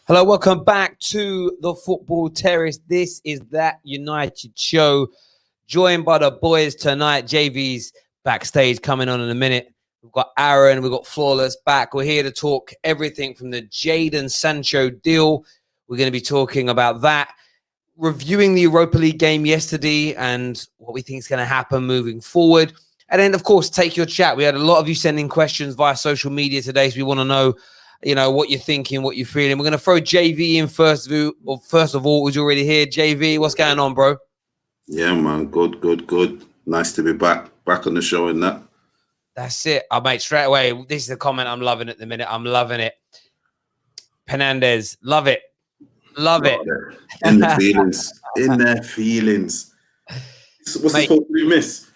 Hello, welcome back to the Football Terrace. This is That United Show, joined by the boys tonight. JV's backstage coming on in a minute. We've got Aaron, we've got Flawless back. We're here to talk everything from the Jadon Sancho deal. We're going to be talking about that, reviewing the Europa League game yesterday and what we think is going to happen moving forward. And then, of course, take your chat. We had a lot of you sending questions via social media today, so we want to know what you're thinking, what you're feeling. We're going to throw JV in first of all, who's already here. JV, what's going on, bro? Yeah, man. Good. Nice to be back on the show and that. That's it. Mate, straight away, this is the comment I'm loving at the minute. I'm loving it. Penandez, love it. Love it. In the feelings. In their feelings. What's the supposed to miss?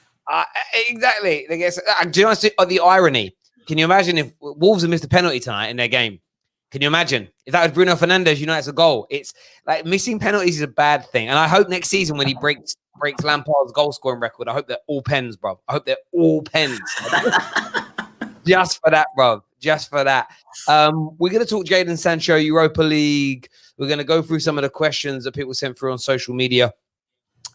Exactly. Do you know the irony? Can you imagine if Wolves had missed a penalty tonight in their game? Can you imagine? If that was Bruno Fernandes, it's a goal. It's like missing penalties is a bad thing. And I hope next season when he breaks Lampard's goal scoring record, I hope they're all pens, bro. I hope they're all pens. Just for that, bro. Just for that. We're going to talk Jadon Sancho, Europa League. We're going to go through some of the questions that people sent through on social media.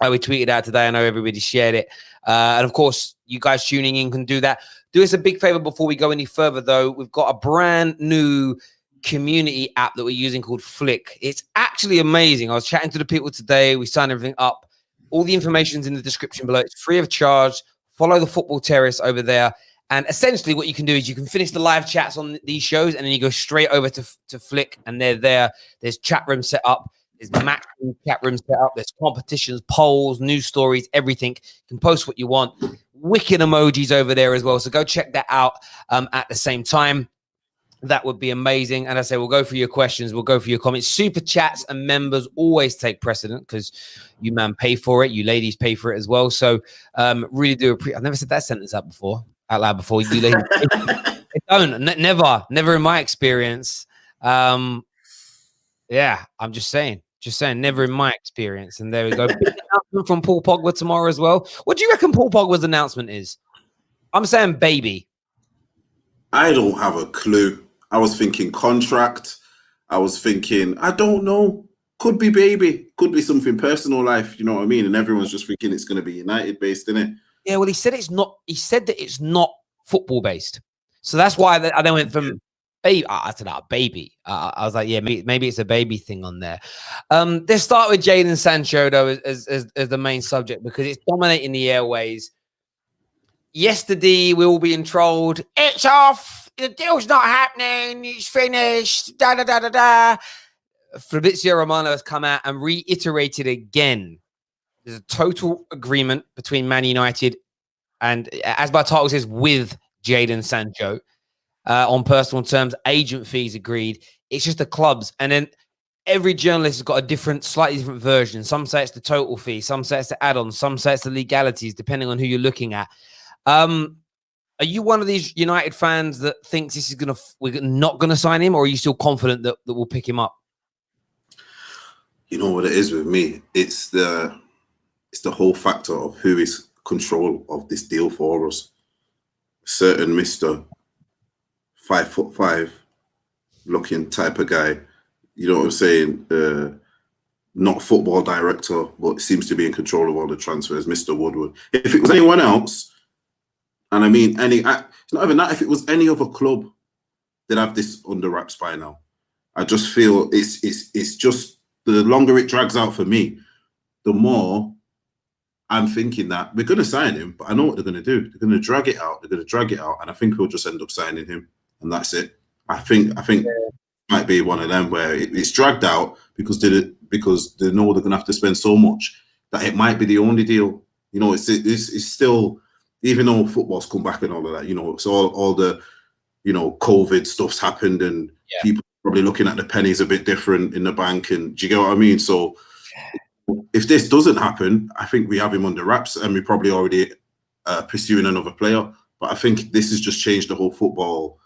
We tweeted out today. I know everybody shared it. And of course, you guys tuning in can do that. Do us a big favor before we go any further, though. We've got a brand new community app that we're using called Flick. It's actually amazing. I was chatting to the people today. We signed everything up. All the information's in the description below. It's free of charge. Follow the Football Terrace over there. And essentially what you can do is you can finish the live chats on these shows and then you go straight over to Flick and they're there. There's chat room set up. There's match chat room set up. There's competitions, polls, news stories, everything. You can post what you want. Wicked emojis over there as well. So go check that out at the same time. That would be amazing. And I say we'll go for your questions. We'll go for your comments. Super chats and members always take precedent because you man pay for it. You ladies pay for it as well. So really do appreciate. I've never said that sentence out loud before. You ladies don't. Never in my experience. Yeah, I'm just saying. Never in my experience. And there we go. Big announcement from Paul Pogba tomorrow as well. What do you reckon Paul Pogba's announcement is? I'm saying baby. I don't have a clue. I was thinking contract. I was thinking, I don't know. Could be baby. Could be something personal life. You know what I mean? And everyone's just thinking it's going to be United based, isn't it? Yeah, well, he said it's not. He said that it's not football based. So that's why I then went from baby. I said, baby. I was like, yeah, maybe it's a baby thing on there. Let's start with Jadon Sancho, though, as the main subject, because it's dominating the airways. Yesterday, we were being trolled. It's off. The deal's not happening. It's finished. Da. Fabrizio Romano has come out and reiterated again. There's a total agreement between Man United and, as my title says, with Jadon Sancho. On personal terms, agent fees agreed. It's just the clubs. And then every journalist has got a slightly different version. Some say it's the total fee. Some say it's the add-ons. Some say it's the legalities, depending on who you're looking at. Are you one of these United fans that thinks we're not going to sign him, or are you still confident that we'll pick him up? You know what it is with me? It's the whole factor of who is control of this deal for us. Certain Mr. 5'5" looking type of guy, you know what I'm saying? Not football director, but seems to be in control of all the transfers, Mr. Woodward. If it was anyone else, and I mean it's not even that, if it was any other club, they'd have this under wraps by now. I just feel it's just the longer it drags out for me, the more I'm thinking that we're going to sign him, but I know what they're going to do. They're going to drag it out. And I think we'll just end up signing him. And that's it. I think it might be one of them where it's dragged out because they know they're going to have to spend so much that it might be the only deal. You know, it's still, even though football's come back and all of that, you know, it's all the, you know, COVID stuff's happened and people are probably looking at the pennies a bit different in the bank. And do you get what I mean? So if this doesn't happen, I think we have him under wraps and we're probably already pursuing another player. But I think this has just changed the whole football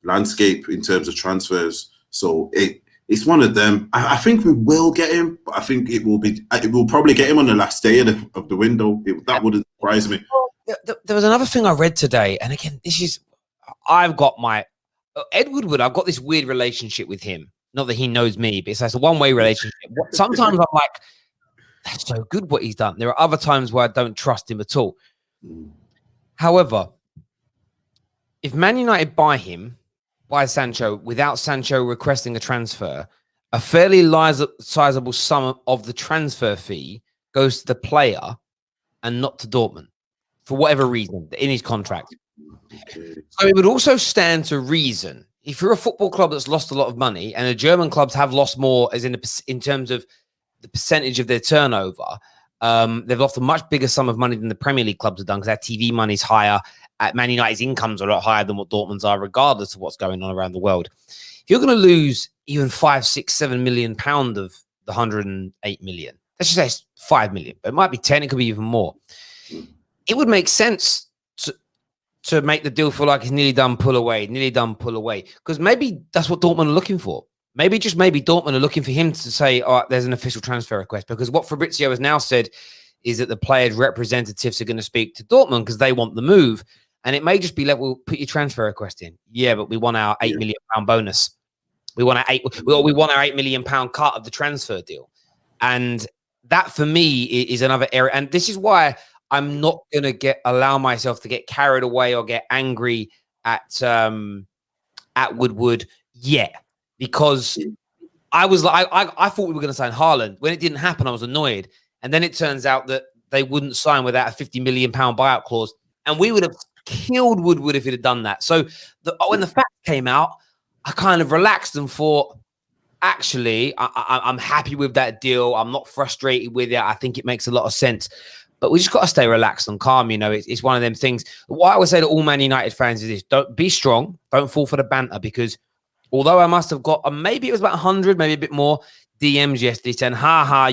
landscape in terms of transfers. So it's one of them. I think we will get him, but I think it will probably get him on the last day of the window. That wouldn't surprise me. There was another thing I read today, and again, I've got Ed Woodward. I've got this weird relationship with him. not that he knows me, but it's a one-way relationship. Sometimes I'm like, that's so good what he's done. There are other times where I don't trust him at all. However, if Man United buy Sancho without Sancho requesting a transfer, a fairly sizable sum of the transfer fee goes to the player and not to Dortmund for whatever reason in his contract. So it would also stand to reason if you're a football club that's lost a lot of money, and the German clubs have lost more as in terms of the percentage of their turnover, they've lost a much bigger sum of money than the Premier League clubs have done because their TV money is higher. Man United's incomes are a lot higher than what Dortmund's are, regardless of what's going on around the world. If you're going to lose even 5, 6, 7 million pound of the 108 million, let's just say it's 5 million, but it might be 10, it could be even more. It would make sense to make the deal feel like it's nearly done, pull away. Because maybe that's what Dortmund are looking for. Maybe Dortmund are looking for him to say, all right, there's an official transfer request. Because what Fabrizio has now said is that the players' representatives are going to speak to Dortmund because they want the move. And it may just be like, we'll put your transfer request in. Yeah, but we want our £8 million bonus. We want our £8 million cut of the transfer deal. And that for me is another area. And this is why I'm not going to allow myself to get carried away or get angry at Woodward yet, because I was like, I thought we were going to sign Haaland. When it didn't happen, I was annoyed. And then it turns out that they wouldn't sign without a £50 million buyout clause. And we would have killed Woodward if he'd have done that. So when the facts came out, I kind of relaxed and thought, actually, I'm happy with that deal. I'm not frustrated with it. I think it makes a lot of sense. But we just got to stay relaxed and calm. You know, it's one of them things. What I would say to all Man United fans is this: don't be strong. Don't fall for the banter, because although I must have got, maybe it was about 100, maybe a bit more, DMs yesterday saying,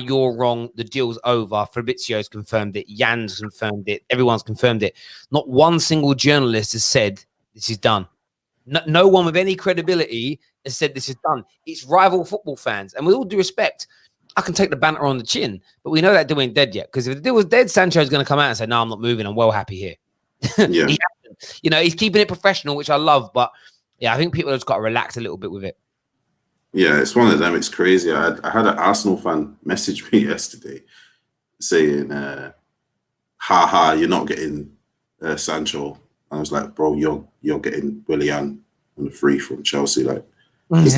you're wrong. The deal's over. Fabrizio's confirmed it. Jan's confirmed it. Everyone's confirmed it. Not one single journalist has said this is done. No one with any credibility has said this is done. It's rival football fans. And with all due respect, I can take the banter on the chin, but we know that deal ain't dead yet. Because if the deal was dead, Sancho's going to come out and say, no, I'm not moving. I'm well happy here. Yeah. He's keeping it professional, which I love. But yeah, I think people have just got to relax a little bit with it. Yeah, it's one of them. It's crazy. I had an Arsenal fan message me yesterday saying, you're not getting Sancho. And I was like, bro, you're getting Willian on the free from Chelsea. Like, there's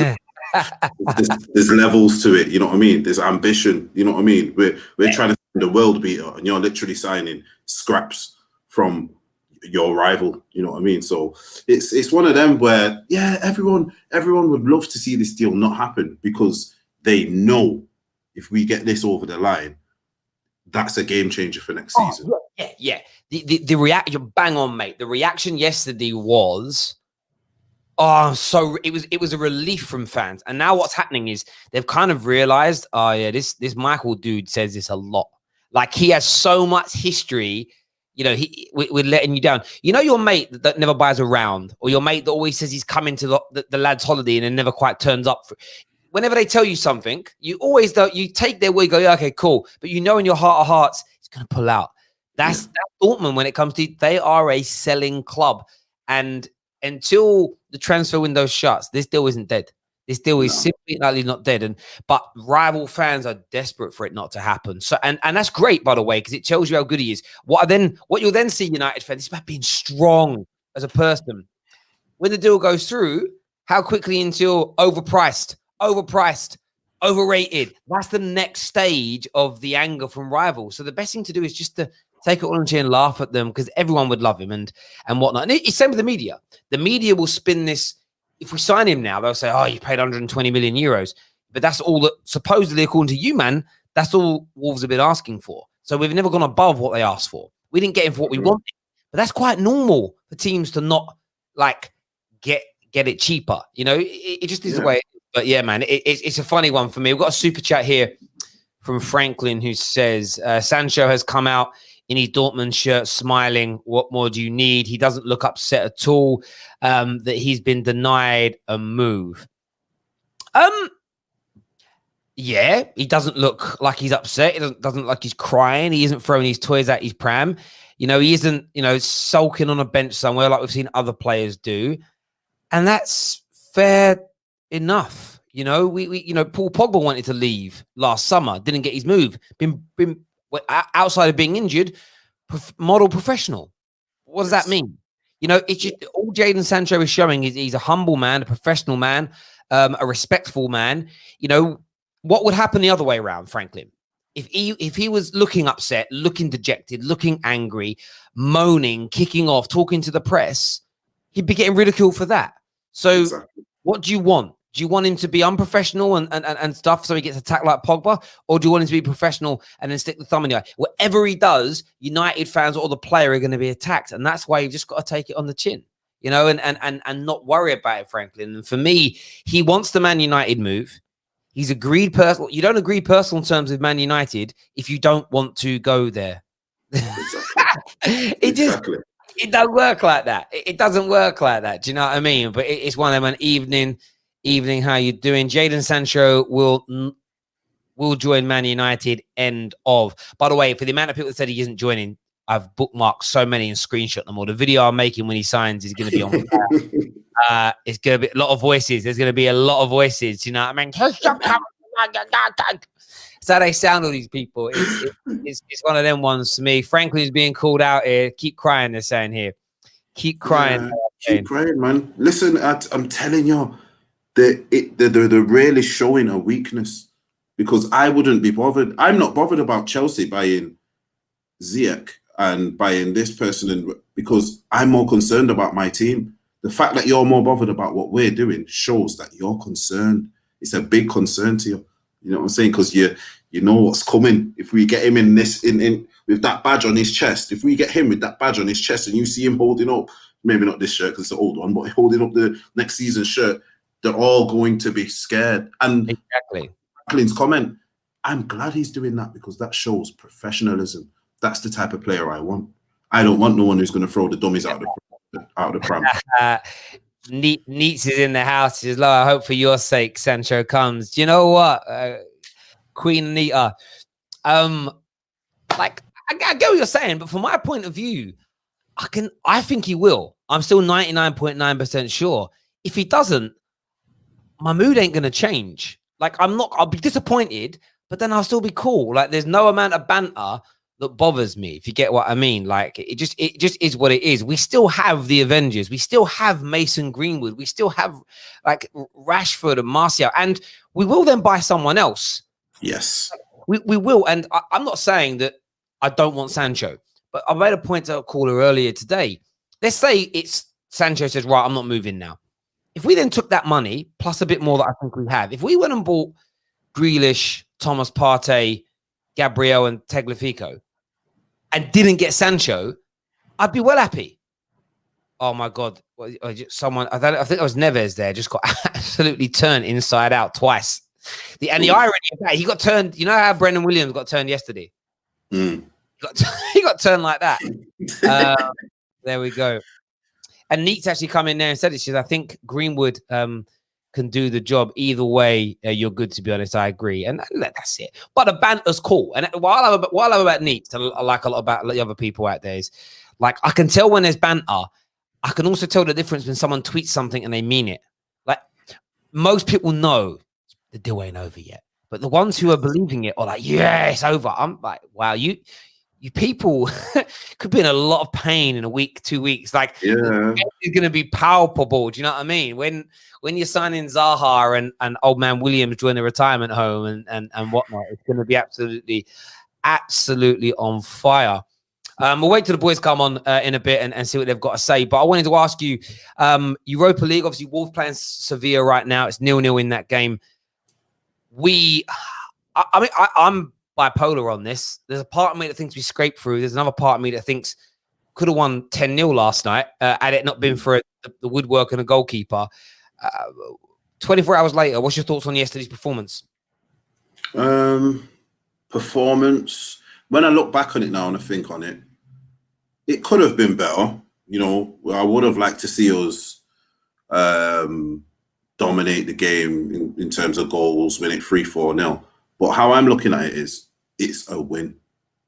levels to it, you know what I mean? There's ambition, you know what I mean? We're trying to find a world beater, and you're literally signing scraps from your rival, you know what I mean? So it's one of them where, yeah, everyone would love to see this deal not happen, because they know if we get this over the line, that's a game changer for next season. Yeah. The reaction, bang on, mate. The reaction yesterday was, it was a relief from fans. And now what's happening is they've kind of realized, this Michael dude says this a lot. Like, he has so much history. You know, we're letting you down. You know, your mate that never buys a round, or your mate that always says he's coming to the lad's holiday and then never quite turns up. Whenever they tell you something, you always you take their word, go, yeah, okay, cool. But you know in your heart of hearts, he's going to pull out. That's Dortmund when it comes to, they are a selling club. And until the transfer window shuts, this deal isn't dead. This deal is simply not dead. But rival fans are desperate for it not to happen. So and that's great, by the way, because it tells you how good he is. What you'll then see, United fans, is about being strong as a person. When the deal goes through, how quickly until overpriced, overrated. That's the next stage of the anger from rivals. So the best thing to do is just to take it all on chin and laugh at them, because everyone would love him and whatnot. And it's same with the media. The media will spin this. If we sign him now, they'll say, you paid 120 million euros. But that's all that, supposedly, according to you, man, that's all Wolves have been asking for. So we've never gone above what they asked for. We didn't get him for what we wanted. But that's quite normal for teams to not, like, get it cheaper. You know, it just is the way. But yeah, man, it's a funny one for me. We've got a super chat here from Franklin who says, Sancho has come out in his Dortmund shirt smiling. What more do you need? He doesn't look upset at all that he's been denied a move. Yeah, he doesn't look like he's upset. He doesn't look like he's crying. He isn't throwing his toys at his pram. You know, he isn't, sulking on a bench somewhere like we've seen other players do. And that's fair enough. You know, Paul Pogba wanted to leave last summer, didn't get his move. Been outside of being injured, model professional. What does that mean? You know, it's just all Jadon Sancho is showing is he's a humble man, a professional man, a respectful man. You know, what would happen the other way around, Franklin? If he was looking upset, looking dejected, looking angry, moaning, kicking off, talking to the press, he'd be getting ridiculed for that. So what do you want? Do you want him to be unprofessional and stuff so he gets attacked like Pogba? Or do you want him to be professional and then stick the thumb in the eye? Whatever he does, United fans or the player are going to be attacked. And that's why you've just got to take it on the chin, you know, and not worry about it, Franklin. And for me, he wants the Man United move. He's agreed personal. You don't agree personal terms with Man United if you don't want to go there. It doesn't work like that. It doesn't work like that. Do you know what I mean? But it's one of them. An evening, how you doing? Jadon Sancho will join Man United. End of. By the way, for the amount of people that said he isn't joining, I've bookmarked so many and screenshot them all. The video I'm making when he signs is going to be on. It's going to be a lot of voices. There's going to be a lot of voices. You know what I mean? That's how they sound, all these people. It's one of them ones for me. Franklin's being called out here. Keep crying, they're saying here. Keep crying. Keep crying, man. Listen, I'm telling you, they're really showing a weakness because I wouldn't be bothered. I'm not bothered about Chelsea buying Ziyech and buying this person because I'm more concerned about my team. The fact that you're more bothered about what we're doing shows that you're concerned. It's a big concern to you. You know what I'm saying? Because you know what's coming. If we get him in with that badge on his chest, if we get him with that badge on his chest and you see him holding up, maybe not this shirt because it's an old one, but holding up the next season's shirt, they're all going to be scared. And exactly. Franklin's comment, I'm glad he's doing that because that shows professionalism. That's the type of player I want. I don't want no one who's going to throw the dummies out of the pram. Neats is in the house. He says, "Lo, I hope for your sake Sancho comes." Do you know what, Queen Anita? Like I get what you're saying, but from my point of view, I think he will. I'm still 99.9% sure. If he doesn't, my mood ain't gonna change. Like I'll be disappointed, but then I'll still be cool. Like there's no amount of banter that bothers me, if you get what I mean. Like it just is what it is. We still have the Avengers, we still have Mason Greenwood, we still have like Rashford and Martial, and we will then buy someone else. Yes, we will. And I'm not saying that I don't want Sancho, but I made a point to a caller earlier today. Let's say it's Sancho says, right, I'm not moving now. If we then took that money plus a bit more that I think we have, if we went and bought Grealish, Thomas Partey, Gabriel and Tagliafico and didn't get Sancho, I'd be well happy. Oh my God. Someone, I think it was Neves there, just got absolutely turned inside out twice. The irony of that, he got turned, you know how Brendan Williams got turned yesterday? He got turned like that. There we go. And Neat's actually come in there and said it. She said, I think Greenwood can do the job. Either way, you're good, to be honest. I agree. And that's it. But the banter's cool. And while I'm about Neat, I like a lot about the other people out there, is like I can tell when there's banter. I can also tell the difference when someone tweets something and they mean it. Like most people know the deal ain't over yet. But the ones who are believing it are like, yeah, it's over. I'm like, wow, you people could be in a lot of pain in a week, 2 weeks. Like it's going to be palpable. Do you know what I mean? When you're signing Zaha and old man Williams join the retirement home and whatnot, it's going to be absolutely on fire. We'll wait till the boys come on in a bit and see what they've got to say. But I wanted to ask you, Europa League, obviously Wolves playing Sevilla right now. It's 0-0 in that game. I'm bipolar on this. There's a part of me that thinks we scraped through. There's another part of me that thinks could have won 10-0 last night had it not been for the woodwork and a goalkeeper. 24 hours later, what's your thoughts on yesterday's performance? Performance. When I look back on it now and I think on it, it could have been better. You know, I would have liked to see us dominate the game in terms of goals, win it 3-4-0. But how I'm looking at it is it's a win.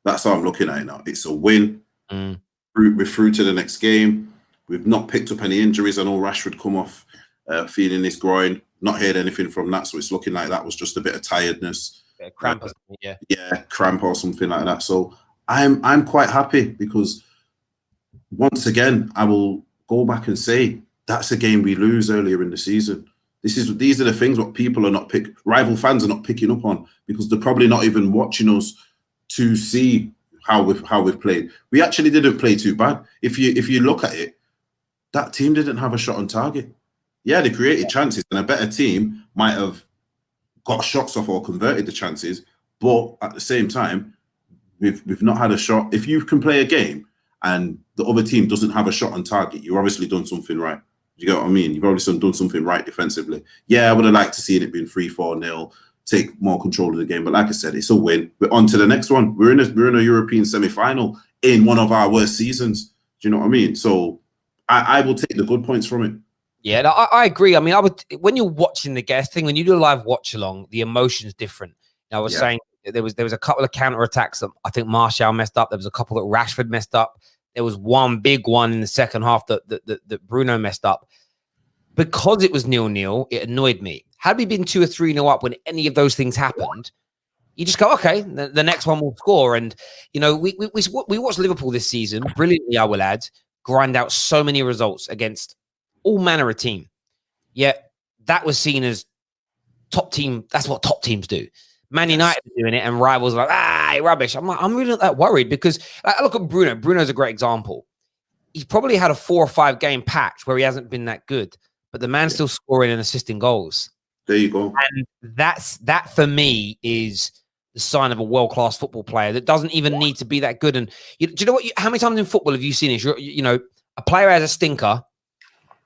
That's how I'm looking at it now. It's a win. We're through to the next game. We've not picked up any injuries. I know Rashford come off feeling his groin. Not heard anything from that, so it's looking like that was just a bit of tiredness, Cramp or something, yeah, cramp or something like that. So I'm quite happy because once again I will go back and say that's a game we lose earlier in the season. These are the things what people are not rival fans are not picking up on because they're probably not even watching us to see how we've played. We actually didn't play too bad. If you look at it, that team didn't have a shot on target. Yeah, they created chances, and a better team might have got shots off or converted the chances. But at the same time, we've not had a shot. If you can play a game and the other team doesn't have a shot on target, you've obviously done something right. You get what I mean? You've obviously done something right defensively. Yeah, I would have liked to see it being 3-4-0, take more control of the game. But like I said, it's a win. We're on to the next one. We're in a European semi-final in one of our worst seasons. Do you know what I mean? So I will take the good points from it. Yeah, no, I agree. I mean, when you're watching the guest thing, when you do a live watch along, the emotion's different. I was saying there was a couple of counter attacks that I think Martial messed up. There was a couple that Rashford messed up. There was one big one in the second half that Bruno messed up. Because it was 0-0, it annoyed me. Had we been 2 or 3-0 up when any of those things happened, you just go, okay, the next one will score. And we watched Liverpool this season brilliantly. I will add, grind out so many results against all manner of team. Yet that was seen as top team. That's what top teams do. Man United are doing it, and rivals are like, rubbish. I'm really not that worried because I look at Bruno. Bruno's a great example. He's probably had a 4 or 5 game patch where he hasn't been that good, but the man's still scoring and assisting goals. There you go. And that for me is the sign of a world-class football player that doesn't even need to be that good. And do you know what? How many times in football have you seen this? A player has a stinker,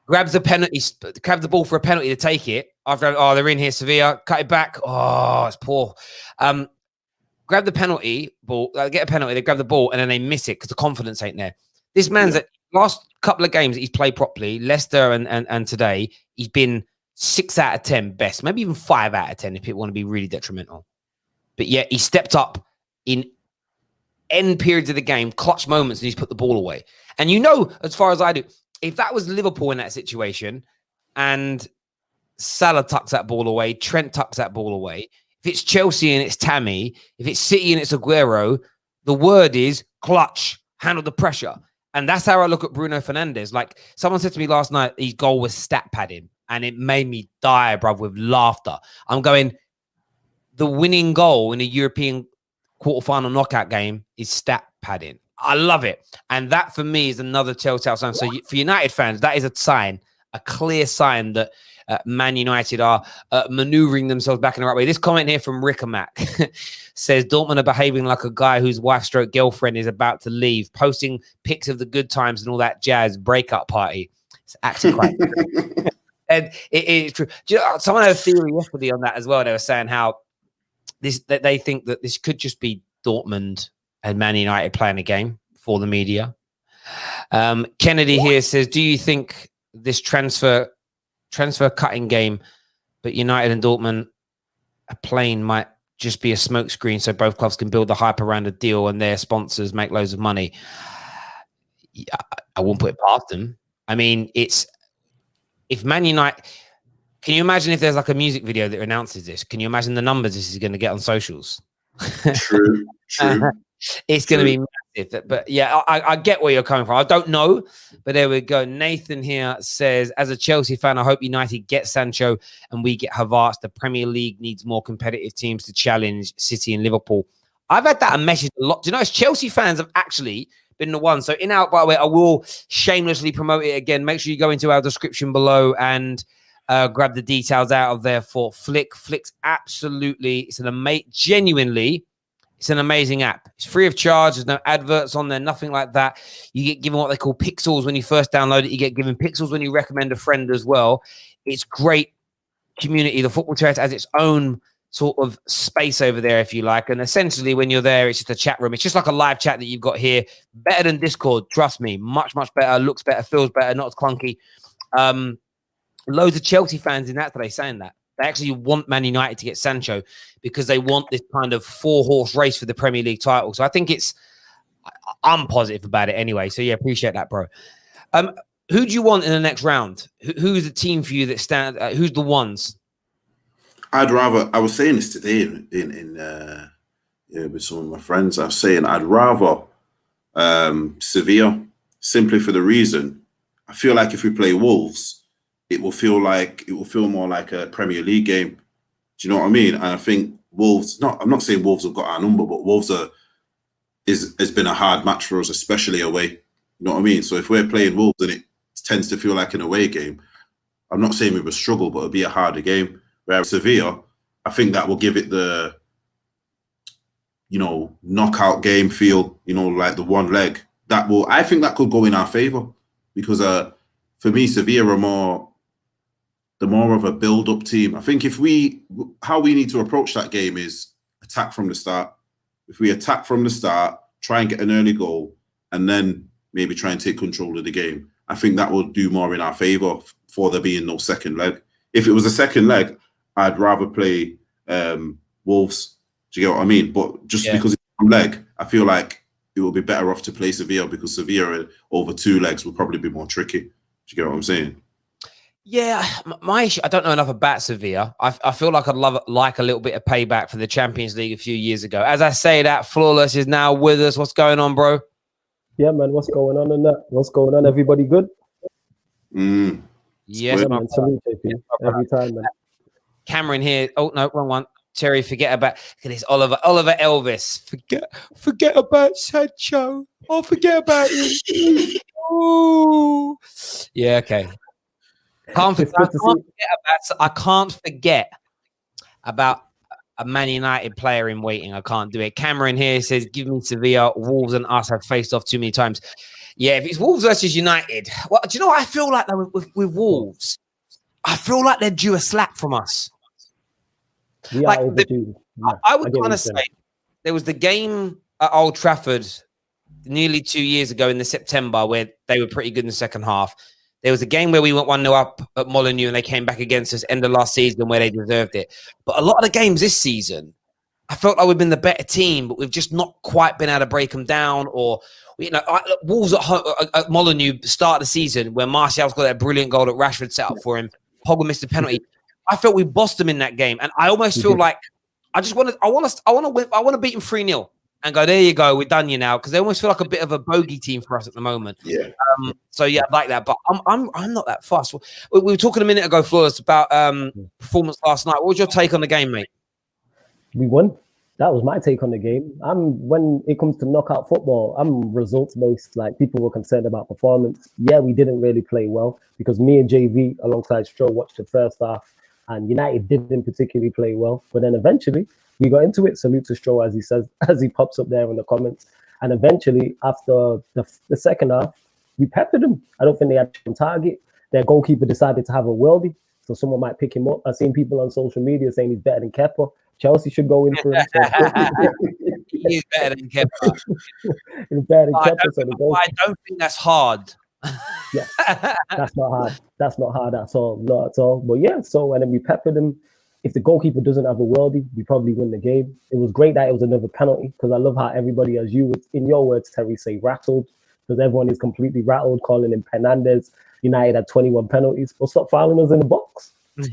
grabs the penalty, grabs the ball for a penalty to take it. After, they're in here, Sevilla, cut it back. Oh, it's poor. Grab the penalty ball, get a penalty, they grab the ball, and then they miss it because the confidence ain't there. This man's at last couple of games that he's played properly, Leicester and today, he's been 6 out of 10 best, maybe even 5 out of 10 if people want to be really detrimental. But yet he stepped up in end periods of the game, clutch moments, and he's put the ball away. And as far as I do, if that was Liverpool in that situation and Salah tucks that ball away, Trent tucks that ball away, if it's Chelsea and it's Tammy, if it's City and it's Aguero, the word is clutch, handle the pressure. And that's how I look at Bruno Fernandes. Like someone said to me last night, his goal was stat padding, and it made me die, bruv, with laughter. I'm going, the winning goal in a European quarterfinal knockout game is stat padding. I love it. And that for me is another telltale sign. So for United fans, that is a clear sign that Man United are maneuvering themselves back in the right way. This comment here from Rickamak says Dortmund are behaving like a guy whose wife/girlfriend is about to leave, posting pics of the good times and all that jazz, breakup party. It's actually quite true. And it is true. Someone had a theory yesterday on that as well. They were saying how that they think that this could just be Dortmund and Man United playing a game for the media. Kennedy here says, do you think this transfer cutting game, but United and Dortmund are playing might just be a smokescreen so both clubs can build the hype around a deal and their sponsors make loads of money? I won't put it past them. I mean, if Man United, can you imagine if there's like a music video that announces this? Can you imagine the numbers this is going to get on socials? True. It's going to be massive. But yeah, I get where you're coming from. I don't know, but there we go. Nathan here says, as a Chelsea fan, I hope United get Sancho and we get Havertz. The Premier League needs more competitive teams to challenge City and Liverpool. I've had that message a lot. Do you know, Chelsea fans have actually been the ones. So by the way, I will shamelessly promote it again. Make sure you go into our description below and grab the details out of there for Flick. Flick's absolutely, it's an amazing app. It's free of charge. There's no adverts on there, nothing like that. You get given what they call pixels when you first download it. You get given pixels when you recommend a friend as well. It's great community. The Football Terrace has its own sort of space over there, if you like. And essentially, when you're there, it's just a chat room. It's just like a live chat that you've got here. Better than Discord, trust me. Much, much better. Looks better, feels better, not as clunky. Loads of Chelsea fans in that today saying that. They actually want Man United to get Sancho because they want this kind of 4-horse race for the Premier League title. So I think I'm positive about it anyway. So yeah, appreciate that, bro. Who do you want in the next round? Who's the team for you that stand? Who's the ones? I'd rather. I was saying this today with some of my friends. I was saying I'd rather Sevilla, simply for the reason I feel like if we play Wolves, it will feel more like a Premier League game. Do you know what I mean? And I think Wolves. I'm not saying Wolves have got our number, but Wolves has been a hard match for us, especially away. You know what I mean? So if we're playing Wolves and it tends to feel like an away game, I'm not saying we will struggle, but it'll be a harder game. Whereas Sevilla, I think that will give it the, knockout game feel, like the one leg. I think that could go in our favour because for me, Sevilla are more of a build-up team. I think how we need to approach that game is attack from the start. If we attack from the start, try and get an early goal, and then maybe try and take control of the game, I think that will do more in our favour for there being no second leg. If it was a second leg, I'd rather play Wolves. Do you get what I mean? But just because it's one leg, I feel like it will be better off to play Sevilla because Sevilla over 2 legs will probably be more tricky. Do you get what I'm saying? Yeah, my issue, I don't know enough about Sevilla. I feel like I'd like a little bit of payback for the Champions League a few years ago. As I say that, Flawless is now with us. What's going on, bro? Yeah, man. What's going on in that? What's going on? Everybody good? Yes, man. Salute, every time, man. Cameron here. Oh, no, wrong one. Terry, forget about this. Oliver Elvis. Forget about Sancho. Oh, forget about him. Oh, yeah, okay. I can't forget about a Man United player in waiting. I can't do it. Cameron here says, give me Sevilla. Wolves and us have faced off too many times. Yeah, if it's Wolves versus United, well, do you know what I feel like though, with Wolves? I feel like they're due a slap from us. I would kind of say there was the game at Old Trafford nearly 2 years ago in the September where they were pretty good in the second half. There was a game where we went 1-0 up at Molineux and they came back against us end of last season where they deserved it. But a lot of the games this season, I felt like we've been the better team, but we've just not quite been able to break them down. Or, Wolves at Molineux start of the season where Martial's got that brilliant goal that Rashford set up for him. Pogba missed a penalty. I felt we bossed them in that game. And I almost feel like I want to beat them 3-0. And go, there you go, we're done you now, because they almost feel like a bit of a bogey team for us at the moment. Yeah. So yeah, I like that, but I'm not that fussed. We were talking a minute ago, Flores, about performance last night. What was your take on the game, mate? We won. That was my take on the game. When it comes to knockout football, I'm results based. Like, people were concerned about performance. Yeah, we didn't really play well because me and JV alongside Stroh watched the first half, and United didn't particularly play well. But then eventually we got into it. Salute to Stroh, as he says, as he pops up there in the comments. And eventually, after the second half, we peppered them. I don't think they had on target. Their goalkeeper decided to have a worldie, so someone might pick him up. I've seen people on social media saying he's better than Kepa. Chelsea should go in for him. He's better than Kepa. He's better than Kepa. I don't think that's hard. Yeah, that's not hard. That's not hard at all. Not at all. But yeah, and then we peppered him. If the goalkeeper doesn't have a worldie, we probably win the game. It was great that it was another penalty, because I love how everybody, as you, in your words, Terry, say rattled, because everyone is completely rattled, calling him Penandes. United had 21 penalties. Well, stop fouling us in the box. How's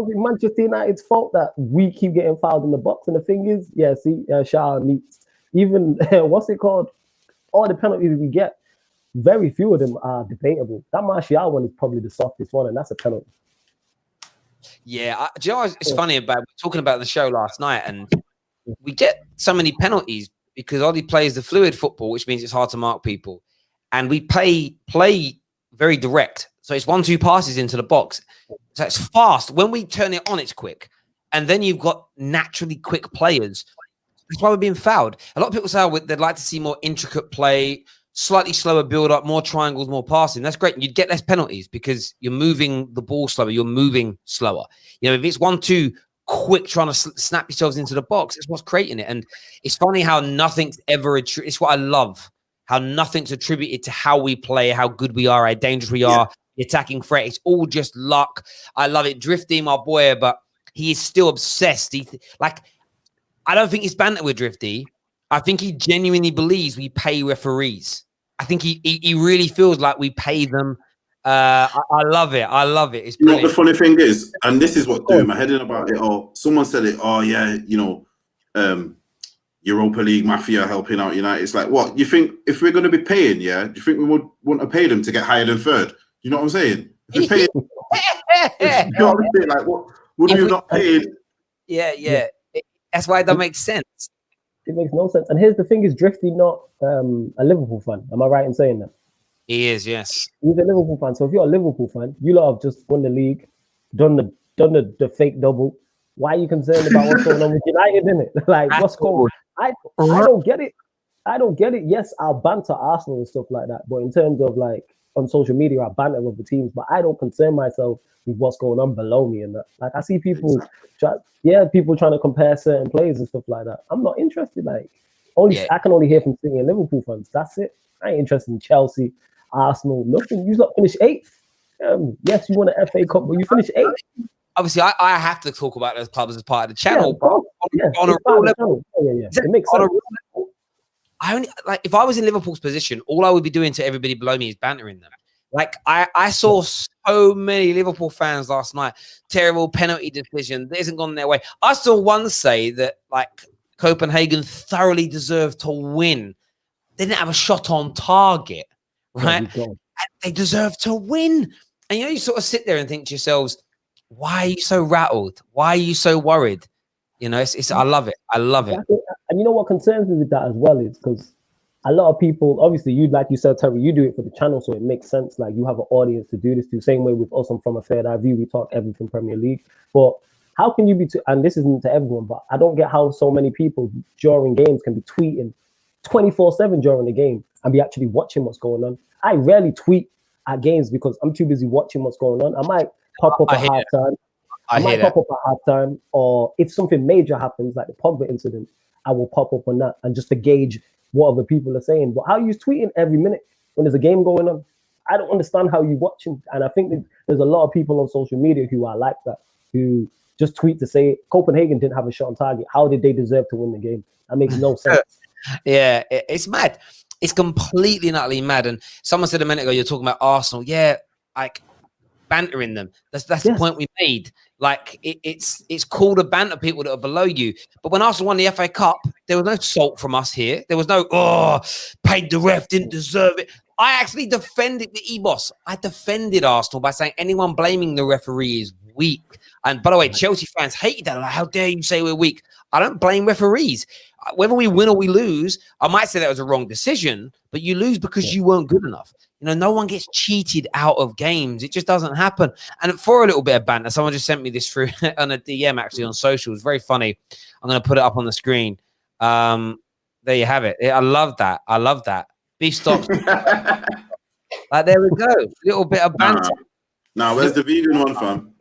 it Manchester United's fault that we keep getting fouled in the box? And the thing is, Shaw needs, even, what's it called? All the penalties we get, very few of them are debatable. That Martial one is probably the softest one, and that's a penalty. Yeah, do you know what it's funny about? We were talking about the show last night, and we get so many penalties because Ollie plays the fluid football, which means it's hard to mark people, and we play very direct. So it's 1-2 passes into the box, so it's fast. When we turn it on, it's quick, and then you've got naturally quick players. That's why we're being fouled. A lot of people say they'd like to see more intricate play, slightly slower build up, more triangles, more passing. That's great. You'd get less penalties because you're moving the ball slower. You're moving slower. If it's 1-2 quick, trying to snap yourselves into the box, it's what's creating it. And it's funny how nothing's ever, it's what I love, how nothing's attributed to how we play, how good we are, how dangerous we are, the attacking threat. It's all just luck. I love it. Drifty, my boy, but he is still obsessed. I don't think he's banter with Drifty. I think he genuinely believes we pay referees. I think he really feels like we pay them I love it. I love it. It's You know what the brilliant. funny thing is, and this is what doing my head in about it. Oh, someone said it. Oh yeah, Europa League mafia helping out United. It's like, what you think? If we're going to be paying, yeah, do you think we would want to pay them to get higher than third? You know what I'm saying? If we pay, you know what I'm saying? Like, what would we have not paid? Yeah. That's why it doesn't make sense. It makes no sense. And here's the thing: is Drifty not a Liverpool fan? Am I right in saying that? He is, yes. He's a Liverpool fan. So if you're a Liverpool fan, you lot have just won the league, done the fake double. Why are you concerned about what's going on with United, innit? Like, what's going on? I don't get it. I don't get it. Yes, I'll banter Arsenal and stuff like that. But in terms of like on social media, I banter with the teams, but I don't concern myself with what's going on below me and that. Like, I see people people trying to compare certain players and stuff like that. I'm not interested. Like, I can only hear from City and Liverpool fans. That's it. I ain't interested in Chelsea, Arsenal, nothing. You lot finished 8th. Yes, you won an FA Cup, but you finished 8th. Obviously, I have to talk about those clubs as part of the channel. On a real level. Yeah. It makes sense. I only if I was in Liverpool's position, all I would be doing to everybody below me is bantering them. Like I saw so many Liverpool fans last night. Terrible penalty decision. That isn't gone their way. I saw one say that like Copenhagen thoroughly deserved to win. They didn't have a shot on target, right? They deserve to win. And you sort of sit there and think to yourselves, why are you so rattled? Why are you so worried? It's I love it. I love it. And you know what concerns me with that as well is because a lot of people, obviously, like you said, Terry, you do it for the channel, so it makes sense. Like, you have an audience to do this to. Same way with us on From a Third Eye View, we talk everything Premier League. But how can you be, and this isn't to everyone, but I don't get how so many people during games can be tweeting 24/7 during the game and be actually watching what's going on. I rarely tweet at games because I'm too busy watching what's going on. I might pop up at halftime. I might pop up at halftime, or if something major happens, like the Pogba incident, I will pop up on that and just to gauge what other people are saying. But how are you tweeting every minute when there's a game going on? I don't understand how you watching. And I think that there's a lot of people on social media who are like that, who just tweet to say Copenhagen didn't have a shot on target. How did they deserve to win the game? That makes no sense. Yeah, it's mad. It's completely and utterly mad. And someone said a minute ago, you're talking about Arsenal. Yeah, like bantering them. That's the point we made. Like it's cool to banter people that are below you. But when Arsenal won the FA Cup, there was no salt from us here. There was no, paid the ref, didn't deserve it. I actually defended the E-Boss. I defended Arsenal by saying anyone blaming the referee is weak. And by the way, Chelsea fans hated that. Like, how dare you say we're weak? I don't blame referees. Whether we win or we lose, I might say that was a wrong decision, but you lose because you weren't good enough. No one gets cheated out of games. It just doesn't happen. And for a little bit of banter, someone just sent me this through on a DM actually on social. It's very funny. I'm going to put it up on the screen. There you have it. I love that. Beef stops. Like, there we go. A little bit of banter. Now, where's the vegan one, fam?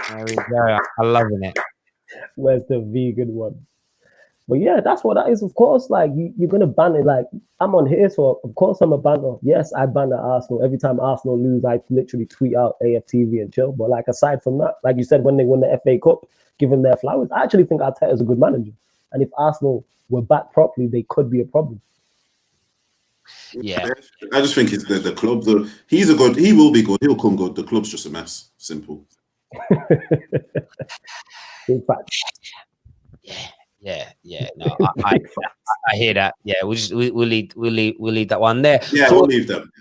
There we go. I'm loving it. Where's the vegan one? But yeah, that's what that is. Of course, like you're gonna ban it. Like, I'm on here, so of course I'm a banter. Yes, I ban at Arsenal. Every time Arsenal lose, I literally tweet out AFTV and chill. But like, aside from that, like you said, when they won the FA Cup, give them their flowers. I actually think Arteta's a good manager. And if Arsenal were back properly, they could be a problem. Yeah, I just think it's the club. He will be good. He'll come good. The club's just a mess. Simple. In fact. Yeah. No, I hear that. Yeah, we'll leave that one there. Yeah, we'll leave them.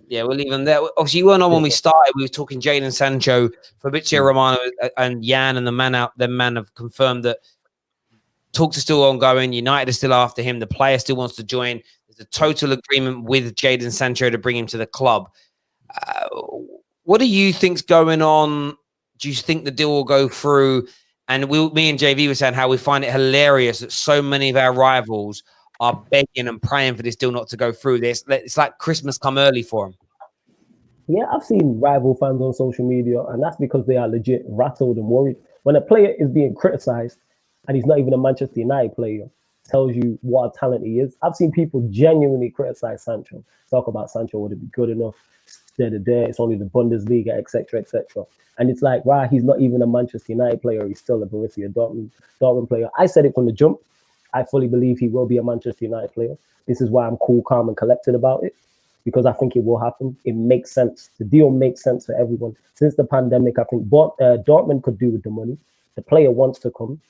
Yeah, we'll leave them there. Obviously, you weren't on when we started. We were talking Jadon Sancho, Fabrizio Romano, and Jan, and the man have confirmed that talks are still ongoing. United are still after him. The player still wants to join. There's a total agreement with Jadon Sancho to bring him to the club. What do you think's going on? Do you think the deal will go through? And me and JV were saying how we find it hilarious that so many of our rivals are begging and praying for this deal not to go through. It's like Christmas come early for them. Yeah, I've seen rival fans on social media, and that's because they are legit rattled and worried. When a player is being criticized and he's not even a Manchester United player, tells you what a talent he is. I've seen people genuinely criticize Sancho, talk about Sancho, would it be good enough? It's only the Bundesliga, etc., etc. And it's like, right, he's not even a Manchester United player. He's still a Borussia Dortmund player. I said it from the jump. I fully believe he will be a Manchester United player. This is why I'm cool, calm, and collected about it, because I think it will happen. It makes sense. The deal makes sense for everyone. Since the pandemic, I think Dortmund could do with the money. The player wants to come.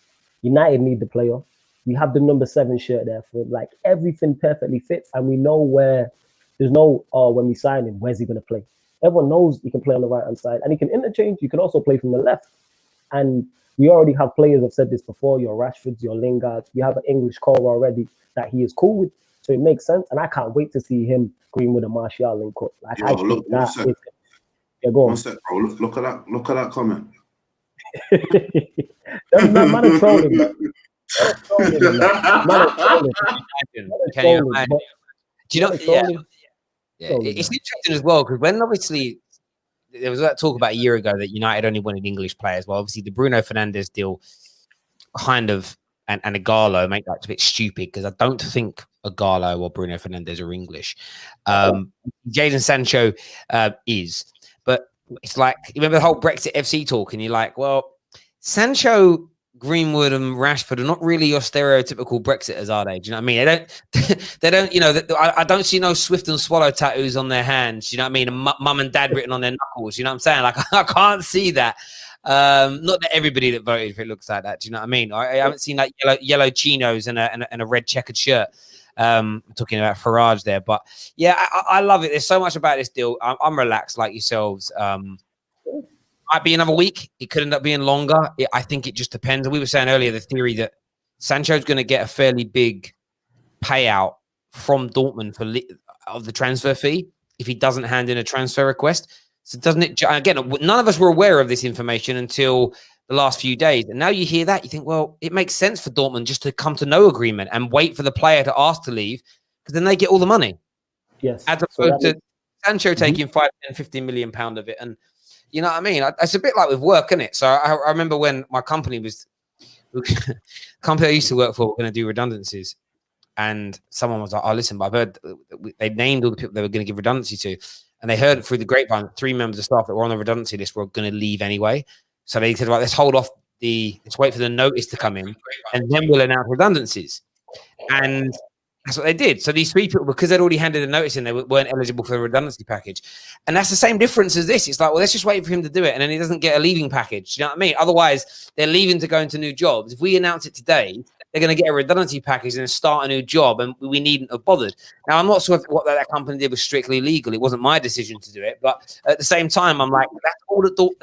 United need the player. We have the number 7 shirt there for him. Like, everything perfectly fits, and we know where. There's no, when we sign him, where's he going to play? Everyone knows he can play on the right-hand side, and he can interchange. You can also play from the left. And we already have players, I've said this before, your Rashfords, your Lingards. We have an English core already that he is cool with. So it makes sense. And I can't wait to see him Greenwood and Martial link up. Like, I think that. Yeah, go on. One sec, bro. Look at that. Look at that comment. Man are trolling, man. Man are trolling. Can you imagine? Do you know? Yeah. It's interesting as well, because when obviously there was that talk about a year ago that United only wanted English players. Well, obviously the Bruno Fernandes deal kind of and Igalo make that a bit stupid, because I don't think Igalo or Bruno Fernandes are English. Jadon Sancho is, but it's like, you remember the whole Brexit FC talk, and you're like, well, Sancho, Greenwood, and Rashford are not really your stereotypical Brexiters, are they? Do you know what I mean? They don't. You know, I don't see no Swift and Swallow tattoos on their hands. You know what I mean? And mum and dad written on their knuckles. You know what I'm saying? Like, I can't see that. Not that everybody that voted for it looks like that. Do you know what I mean? I haven't seen like yellow chinos and a red checkered shirt. I'm talking about Farage there, but yeah, I love it. There's so much about this deal. I'm relaxed like yourselves. Might be another week. It could end up being longer. I think it just depends. We were saying earlier the theory that Sancho's going to get a fairly big payout from Dortmund of the transfer fee if he doesn't hand in a transfer request. So doesn't it? Again, none of us were aware of this information until the last few days, and now you hear that, you think, well, it makes sense for Dortmund just to come to no agreement and wait for the player to ask to leave, because then they get all the money. Yes, as opposed to Sancho taking 5, 10, 15 million pound of it. And you know what I mean? It's a bit like with work, isn't it? So I remember when my company company I used to work for were going to do redundancies, and someone was like, "Oh, listen, but I've heard they named all the people they were going to give redundancy to, and they heard through the grapevine that 3 members of staff that were on the redundancy list were going to leave anyway. So they said, right, let's hold off let's wait for the notice to come in, and then we'll announce redundancies." And that's what they did. So these 3 people, because they'd already handed a notice in, they weren't eligible for the redundancy package. And that's the same difference as this. It's like, well, let's just wait for him to do it, and then he doesn't get a leaving package. You know what I mean? Otherwise, they're leaving to go into new jobs. If we announce it today, they're going to get a redundancy package and start a new job, and we needn't have bothered. Now, I'm not sure if what that company did was strictly legal. It wasn't my decision to do it. But at the same time, I'm like, that's all the thought.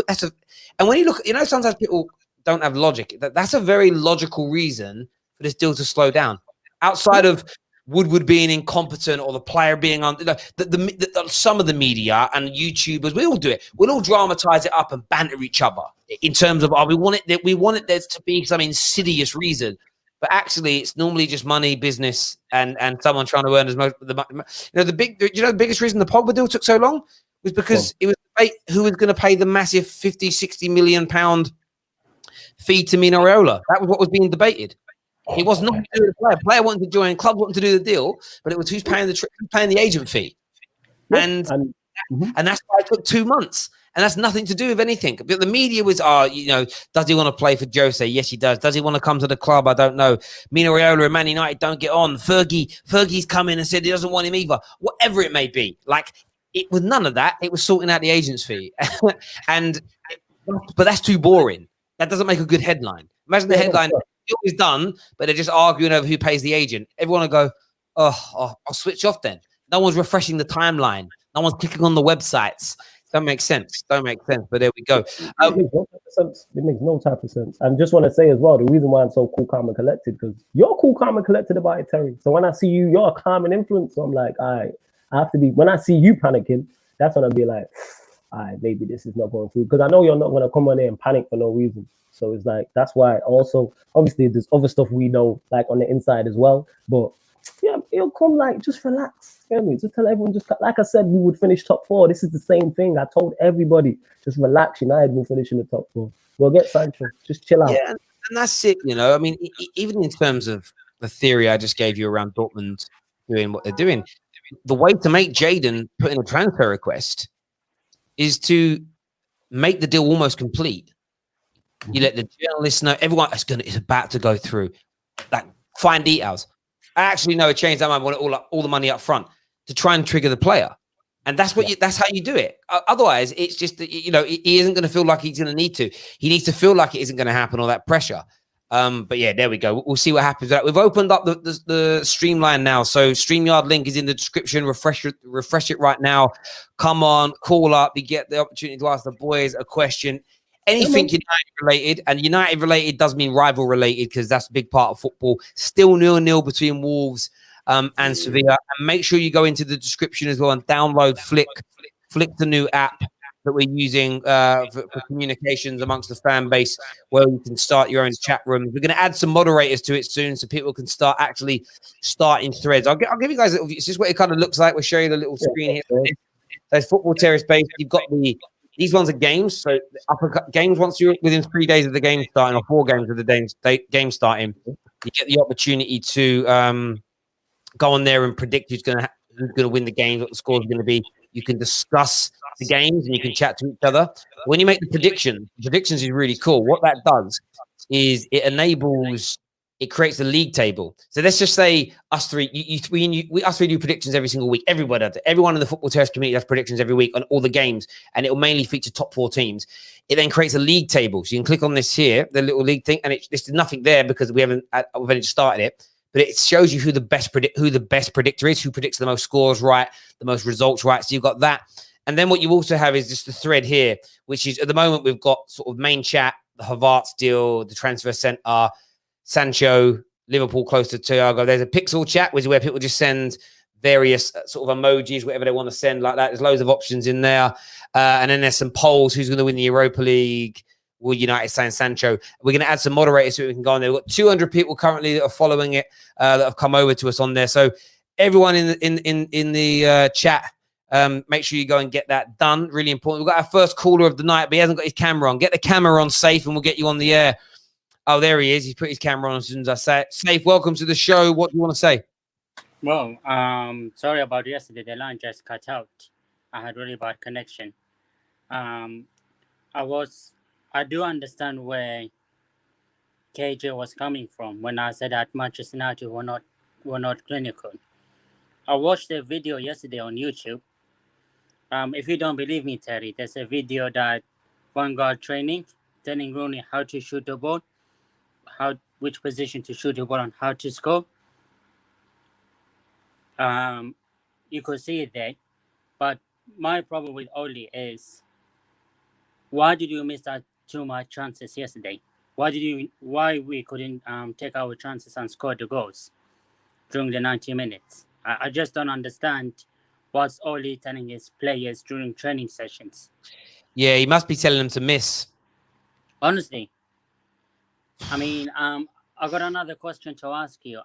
That's a. And when you look, you know, sometimes people don't have logic. That's a very logical reason for this deal to slow down. Outside of Woodward being incompetent or the player being on, some of the media and YouTubers, we all do it. We'll all dramatize it up and banter each other in terms of, we want it there to be some insidious reason, but actually it's normally just money, business, and someone trying to earn as much. The biggest reason the Pogba deal took so long was because it was who was going to pay the massive 50, 60 million pound fee to Mino Raiola. That was what was being debated. It was nothing to do with the player. Player wanted to join, club wanted to do the deal, but it was who's paying the agent fee. And that's why it took 2 months. And that's nothing to do with anything. But the media was, does he want to play for Jose? Yes, he does. Does he want to come to the club? I don't know. Mino Raiola and Man United don't get on. Fergie's come in and said he doesn't want him either. Whatever it may be. Like, it was none of that. It was sorting out the agent's fee. But that's too boring. That doesn't make a good headline. Imagine the headline. Is done, but they're just arguing over who pays the agent. Everyone will go, I'll switch off then. No one's refreshing the timeline. No one's clicking on the websites. Don't make sense. But there we go. It makes no type of sense. And just want to say as well, the reason why I'm so cool, calm, and collected, because you're cool, calm, and collected about it, Terry. So when I see you, you're calm and influenced. So I'm like, all right, I have to be. When I see you panicking, that's when I'll be like, all right, maybe this is not going through. Because I know you're not going to come on there and panic for no reason. So it's like, that's why also, obviously, there's other stuff we know, like on the inside as well. But yeah, it'll come like, just relax. Hear me? Just tell everyone, like I said, we would finish top 4. This is the same thing. I told everybody, just relax. United will finish in the top 4. We'll get Sancho. Just chill out. Yeah, and that's it. You know, I mean, even in terms of the theory I just gave you around Dortmund doing what they're doing, the way to make Jadon put in a transfer request is to make the deal almost complete. You let the journalists know, everyone is about to go through that fine details. I actually know a change that might want all the money up front to try and trigger the player. And that's what that's how you do it. Otherwise, it's just that, you know, he isn't going to feel like he's going to need to. He needs to feel like it isn't going to happen, all that pressure. But yeah, there we go. We'll see what happens with that. We've opened up the Streamline now. So StreamYard link is in the description. Refresh it right now. Come on, call up. You get the opportunity to ask the boys a question. Anything United related, and United related does mean rival related because that's a big part of football. Still 0-0 between Wolves and Sevilla. And make sure you go into the description as well and download Flick, the new app that we're using for communications amongst the fan base, where you can start your own chat rooms. We're going to add some moderators to it soon, so people can start actually starting threads. I'll give you guys. This is what it kind of looks like. We'll show you the little screen here. There's Football Terrace base. You've got these ones are games. So upper games, once you're within 3 days of the game starting, or 4 games of the game starting, you get the opportunity to go on there and predict who's going to win the game, what the score is going to be. You can discuss the games and you can chat to each other. When you make the predictions is really cool. What that does is it creates a league table. So let's just say us three, us three do predictions every single week. Everybody does it. Everyone in the Football Terrace community does predictions every week on all the games, and it will mainly feature top 4 teams. It then creates a league table. So you can click on this here, the little league thing, and there's nothing there because we've only just started it. But it shows you who the best predictor is, who predicts the most scores right, the most results right. So you've got that. And then what you also have is just the thread here, which is at the moment we've got sort of main chat, the Havertz deal, the transfer centre, Sancho, Liverpool close to Thiago. There's a pixel chat, which is where people just send various sort of emojis, whatever they want to send like that. There's loads of options in there. And then there's some polls. Who's going to win the Europa League? Will United sign Sancho? We're going to add some moderators so we can go on there. We've got 200 people currently that are following it, that have come over to us on there. So everyone in the chat, make sure you go and get that done. Really important. We've got our first caller of the night, but he hasn't got his camera on. Get the camera on, Safe, and we'll get you on the air. Oh, there he is. He's put his camera on as soon as I say it. Safe, welcome to the show. What do you want to say? Well, sorry about yesterday. The line just cut out. I had really bad connection. I do understand where KJ was coming from when I said that Manchester United were not clinical. I watched the video yesterday on YouTube. If you don't believe me, Terry, there's a video that Vanguard training, telling Rooney how to shoot the ball, which position to shoot the ball and how to score. You could see it there. But my problem with Oli is, why did you miss that 2 much chances yesterday? Why we couldn't take our chances and score the goals during the 90 minutes? I just don't understand what's Oli telling his players during training sessions. Yeah, he must be telling them to miss. Honestly. I mean, I got another question to ask you.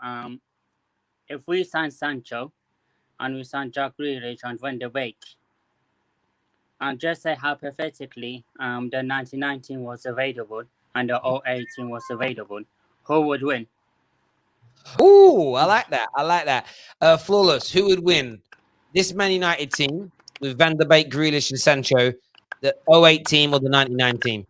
If we sign Sancho and we sign Jack Grealish and Van de Beek, and just say hypothetically, the 1919 was available and the 018 was available, who would win? Ooh, I like that. Flawless, who would win? This Man United team with Van der Beek, Grealish, and Sancho, the 08 team or the 99 team?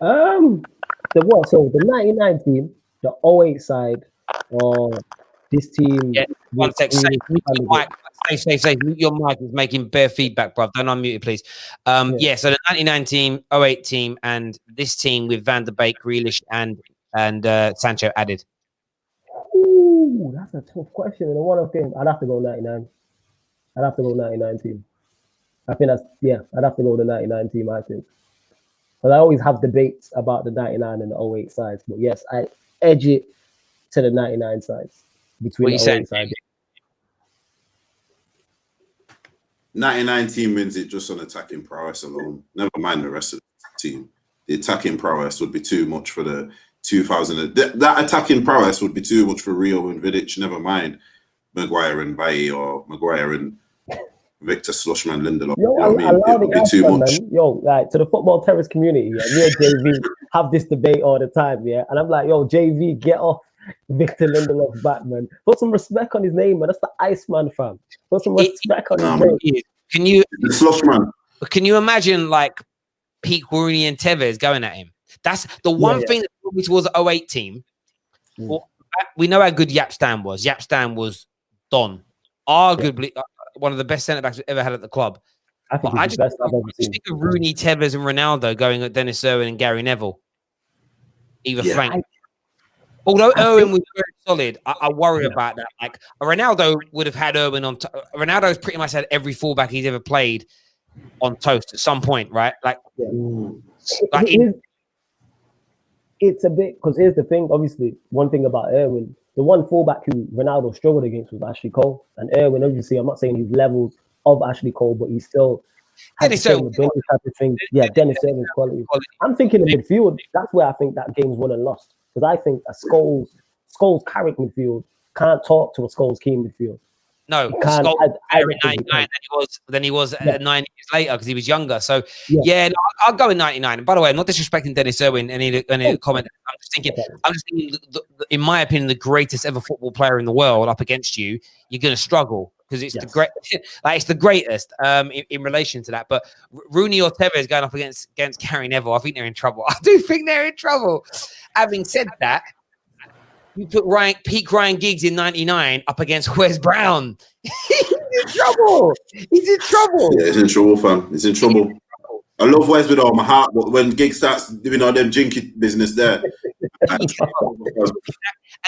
So the 99 team, the 08 side, or this team? Yeah, one sec. Safe, mute your mic is making bare feedback, bruv. Don't unmute it, please. Yeah, so the 99 team, 08 team, and this team with Van der Beek, Grealish, and Sancho added. Ooh, that's a tough question. And one of them, I'd have to go 99. I'd have to go 99 team. I think I'd have to go the 99 team, I think. But I always have debates about the 99 and the 08 sides. But yes, I edge it to the 99 sides. Between the 08 sides. 99 team wins it just on attacking prowess alone. Never mind the rest of the team. The attacking prowess would be too much for the 2000. That attacking prowess would be too much for Rio and Vidic. Never mind Maguire and Bailly or Maguire and Victor Slushman Lindelof. Yo, it would be too much. Man. Yo, like to the Football Terrace community, yeah, me and JV have this debate all the time, yeah. And I'm like, yo, JV, get off Victor Lindelof back, man. Put some respect on his name, man. That's the Iceman, fam. Put some respect on his name. Can you imagine like Pete Rooney and Tevez going at him? That's the one thing that towards the 08 team, well, we know how good Yap Stan was. Yap Stan was Don, arguably one of the best centre backs we've ever had at the club. I think I he's the best I've ever just seen. think of Rooney, Tevez, and Ronaldo going at Dennis Irwin and Gary Neville. Either flank. Although Irwin was very solid, I worry about that. Like Ronaldo would have had Irwin on. Ronaldo's pretty much had every fullback he's ever played on toast at some point, right? Like, it's a bit because here's the thing. Obviously, one thing about Irwin, the one fullback who Ronaldo struggled against was Ashley Cole, and Irwin. Obviously, I'm not saying he's levels of Ashley Cole, but he still had the same ability type of thing. Yeah, Dennis Irwin's quality. I'm thinking in midfield. That's where I think that game's won and lost, because I think a Scholes Carrick midfield can't talk to a Scholes Keane midfield. No, Scholes in 99 than he was 9 years later because he was younger. So I'll go in 99. And by the way, I'm not disrespecting Dennis Irwin any comment. I'm just thinking, in my opinion, the greatest ever football player in the world up against you, you're going to struggle because it's the great, like it's the greatest in relation to that. But Rooney or Tevez going up against Gary Neville, I think they're in trouble. I do think they're in trouble. Having said that, you put peak Ryan Giggs in 99 up against Wes Brown. He's in trouble. He's in trouble. Yeah, he's in trouble, fam. He's in trouble. I love Wes with all my heart, but when Giggs starts doing all them jinky business there.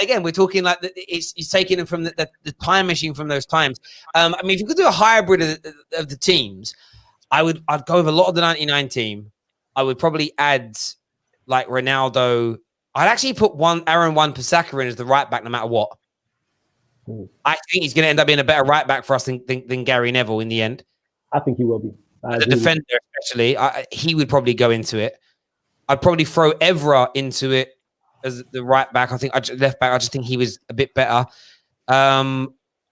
Again, we're talking like it's taking them from the time machine from those times. I mean, if you could do a hybrid of the teams, I'd go with a lot of the 99 team. I would probably add like Ronaldo. I'd actually put Aaron Wan-Bissaka in as the right back no matter what. I think he's going to end up being a better right back for us than Gary Neville in the end. I think he will be. As a defender, especially, he would probably go into it. I'd probably throw Evra into it as the right back. I think left back. I just think he was a bit better.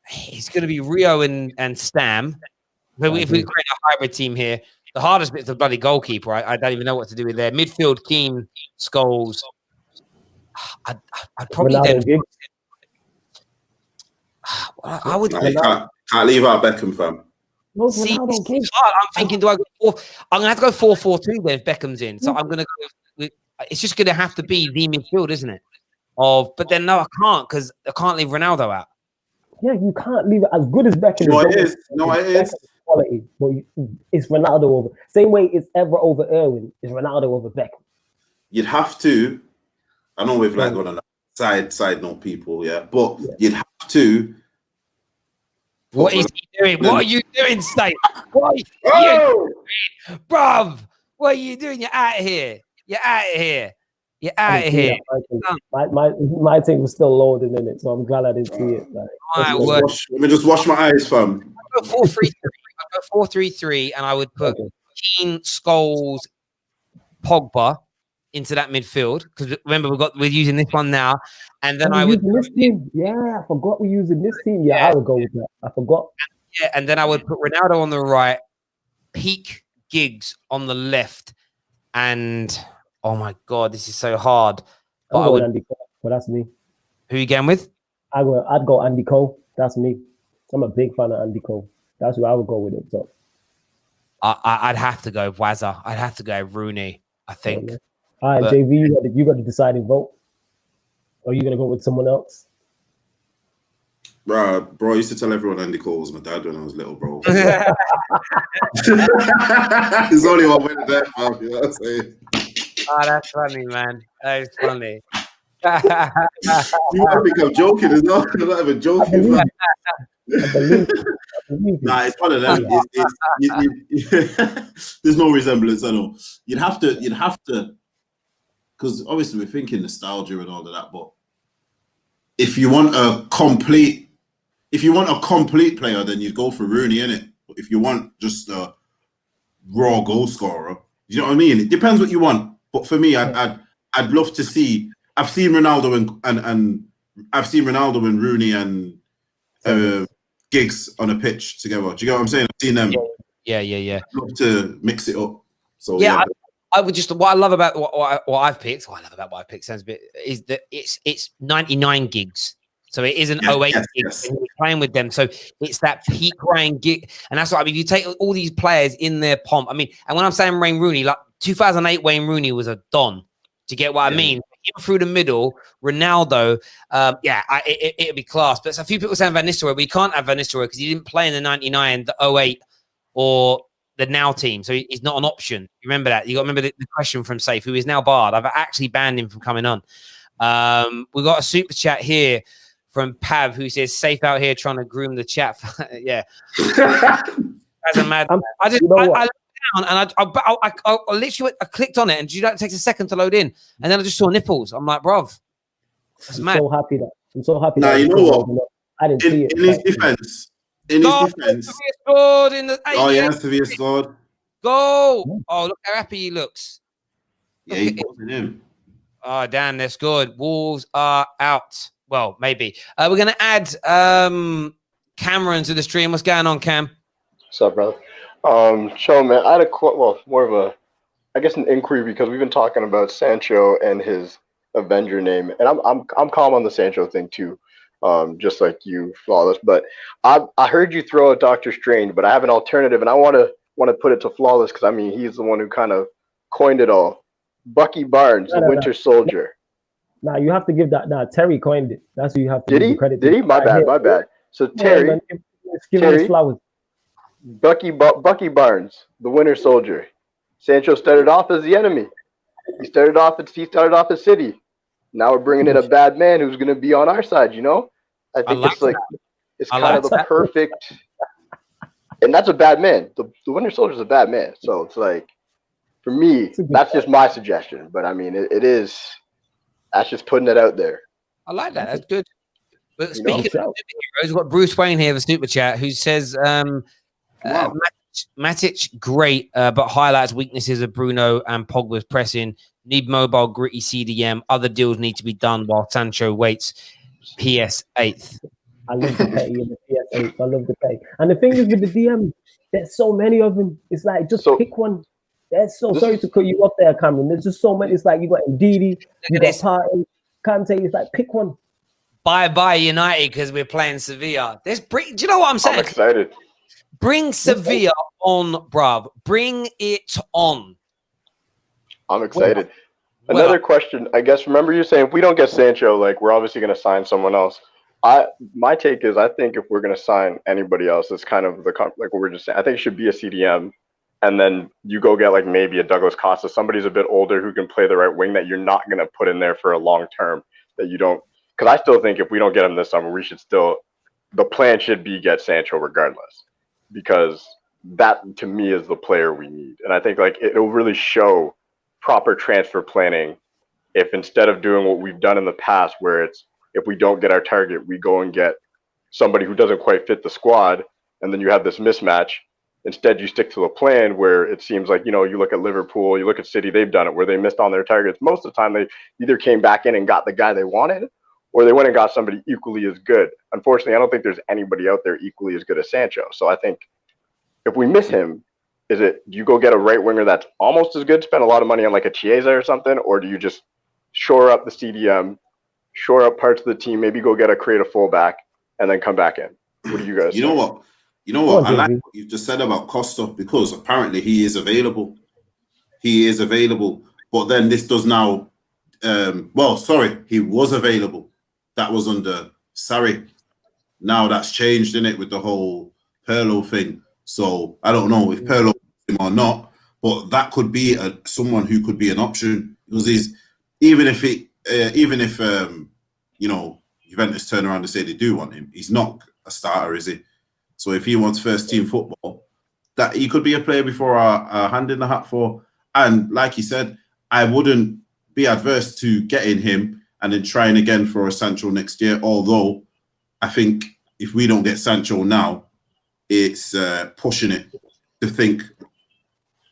He's going to be Rio and Stam. But if we create a hybrid team here, the hardest bit is the bloody goalkeeper. I don't even know what to do with there. Midfield, Keane, Scholes. I'd probably then. I would. Can't leave out Beckham, fam. See, I'm thinking, do I go 4? I'm gonna have to go 4-4-2 then if Beckham's in. So I'm gonna go with. It's just gonna have to be the midfield, isn't it? But then no, I can't because I can't leave Ronaldo out. Yeah, you can't leave it as good as Beckham. No, it is. No, it is. Quality, but it's Ronaldo over. Same way it's Evra over Irwin. It's Ronaldo over Beckham. You'd have to. I know we've like gone on a side note, people, but you'd have to. What is he doing? What are you doing, State? What are you doing? Bruv, what are you doing? You're out of here. You're out of here. You're out of here. My thing was still loading in it, so I'm glad I didn't see it. Let me just wash my eyes, fam. I'd go 4-3-3. I'd go 4-3-3, and I would put Keane, Scholes, Pogba into that midfield because remember we're using this one now, and then I would this team. Yeah, I forgot we're using this team. Yeah, I would go with that. I forgot. Yeah, and then I would put Ronaldo on the right, peak Giggs on the left, and oh my god, this is so hard. But Andy Cole. Well, that's me. Who you going with? I'd go Andy Cole. That's me. I'm a big fan of Andy Cole. That's who I would go with it. So I'd have to go with Wazza. I'd have to go with Rooney. I think. All right, JV, you got the deciding vote. Or are you gonna go with someone else? Bro, I used to tell everyone Andy Cole was my dad when I was little, bro. There's only one way to that, fam. You know what I'm saying? Oh, that's funny, man. That is funny. You might think I'm joking, it's not. I'm not even joking, man. Nah, it's one of them. There's no resemblance at all. You'd have to, because obviously we're thinking nostalgia and all of that. But if you want a complete player, then you'd go for Rooney, innit? But if you want just a raw goal scorer, you know what I mean? It depends what you want. But for me, I'd love to see. I've seen Ronaldo and Rooney and Giggs on a pitch together. Do you get what I'm saying? I've seen them. Yeah. I'd love to mix it up. So I would just what I love about what I've picked. What I love about what I've picked sounds a bit is that it's 99 gigs. So it isn't 08 gigs. And you're playing with them. So it's that peak Ryan gig. And that's what I mean. If you take all these players in their pomp, I mean, and when I'm saying Wayne Rooney, like 2008 Wayne Rooney was a don. Do you get what I mean? him through the middle, Ronaldo, it'd be class. But a few people saying Van Nistelrooy, we can't have Van Nistelrooy because he didn't play in the 99, the 08, or the now team. So he's not an option. You remember that? You got to remember the question from Safe, who is now barred. I've actually banned him from coming on. We got a super chat here from Pav, who says, Safe out here trying to groom the chat. Yeah. As a mad, I just, I looked down and I literally I clicked on it, and it takes a second to load in, and then I just saw nipples. I'm like, bruv, that's mad. So happy that I'm so happy. Now you know what? I didn't see it. In his defense, scored in the. Oh yeah, Sevilla scored. Go! Oh, look how happy he looks. Yeah, he wasn't him. Oh, damn, that's good. Wolves are out. Well, maybe. We're gonna add Cameron to the stream. What's going on, Cam? What's up, brother? So, man, I had more of a, I guess, an inquiry, because we've been talking about Sancho and his Avenger name, and I'm calm on the Sancho thing too, just like you, Flawless. But I heard you throw out Doctor Strange, but I have an alternative, and I want to put it to Flawless, because I mean he's the one who kind of coined it all. Bucky Barnes, the Winter Soldier. Now you have to give that. Now Terry coined it. That's who you have to give the credit. Did he? My bad. So Terry, give him his flowers. Bucky Barnes, the Winter Soldier. Sancho started off as the enemy. He started off at City. Now we're bringing in a bad man who's going to be on our side. You know, I think it's kind of the perfect. And that's a bad man. The Winter Soldier is a bad man. So it's like, for me, that's just my suggestion. But I mean, it is. That's just putting it out there. I like that. That's good. But speaking of heroes, we've got Bruce Wayne here, the super chat, who says, Matic, great, but highlights weaknesses of Bruno and Pogba's pressing. Need mobile, gritty CDM. Other deals need to be done while Sancho waits. PS 8th. I love the pay in the PS 8. I love the pay. And the thing is with the DM, there's so many of them. It's like, just pick one. That's so sorry to cut you up there, Cameron. There's just so many. It's like you got Ndidi, you got Partey, Kante. It's like, pick one. Bye United, because we're playing Sevilla. Do you know what I'm saying? I'm excited. Bring Sevilla on, bruv. Bring it on. I'm excited. Another question, I guess. Remember you saying if we don't get Sancho, like, we're obviously going to sign someone else. My take is, I think if we're going to sign anybody else, it's kind of like what we're just saying. I think it should be a CDM. And then you go get like maybe a Douglas Costa, somebody's a bit older who can play the right wing that you're not going to put in there for a long term, that you don't, because I still think if we don't get him this summer, we should still, the plan should be get Sancho regardless, because that to me is the player we need. And I think like it'll really show proper transfer planning if instead of doing what we've done in the past, where it's if we don't get our target, we go and get somebody who doesn't quite fit the squad, and then you have this mismatch. Instead, you stick to a plan where it seems like, you know, you look at Liverpool, you look at City, they've done it where they missed on their targets. Most of the time, they either came back in and got the guy they wanted, or they went and got somebody equally as good. Unfortunately, I don't think there's anybody out there equally as good as Sancho. So I think if we miss him, do you go get a right winger that's almost as good, spend a lot of money on like a Chiesa or something, or do you just shore up the CDM, shore up parts of the team, maybe go get a creative fullback, and then come back in? What do you guys think? You know what? I like what you just said about Costa, because apparently he is available. But then this does now. He was available. That was under Sarri. Now that's changed, isn't it, with the whole Pirlo thing? So I don't know if Pirlo him or not, but that could be someone who could be an option, because even if Juventus turn around and say they do want him, he's not a starter, is he? So if he wants first team football, that he could be a player before our hand in the hat for. And like he said, I wouldn't be adverse to getting him and then trying again for a Sancho next year. Although I think if we don't get Sancho now, it's pushing it to think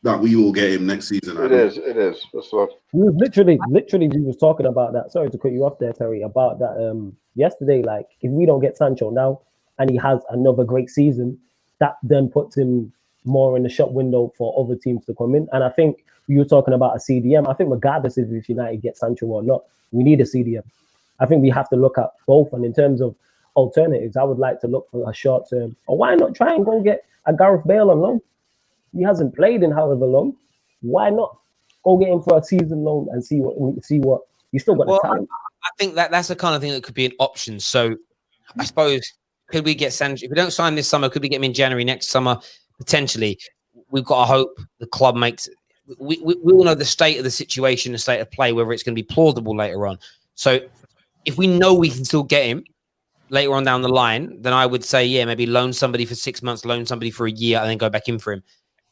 that we will get him next season. It is. What's up? We was literally we was talking about that. Sorry to cut you off there, Terry, about that yesterday. Like, if we don't get Sancho now and he has another great season, that then puts him more in the shop window for other teams to come in. And I think you were talking about a CDM. I think regardless if United get Sancho or not, we need a CDM. I think we have to look at both. And in terms of alternatives, I would like to look for a short term. Or why not try and go get a Gareth Bale on loan? He hasn't played in however long. Why not go get him for a season loan and see what You still got Well, the talent. I think that's the kind of thing that could be an option. So I suppose, could we get Sancho? If we don't sign this summer, could we get him in January next summer? Potentially. We've got to hope the club makes. We all know the state of the situation, the state of play, whether it's going to be plausible later on. So if we know we can still get him later on down the line, then I would say, yeah, maybe loan somebody for 6 months, loan somebody for a year, and then go back in for him.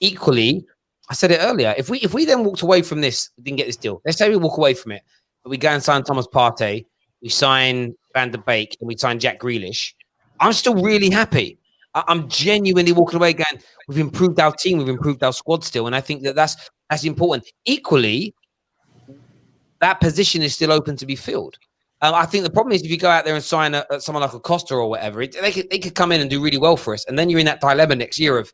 Equally, I said it earlier, if we then walked away from this, didn't get this deal, let's say we walk away from it, but we go and sign Thomas Partey, we sign Van der Beek, and we sign Jack Grealish, I'm still really happy. I'm genuinely walking away going, we've improved our team, we've improved our squad still, and I think that's important. Equally, that position is still open to be filled. I think the problem is if you go out there and sign someone like a Costa or whatever, they could come in and do really well for us, and then you're in that dilemma next year of,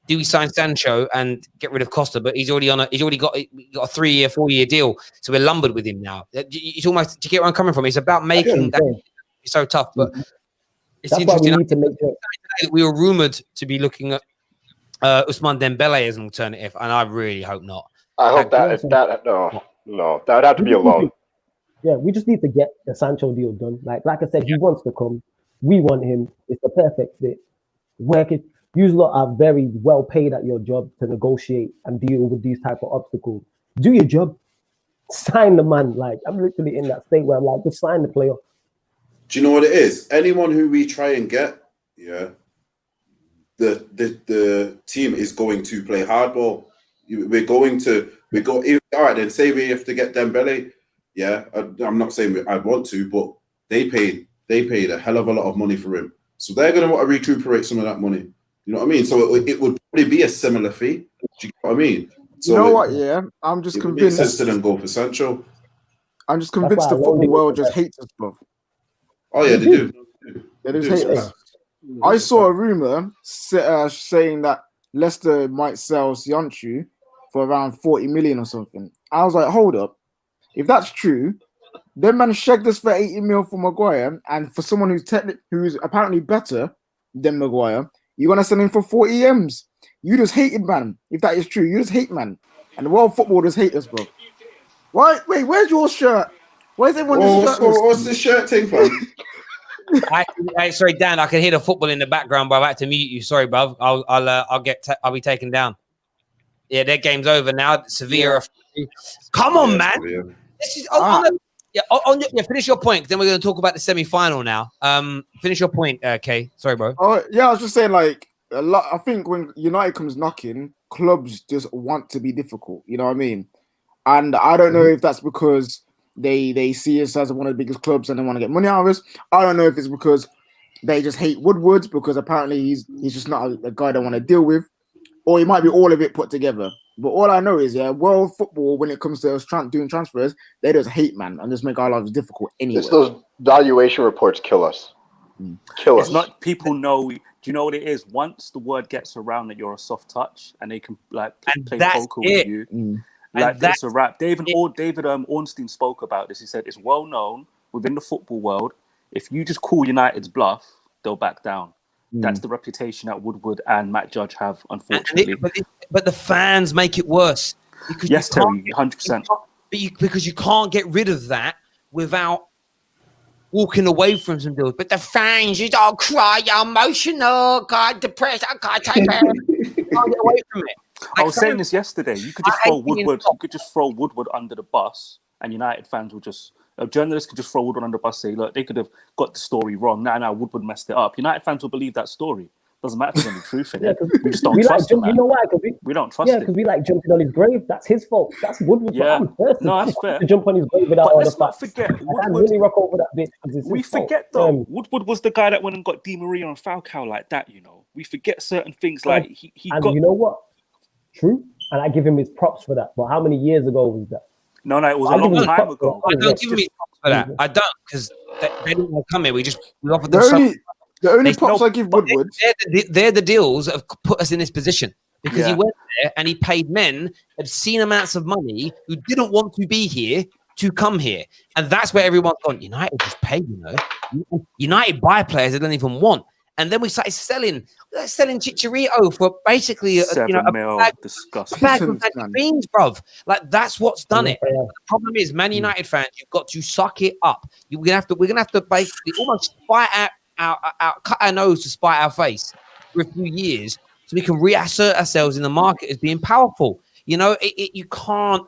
do we sign Sancho and get rid of Costa? But he's already got a 3-year, 4-year deal, so we're lumbered with him now. It's almost, do you get where I'm coming from? It's about making that. It's so tough, but it's that's interesting. Why we need to make sure. We were rumored to be looking at Ousmane Dembele as an alternative, and I really hope not. I hope that that would have to be a loan. Yeah, we just need to get the Sancho deal done. Like I said, he wants to come. We want him. It's the perfect fit. Work it. You lot are very well paid at your job to negotiate and deal with these type of obstacles. Do your job. Sign the man. Like, I'm literally in that state where I'm like, just sign the player. Do you know what it is? Anyone who we try and get, yeah, the team is going to play hardball. All right, then say we have to get Dembele. Yeah, I'm not saying I'd want to, but they paid a hell of a lot of money for him. So they're going to want to recuperate some of that money. You know what I mean? So it would probably be a similar fee. Do you know what I mean? So you know what? Yeah, I'm just convinced. Makes sense to them go for Sancho. I'm just convinced the football world just hates us, bro. Oh yeah, they do. They just hate us. I saw a rumor saying that Leicester might sell Sancho for around 40 million or something. I was like, hold up. If that's true, then man shagged us for 80 mil for Maguire, and for someone who's apparently better than Maguire, you're gonna sell him for 40 M's. You just hated, man. If that is true, you just hate, man. And the world football just hate us, bro. Why? Wait, where's your shirt? Where's everyone's shirt? What's this shirt thing for? Sorry, Dan. I can hear the football in the background, but I've had to mute you. Sorry, bruv. I'll be taken down. Yeah, their game's over now. Sevilla. Yeah. Come on, man. Sevilla. This is finish your point. Then we're going to talk about the semi-final now. Finish your point, Kay. Sorry, bro. Oh yeah, I was just saying, like, a lot. I think when United comes knocking, clubs just want to be difficult. You know what I mean? And I don't know if that's because they see us as one of the biggest clubs and they want to get money out of us. I don't know if it's because they just hate Woodward because apparently he's just not a guy they want to deal with, or it might be all of it put together. But all I know is, world football, when it comes to us doing transfers, they just hate, man, and just make our lives difficult anyway. It's those valuation reports kill us. Kill us. It's not people know. Do you know what it is? Once the word gets around that you're a soft touch and they can play poker with you, that's a wrap. David Ornstein spoke about this. He said it's well known within the football world. If you just call United's bluff, they'll back down. That's the reputation that Woodward and Matt Judge have, unfortunately. But the fans make it worse. Yes, Terry, 100%. Because you can't get rid of that without walking away from some deals. But the fans, you don't cry, you're emotional, God, depressed, I can't take it. You can't get away from it. I was saying this yesterday. You could just throw Woodward under the bus, and United fans will just. Journalists could just throw Woodward under the bus, say, look, they could have got the story wrong. Now Woodward messed it up. United fans will believe that story. Doesn't matter if there's any truth in it. We just don't trust him. You know why? We don't trust him. Yeah, because we like jumping on his grave. That's his fault. That's Woodward's fault. No, that's fair. To jump on his grave without but all let's the not facts. forget, Woodward, really rock over that bit. We forget, though, Woodward was the guy that went and got Di Maria and Falcao like that, you know. We forget certain things like he got... you know what? True. And I give him his props for that. But how many years ago was that? No, it was a long time ago. I don't give me props for that. I don't, because they didn't want to come here. We offered them the only props I give Woodward. They're the deals that have put us in this position. Because he went there and he paid men obscene amounts of money who didn't want to be here to come here. And that's where everyone's gone, United just pay, you know. United buy players they don't even want. And then we started selling Chicharito for basically a bag of beans, bruv. Like that's what's done it. The problem is, Man United fans, you've got to suck it up. We're gonna have to basically almost spite cut our nose to spite our face for a few years, so we can reassert ourselves in the market as being powerful. You know, you can't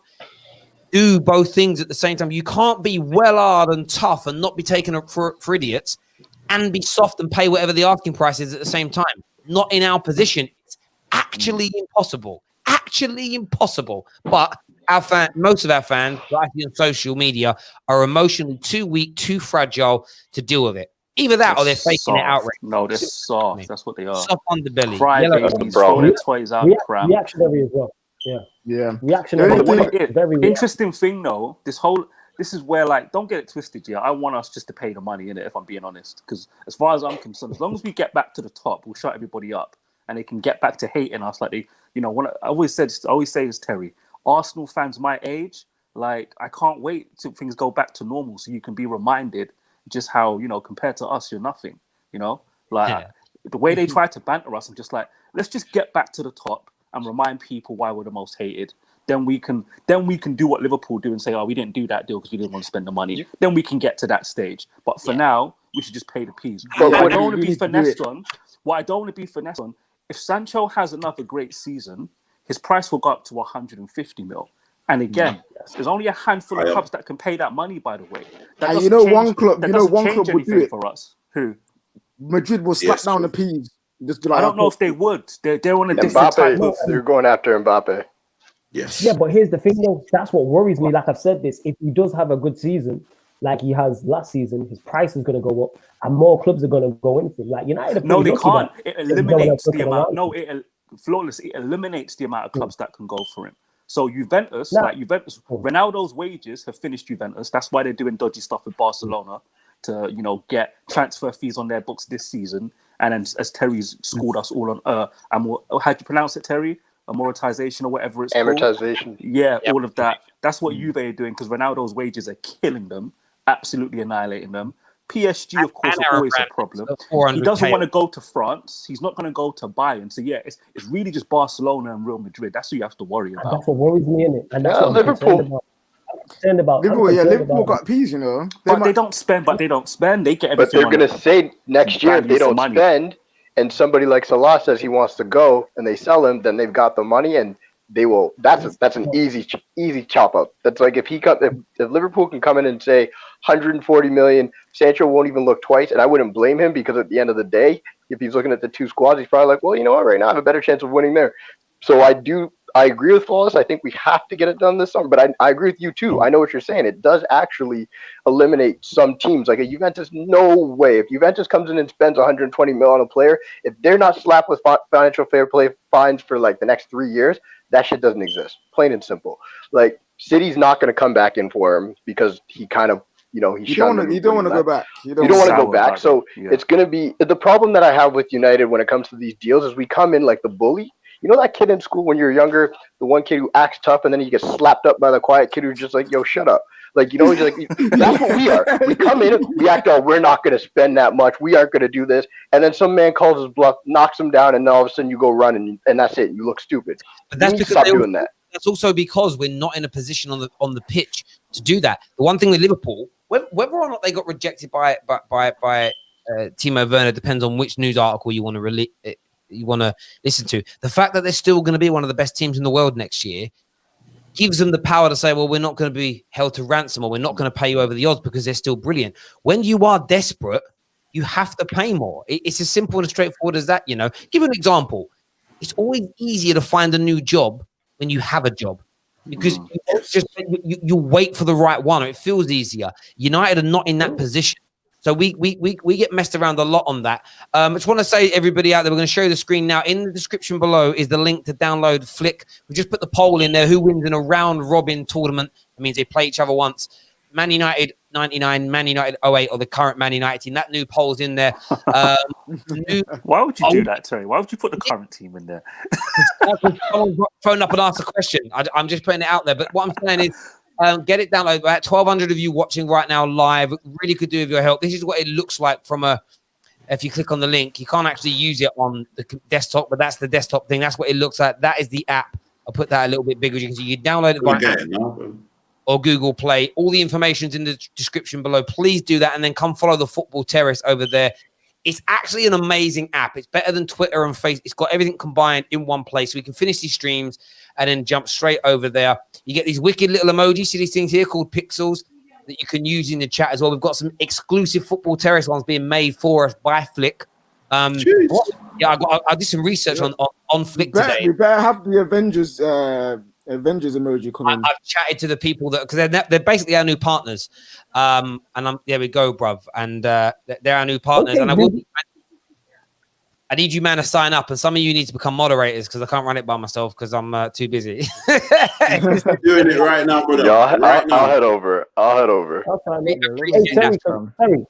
do both things at the same time. You can't be well-hard and tough and not be taken for idiots, and be soft and pay whatever the asking price is at the same time. Not in our position. It's actually impossible. Actually impossible. But most of our fans, I see on social media, are emotionally too weak, too fragile to deal with it. Either that or they're faking it outright. No, they're soft. That's what they are. Soft underbelly. Cry babies, throw their toys out and cram. Reactionary as well. Yeah. Reactionary. Very interesting thing though, this is where, like, don't get it twisted, yeah. I want us just to pay the money, innit, if I'm being honest. Because as far as I'm concerned, as long as we get back to the top, we'll shut everybody up. And they can get back to hating us like they, you know, I always say this, Terry, Arsenal fans my age, like, I can't wait till things go back to normal so you can be reminded just how, you know, compared to us, you're nothing, you know? Like, the way they try to banter us, I'm just like, let's just get back to the top and remind people why we're the most hated. Then we can do what Liverpool do and say, oh, we didn't do that deal because we didn't want to spend the money. Then we can get to that stage. But for now, we should just pay the peas. What I don't want to be finessed on, if Sancho has another great season, his price will go up to 150 mil. And again, there's only a handful of clubs that can pay that money, by the way. One club would do it for us. Who? Madrid will slap down the peas. Just be like, I don't know if they would. They're on a different type of... They're going after Mbappe. Yes. Yeah, but here's the thing, though. That's what worries me. Like I've said this, if he does have a good season, like he has last season, his price is going to go up, and more clubs are going to go into him. Like United. No, they can't. It eliminates the amount. No, it eliminates the amount of clubs that can go for him. So Juventus, Ronaldo's wages have finished Juventus. That's why they're doing dodgy stuff with Barcelona to, you know, get transfer fees on their books this season. And then, as Terry's schooled us all on, how do you pronounce it, Terry? Amortization or whatever it's called. Amortization. Yeah, all of that. That's what Juve are doing because Ronaldo's wages are killing them, absolutely annihilating them. PSG, of course, are always a problem. He doesn't want to go to France. He's not going to go to Bayern. So, yeah, it's really just Barcelona and Real Madrid. That's who you have to worry about. That's what worries me, innit? And that's what Liverpool. Liverpool got peas, you know. They don't spend. They get everything. But they're going to say next year if they don't spend, and somebody like Salah says he wants to go, and they sell him, then they've got the money, and they will. That's an easy chop up. That's like if Liverpool can come in and say 140 million, Sancho won't even look twice, and I wouldn't blame him because at the end of the day, if he's looking at the two squads, he's probably like, well, you know what, right now I have a better chance of winning there. So I agree with Flawless. I think we have to get it done this summer, but I agree with you too. I know what you're saying. It does actually eliminate some teams. Like a Juventus, no way. If Juventus comes in and spends 120 mil on a player, if they're not slapped with financial fair play fines for like the next 3 years, that shit doesn't exist. Plain and simple. Like City's not going to come back in for him because he kind of, you know, you don't want to go back. You don't want to go back. So it's going to be the problem that I have with United when it comes to these deals is we come in like the bully. You know that kid in school when you're younger, the one kid who acts tough and then he gets slapped up by the quiet kid who's just like, yo, shut up. Like, you know, he's like, that's what we are. We come in, we act out, we're not going to spend that much. We aren't going to do this. And then some man calls his bluff, knocks him down, and then all of a sudden you go run and that's it. You look stupid. But that's because stop doing that. That's also because we're not in a position on the pitch to do that. The one thing with Liverpool, whether or not they got rejected by Timo Werner depends on which news article you want to listen to. The fact that they're still going to be one of the best teams in the world next year gives them the power to say, well, we're not going to be held to ransom or we're not going to pay you over the odds because they're still brilliant. When you are desperate, you have to pay more. It's as simple and straightforward as that, you know. Give an example. It's always easier to find a new job when you have a job because you wait for the right one or it feels easier. United are not in that position. So we get messed around a lot on that. I just want to say, everybody out there, we're going to show you the screen now. In the description below is the link to download Flick. We just put the poll in there. Who wins in a round-robin tournament? It means they play each other once. Man United 99, Man United 08, or the current Man United team. That new poll's in there. Why would you do that, Terry? Why would you put the current team in there? Someone phoned up and asked a question. I'm just putting it out there. But what I'm saying is, get it downloaded. About 1,200 of you watching right now live. Really could do with your help. This is what it looks like from a If you click on the link, you can't actually use it on the desktop, but that's the desktop thing. That's what it looks like. That is the app. I'll put that a little bit bigger. You can see you download it by or Google Play. All the information's in the description below. Please do that, and then come follow the Football Terrace over there. It's actually an amazing app. It's better than Twitter and Facebook. It's got everything combined in one place. We can finish these streams and then jump straight over there. You get these wicked little emojis. See these things here called pixels that you can use in the chat as well. We've got some exclusive Football Terrace ones being made for us by Flick. I did some research on Flick today. We better have the Avengers emoji coming. I've chatted to the people that because they're basically our new partners. There we go, bruv. And they're our new partners. Okay, and I need you, man, to sign up. And some of you need to become moderators because I can't run it by myself because I'm too busy. Doing it right now, brother. Yeah, I'll head over. Terry,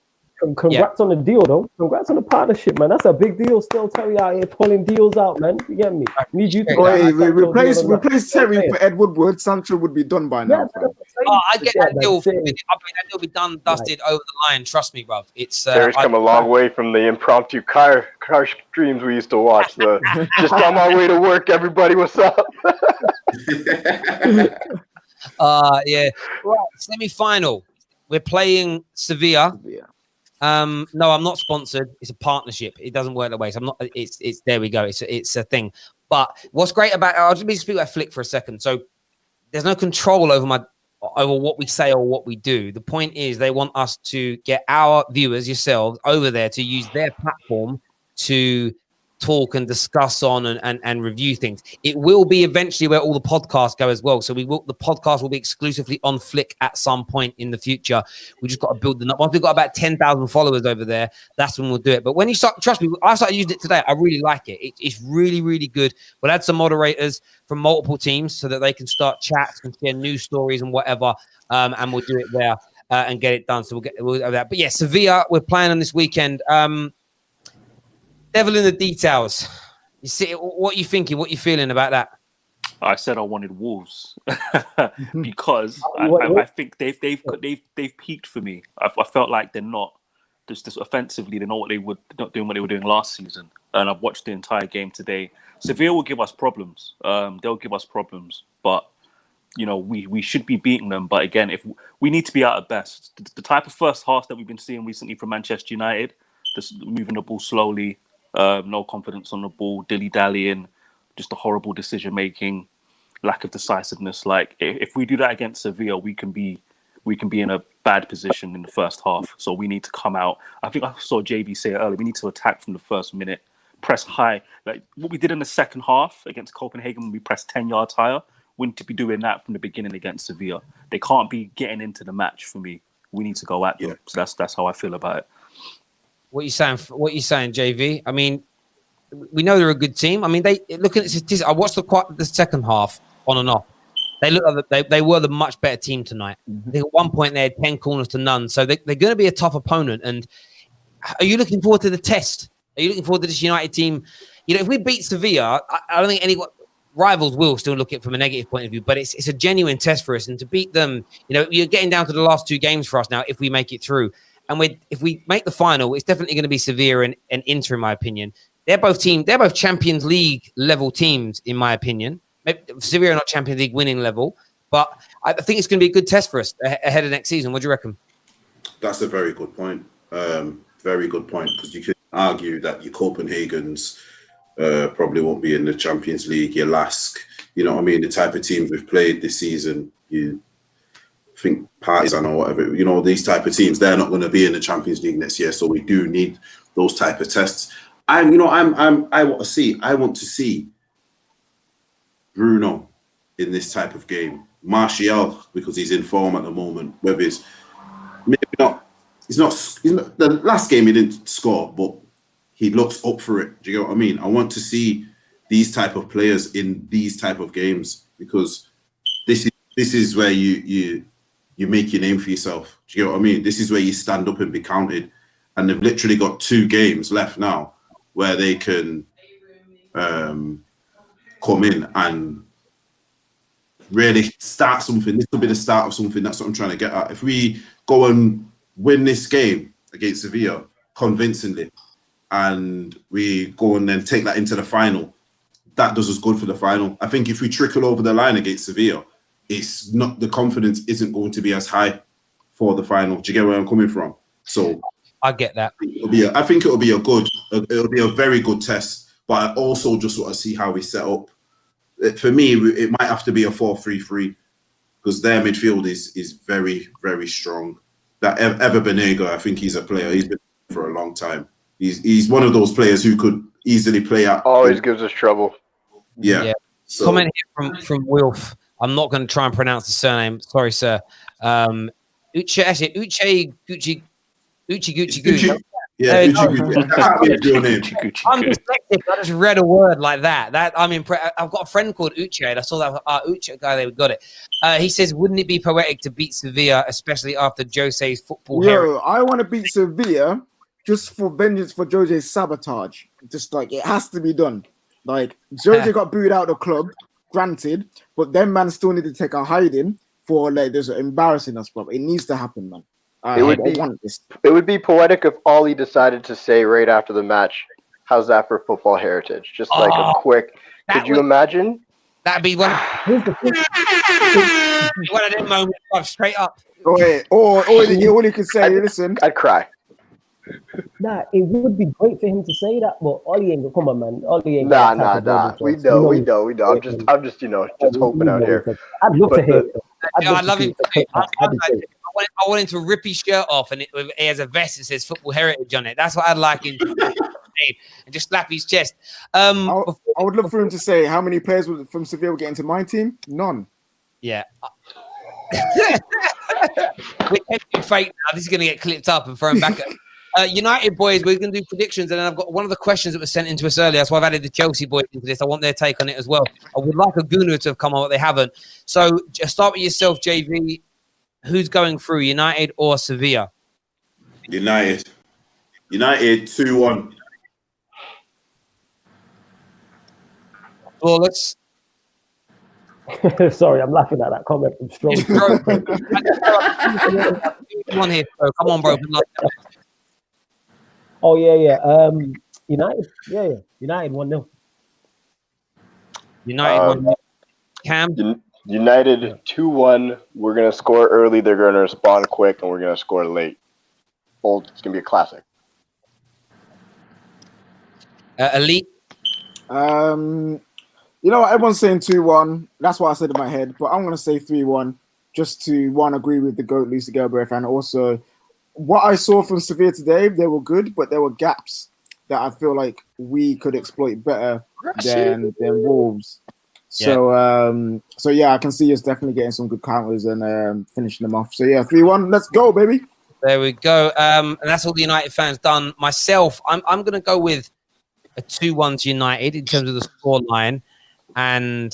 congrats on the deal, though. Congrats on the partnership, man. That's a big deal. Still, Terry out here pulling deals out, man. You get me? Need you to replace Terry for Ed Woodward. Sancho would be done by now. I get that deal. That deal be done, dusted over the line. Trust me, bruv. It's Terry's come a long way from the impromptu car streams we used to watch. Just on my way to work, everybody, what's up? Yeah. Right, semi-final. We're playing Sevilla. No, I'm not sponsored. It's a partnership. It doesn't work that way. So I'm not. It's there we go. It's a thing. But what's great about I'll just speak about Flick for a second. So there's no control over what we say or what we do. The point is they want us to get our viewers, yourselves, over there to use their platform to talk and discuss on and review things. It will be eventually where all the podcasts go as well. So the podcast will be exclusively on Flick at some point in the future. We just got to build them up. Once we've got about 10,000 followers over there, that's when we'll do it. But when you start, trust me, I started using it today. I really like it. It's really, really good. We'll add some moderators from multiple teams so that they can start chats and share news stories and whatever. And we'll do it there and get it done. So we'll have that. But yeah, Sevilla, we're playing on this weekend. Devil in the details. You see, what are you thinking? What are you feeling about that? I said I wanted Wolves because I think they've peaked for me. I felt like they're not just offensively. They're not doing what they were doing last season. And I've watched the entire game today. Sevilla will give us problems. They'll give us problems, but we should be beating them. But again, if we need to be at our best, the type of first half that we've been seeing recently from Manchester United, just moving the ball slowly. No confidence on the ball, dilly-dallying, just a horrible decision-making, lack of decisiveness. Like, if we do that against Sevilla, we can be in a bad position in the first half. So we need to come out. I think I saw JV say it earlier. We need to attack from the first minute, press high. Like what we did in the second half against Copenhagen when we pressed 10 yards higher, we need to be doing that from the beginning against Sevilla. They can't be getting into the match for me. We need to go at them. So that's how I feel about it. What you saying, JV? I mean, we know they're a good team. I mean, they looking at statistics. I watched the second half on and off. They look like they were the much better team tonight. I think at one point they had 10 corners to none. So they're going to be a tough opponent. And are you looking forward to the test? Are you looking forward to this United team? If we beat Sevilla, I don't think any rivals will still look at it from a negative point of view. But it's a genuine test for us. And to beat them, you're getting down to the last two games for us now if we make it through. And if we make the final, it's definitely going to be Sevilla and Inter, in my opinion. They're both Champions League level teams, in my opinion. Maybe Sevilla are not Champions League winning level, but I think it's going to be a good test for us ahead of next season. What do you reckon? That's a very good point. Very good point, because you could argue that your Copenhagen's probably won't be in the Champions League. Your Lask, the type of teams we've played this season, you think Partizan or whatever, these type of teams, they're not going to be in the Champions League next year. So we do need those type of tests. I want to see Bruno in this type of game. Martial, because he's in form at the moment. Whether it's maybe not, he's not the last game he didn't score, but he looks up for it. Do you get what I mean? I want to see these type of players in these type of games, because this is where you make your name for yourself. Do you get what I mean? This is where you stand up and be counted. And they've literally got 2 games left now where they can come in and really start something. This will be the start of something. That's what I'm trying to get at. If we go and win this game against Sevilla convincingly, and we go and then take that into the final, that does us good for the final. I think if we trickle over the line against Sevilla, it's not, the confidence isn't going to be as high for the final. Do you get where I'm coming from? So I get that. I think it'll be a very good test, but I also just want to see how we set up. For me, it might have to be a 4-3-3 because their midfield is very, very strong. That Ever Banega, I think he's a player. He's been for a long time. He's one of those players who could easily play out. Always gives us trouble. Yeah. So, comment here from Wilf. I'm not going to try and pronounce the surname. Sorry, sir. Uche Gucci. Yeah, Uche. That can't be a real name. I'm dyslexic. I just read a word like that. I've got a friend called Uche, and I saw that Uche guy. They got it. He says, "Wouldn't it be poetic to beat Sevilla, especially after Jose's football?" I want to beat Sevilla just for vengeance for Jose's sabotage. Just like it has to be done. Like Jose got booed out of the club, granted, but then man still need to take a hiding for like this embarrassing us, bro. It needs to happen, man. It would be poetic if Ollie decided to say right after the match, "How's that for football heritage?" Just like a quick. Could you imagine? That'd be one of them moments. Straight up. Or all he could say, listen. I'd cry. Nah, it would be great for him to say that, but Ollie ain't gonna come on, man. Ollie ain't Nah. We know. I'm just hoping out here. I'd love to hear it. I love him. I want him to rip his shirt off and he has a vest that says football heritage on it. That's what I'd like him to do. And just slap his chest. I would love for him to say how many players from Sevilla will get into my team. None. Yeah. We're fake now. This is going to get clipped up and thrown back. United boys, we're going to do predictions, and then I've got one of the questions that was sent into us earlier. That's why I've added the Chelsea boys into this. I want their take on it as well. I would like a Gunu to have come on, but they haven't. So just start with yourself, JV. Who's going through, United or Sevilla? United 2-1. Flawless. Sorry, I'm laughing at that comment from Strong. Come on here, bro. Come on, bro. Oh yeah. United. Yeah. United 1-0. United 1-0. Cam. United 2-1. We're gonna score early. They're gonna respond quick, and we're gonna score late. It's gonna be a classic. Elite. You know what? Everyone's saying 2-1. That's what I said in my head, but I'm gonna say 3-1, just to agree with the GOAT Lucy Gelbreth, and also what I saw from Sevilla today. They were good, but there were gaps that I feel like we could exploit better than Wolves. So yeah, I can see us definitely getting some good counters and finishing them off. So yeah, 3-1. Let's go, baby. There we go. And that's all the United fans done. Myself, I'm going to go with a 2-1 to United in terms of the scoreline, and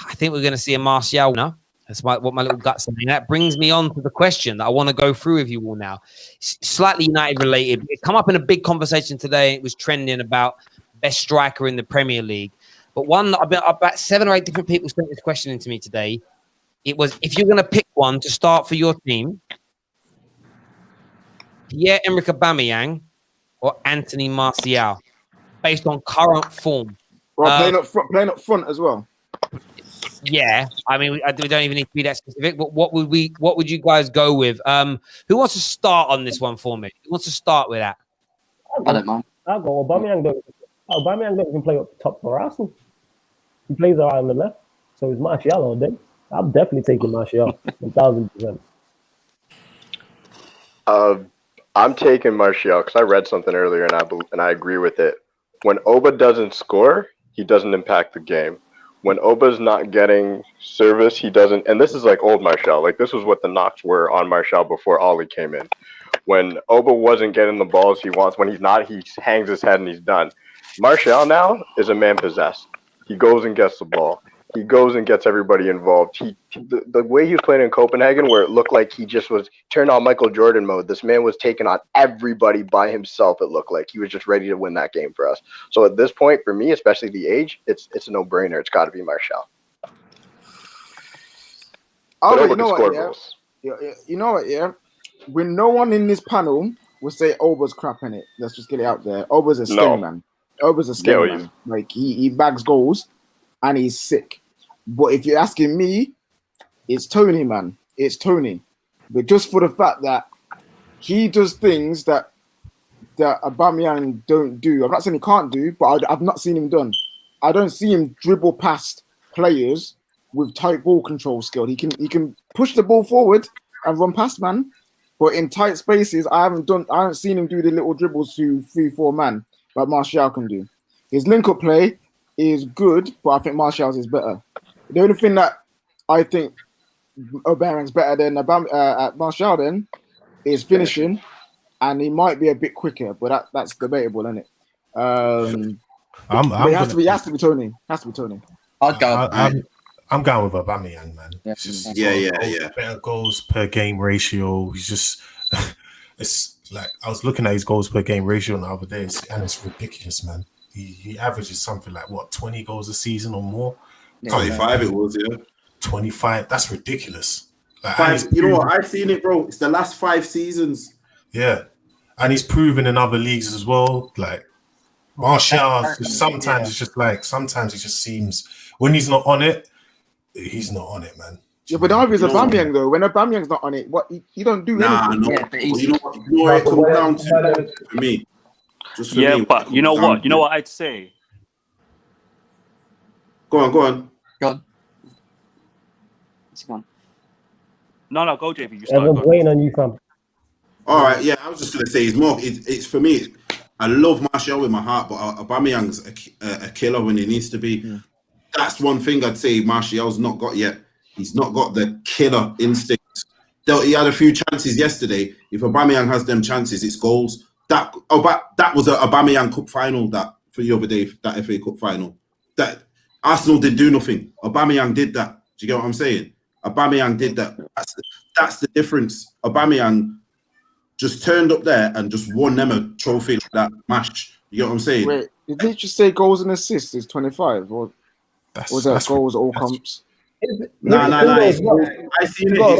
I think we're going to see a Martial winner. That's what my little gut's saying. That brings me on to the question that I want to go through with you all now. Slightly United related. It come up in a big conversation today. It was trending about best striker in the Premier League. But about 7 or 8 different people sent this question into me today. It was, if you're going to pick one to start for your team, Pierre-Emerick Aubameyang or Anthony Martial, based on current form. Well, playing up front as well. Yeah, I mean, we don't even need to be that specific. But what would you guys go with? Who wants to start on this one for me? Who wants to start with that? I don't mind. I'll go. Aubameyang don't even play up top for Arsenal. He plays around on the left, so it's Martial all day. I'm definitely taking Martial 1,000%. I'm taking Martial because I read something earlier and I agree with it. When Oba doesn't score, he doesn't impact the game. When Oba's not getting service, he doesn't. And this is like old Martial. Like this was what the knocks were on Martial before Ollie came in. When Oba wasn't getting the balls he wants, when he's not, he hangs his head and he's done. Martial now is a man possessed. He goes and gets the ball. He goes and gets everybody involved. The way he was playing in Copenhagen, where it looked like he just was turned on Michael Jordan mode. This man was taking on everybody by himself. It looked like he was just ready to win that game for us. So at this point, for me, especially the age, it's a no-brainer. It's got to be Martial. You know what? Yeah, with no one in this panel we'll say Oba's crap in it. Let's just get it out there. Oba's a scam man. Oba's a scam man. Like he bags goals and he's sick. But if you're asking me, it's Tony, man. It's Tony. But just for the fact that he does things that Aubameyang don't do. I'm not saying he can't do, but I've not seen him done. I don't see him dribble past players with tight ball control skill. He can push the ball forward and run past man, but in tight spaces, I haven't seen him do the little dribbles to 3-4 man like Martial can do. His link-up play is good, but I think Martial's is better. The only thing that I think Aubameyang's better than Martial then is finishing, and he might be a bit quicker, but that's debatable, isn't it? It has to be Tony. I'm going with Aubameyang, man. Yeah. Better goals per game ratio. He's just it's like I was looking at his goals per game ratio the other day, and it's ridiculous, man. He averages something like 20 goals a season or more. 25 it was, 25. That's ridiculous. Like, you know what? I've seen it, bro. It's the last 5 seasons. Yeah, and he's proven in other leagues as well. Like Martial, sometimes it's just like sometimes it just seems when he's not on it, he's not on it, man. Yeah, but the obvious Aubameyang though. When Aubameyang's not on it, what he don't do anything. No. Yeah, you know what it comes down to for me. Just for me, but you know what? You know what I'd say. Go on. It's gone. No, go, JV. You start. Everyone's waiting on you, fam. All right, yeah. I was just gonna say it's for me. I love Martial with my heart, but Aubameyang's a killer when he needs to be. Yeah. That's one thing I'd say Martial's not got yet. He's not got the killer instinct. He had a few chances yesterday. If Aubameyang has them chances, it's goals. That was a Aubameyang Cup final that for the other day, that FA Cup final. That Arsenal didn't do nothing. Aubameyang did that. Do you get what I'm saying? Aubameyang did that. That's the difference. Aubameyang just turned up there and just won them a trophy like that match. You get what I'm saying? Wait, did they just say goals and assists is 25? Or was that goals all comps? No. I see it. All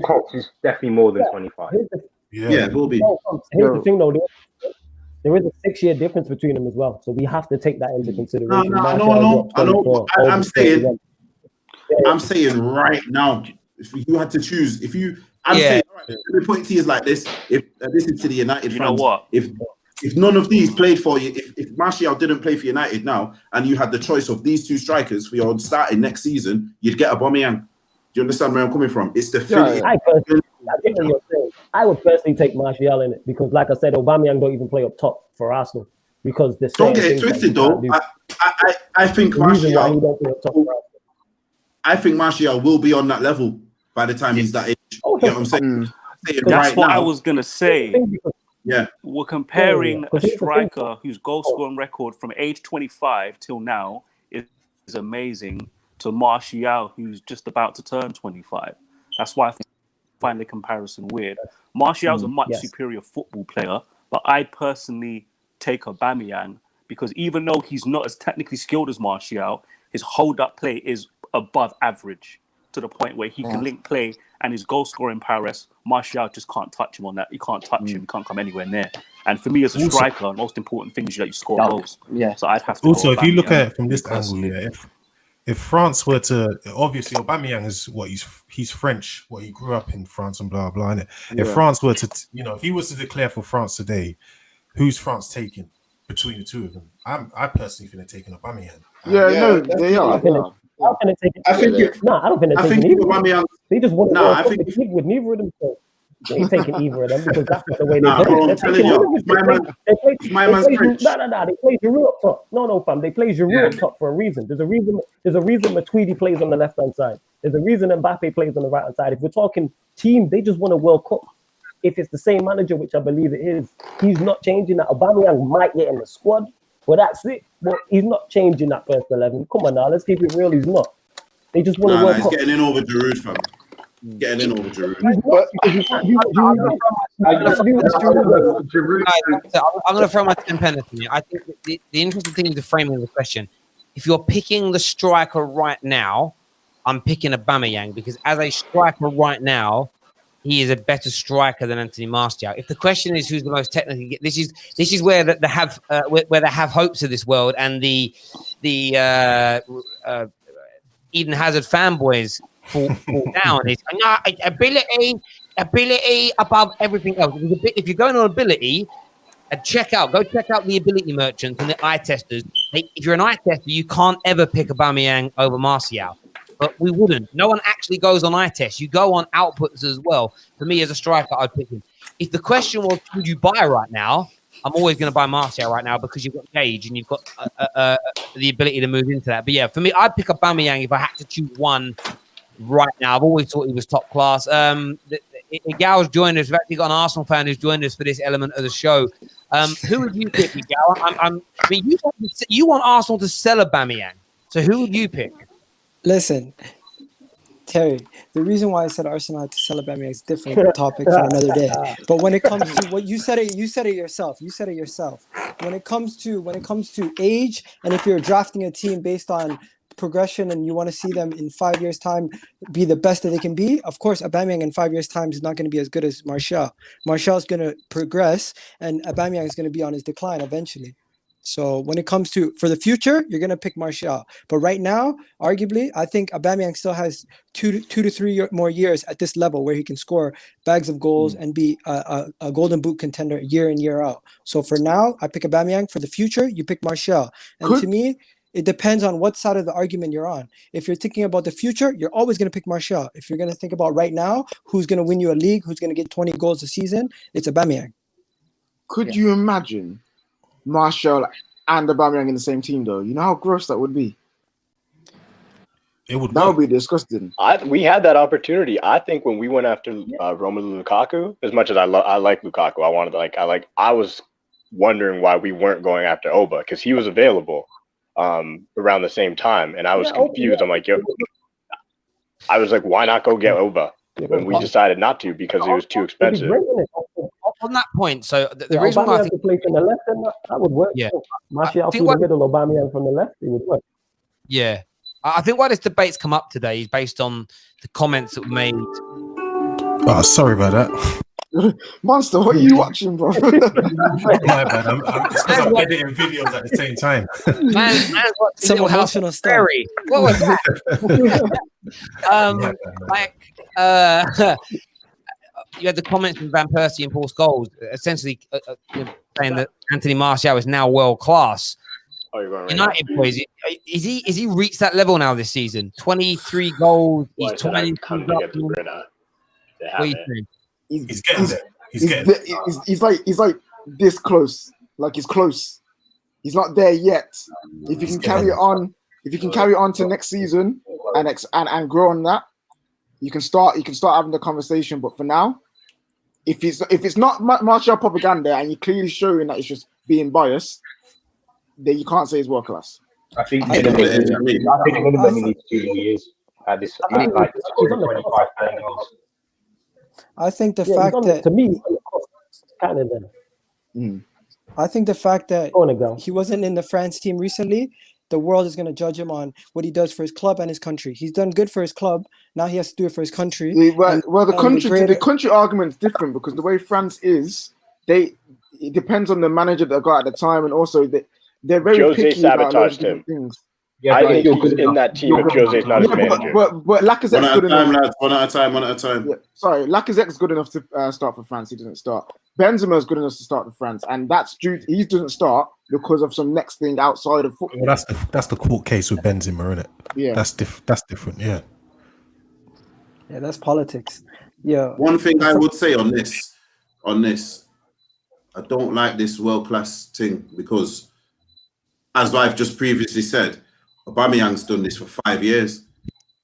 comps is definitely more than 25. Yeah, it will be. Here's the thing, though. There is a 6-year difference between them as well, so we have to take that into consideration. I know. I'm saying right now, if you had to choose, saying, all right, let me put it to you like this: if this is to the United, you know what? If none of these played for you, if Martial didn't play for United now, and you had the choice of these 2 strikers for your starting next season, you'd get Aubameyang. Do you understand where I'm coming from? It's the feeling. I get what you're saying. I would personally take Martial in it because, like I said, Aubameyang don't even play up top for Arsenal because the don't get it twisted though. I think Martial. I think Martial will be on that level by the time he's that age. You know what I'm saying? That's what I was gonna say. Yeah, we're comparing a striker whose goal scoring record from age 25 till now is amazing to Martial, who's just about to turn 25. That's why I find the comparison weird. Martial's a much superior football player, but I personally take Aubameyang because even though he's not as technically skilled as Martial, his hold-up play is above average to the point where he can link play and his goal-scoring prowess, Martial just can't touch him on that. You can't touch him. You can't come anywhere near. And for me as a striker, the most important thing is that you score goals. Yeah. So I'd have to. Also, if you look at it from this angle, if France were to, obviously Aubameyang is he's French, he grew up in France and blah blah. Innit? If France were to, if he was to declare for France today, who's France taking between the two of them? I personally think they're taking Aubameyang. They are. I don't think they're taking either. They just want to go with neither of them. So they ain't taking either of them because that's not the way they play. I'm telling you, they play Giroud up top. No, fam. They play Giroud up top for a reason. There's a reason Matuidi plays on the left hand side. There's a reason Mbappe plays on the right hand side. If we're talking team, they just want a World Cup. If it's the same manager, which I believe it is, he's not changing that. Aubameyang might get in the squad. Well, that's it. But he's not changing that first 11. Come on now, let's keep it real. He's not. They just want to work. He's getting in over Giroud, fam. Getting in over Giroud. I'm going to throw my 10 pence in you. I think the interesting thing is the framing of the question. If you're picking the striker right now, I'm picking Aubameyang because as a striker right now, he is a better striker than Anthony Martial. If the question is who's the most technically, this is where they have hopes of this world, and the Eden Hazard fanboys fall down. It's ability above everything else. If you're going on ability, go check out the ability merchants and the eye testers. If you're an eye tester, you can't ever pick Aubameyang over Martial. But we wouldn't. No one actually goes on eye tests. You go on outputs as well. For me, as a striker, I'd pick him. If the question was, who do you buy right now? I'm always going to buy Martial right now because you've got Gage and you've got the ability to move into that. But yeah, for me, I'd pick Aubameyang if I had to choose one right now. I've always thought he was top class. Gal's joined us. We've actually got an Arsenal fan who's joined us for this element of the show. Who would you pick, Gal? You want Arsenal to sell Aubameyang. So who would you pick? Listen, Terry, the reason why I said Arsenal had to sell Aubameyang is a different topic for another day. But when it comes to what you said it yourself. When it comes to age, and if you're drafting a team based on progression and you want to see them in 5 years' time be the best that they can be, of course, Aubameyang in 5 years' time is not going to be as good as Martial. Martial is going to progress, and Aubameyang is going to be on his decline eventually. So when it comes to for the future, you're going to pick Martial. But right now, arguably, I think Aubameyang still has two to 3 more years at this level where he can score bags of goals and be a Golden Boot contender year in, year out. So for now, I pick Aubameyang. For the future, you pick Martial. And to me, it depends on what side of the argument you're on. If you're thinking about the future, you're always going to pick Martial. If you're going to think about right now, who's going to win you a league, who's going to get 20 goals a season, it's Aubameyang. Could you imagine Martial and Aubameyang in the same team, though? You know how gross that would be? It would. That would be disgusting. We had that opportunity. I think when we went after Romelu Lukaku, as much as I like Lukaku, I was wondering why we weren't going after Oba, because he was available around the same time, and I was confused. I'm like, I was like, why not go get Oba? When we decided not to because it was too expensive. On that point, so the reason why I think to play from the left, that would work. Yeah, Martial through the middle, Aubameyang from the left, it would work. Yeah, I think why this debate's come up today is based on the comments that were made. Oh, sorry about that. Monster, what are you watching, bro? My bad. It's because I'm editing videos at the same time. Man's some emotional stuff. What was that? You had the comments from Van Persie and Paul Scholes, essentially saying that Anthony Martial is now world class. Oh, you're going United boys, is he reached that level now this season? 23 goals. He's 20. He's getting there. He's like this close. Like he's close. He's not there yet. If you can carry it on to next season and grow on that, you can start having the conversation. But for now, if it's not Martial propaganda and you're clearly showing that it's just being biased, then you can't say it's world class. I think minimum he needs 2 more years at this. Like 25 goals. I think the fact that to me, kind of I think the fact that he wasn't in the France team recently, the world is going to judge him on what he does for his club and his country. He's done good for his club. Now he has to do it for his country. The country argument is different because the way France is, it depends on the manager that got at the time, and also they're very Jose picky sabotaged about him. Things. Yeah, I think he's in that team if Jose's not his manager. But Lacazette's good enough. One at a time. Yeah, sorry, Lacazette's good enough to start for France. He doesn't start. Benzema's good enough to start for France, and that's due. He doesn't start because of some next thing outside of football. Well, that's the court case with Benzema, isn't it? Yeah, that's different. Yeah, that's politics. Yeah. One thing I would say on this, I don't like this world class thing because, as I've just previously said, Aubameyang's done this for 5 years.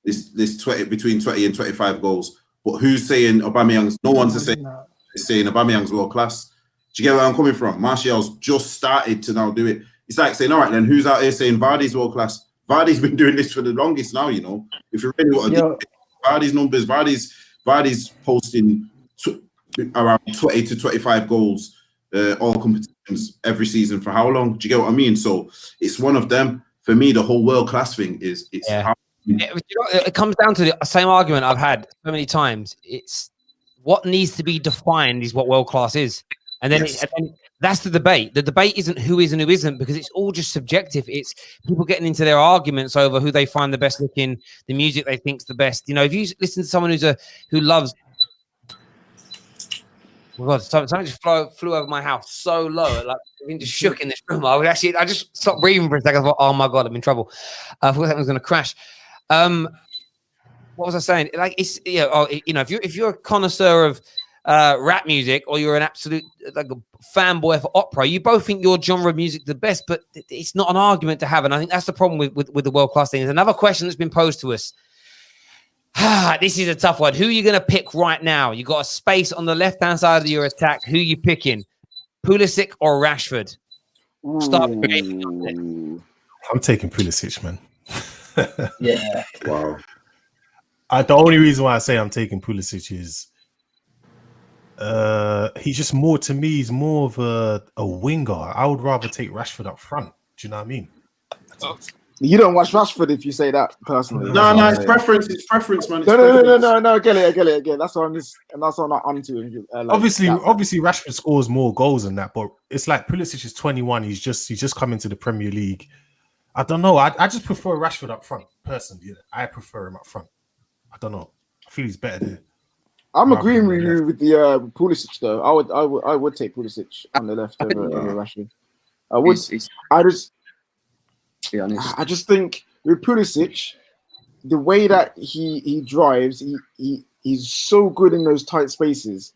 This 20 between 20 and 25 goals. But who's saying Aubameyang's? No one's saying Aubameyang's world class. Do you get where I'm coming from? Martial's just started to now do it. It's like saying, all right, then who's out here saying Vardy's world class? Vardy's been doing this for the longest now. You know, if you really want to do Vardy's numbers, Vardy's posting around 20 to 25 goals all competitions every season for how long? Do you get what I mean? So it's one of them. For me, the whole world class thing is how it comes down to the same argument I've had so many times. It's what needs to be defined is what world class is. And then, and then that's the debate. The debate isn't who is and who isn't, because it's all just subjective. It's people getting into their arguments over who they find the best looking, the music they think's the best. You know, if you listen to someone who loves, oh God, something just flew over my house so low, like I've been just shook in this room. I just stopped breathing for a second. I thought, oh my God, I'm in trouble. I thought something was going to crash. What was I saying? Like, it's if you're a connoisseur of rap music, or you're an absolute like a fanboy for opera, you both think your genre of music the best, but it's not an argument to have. And I think that's the problem with the world class thing. There's another question that's been posed to us. This is a tough one. Who are you going to pick right now? You got a space on the left hand side of your attack. Who are you picking? Pulisic or Rashford? Start. I'm taking Pulisic, man. Yeah. Wow. The only reason why I say I'm taking Pulisic is he's just more, to me, he's more of a winger. I would rather take Rashford up front. Do you know what I mean? You don't watch Rashford if you say that personally. No, it's preference. It's preference, man. It's no. Get it. That's what I'm not onto. Obviously, Rashford scores more goals than that, but it's like Pulisic is 21. He's just come into the Premier League. I don't know. I just prefer Rashford up front personally. Yeah. I prefer him up front. I don't know. I feel he's better there. I'm agreeing with you with the Pulisic though. I would take Pulisic on the left over Rashford. I would. I just think with Pulisic, the way that he drives, he's so good in those tight spaces.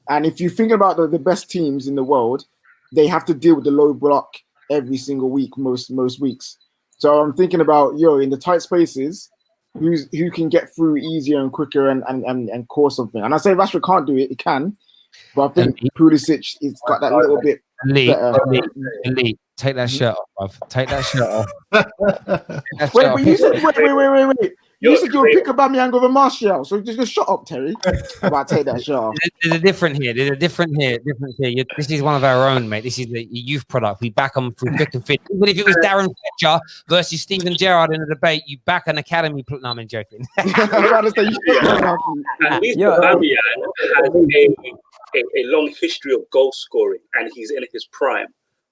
And if you think about the best teams in the world, they have to deal with the low block every single week, most weeks. So I'm thinking about in the tight spaces, who can get through easier and quicker and core something. And I say Rashford can't do it; he can, but I think Pulisic has got that little bit better. Elite. Take that shirt off, bruv. Take that shirt off. Wait. You said you said you'll pick Aubameyang over Martial. So just shut up, Terry. About take that shirt off. There's a difference here. This is one of our own, mate. This is the youth product. We back them through thick and fit. Even if it was Darren Fletcher versus Steven Gerrard in a debate, you back an academy. No, I'm joking. At least Aubameyang has a long history of goal scoring, and he's in his prime.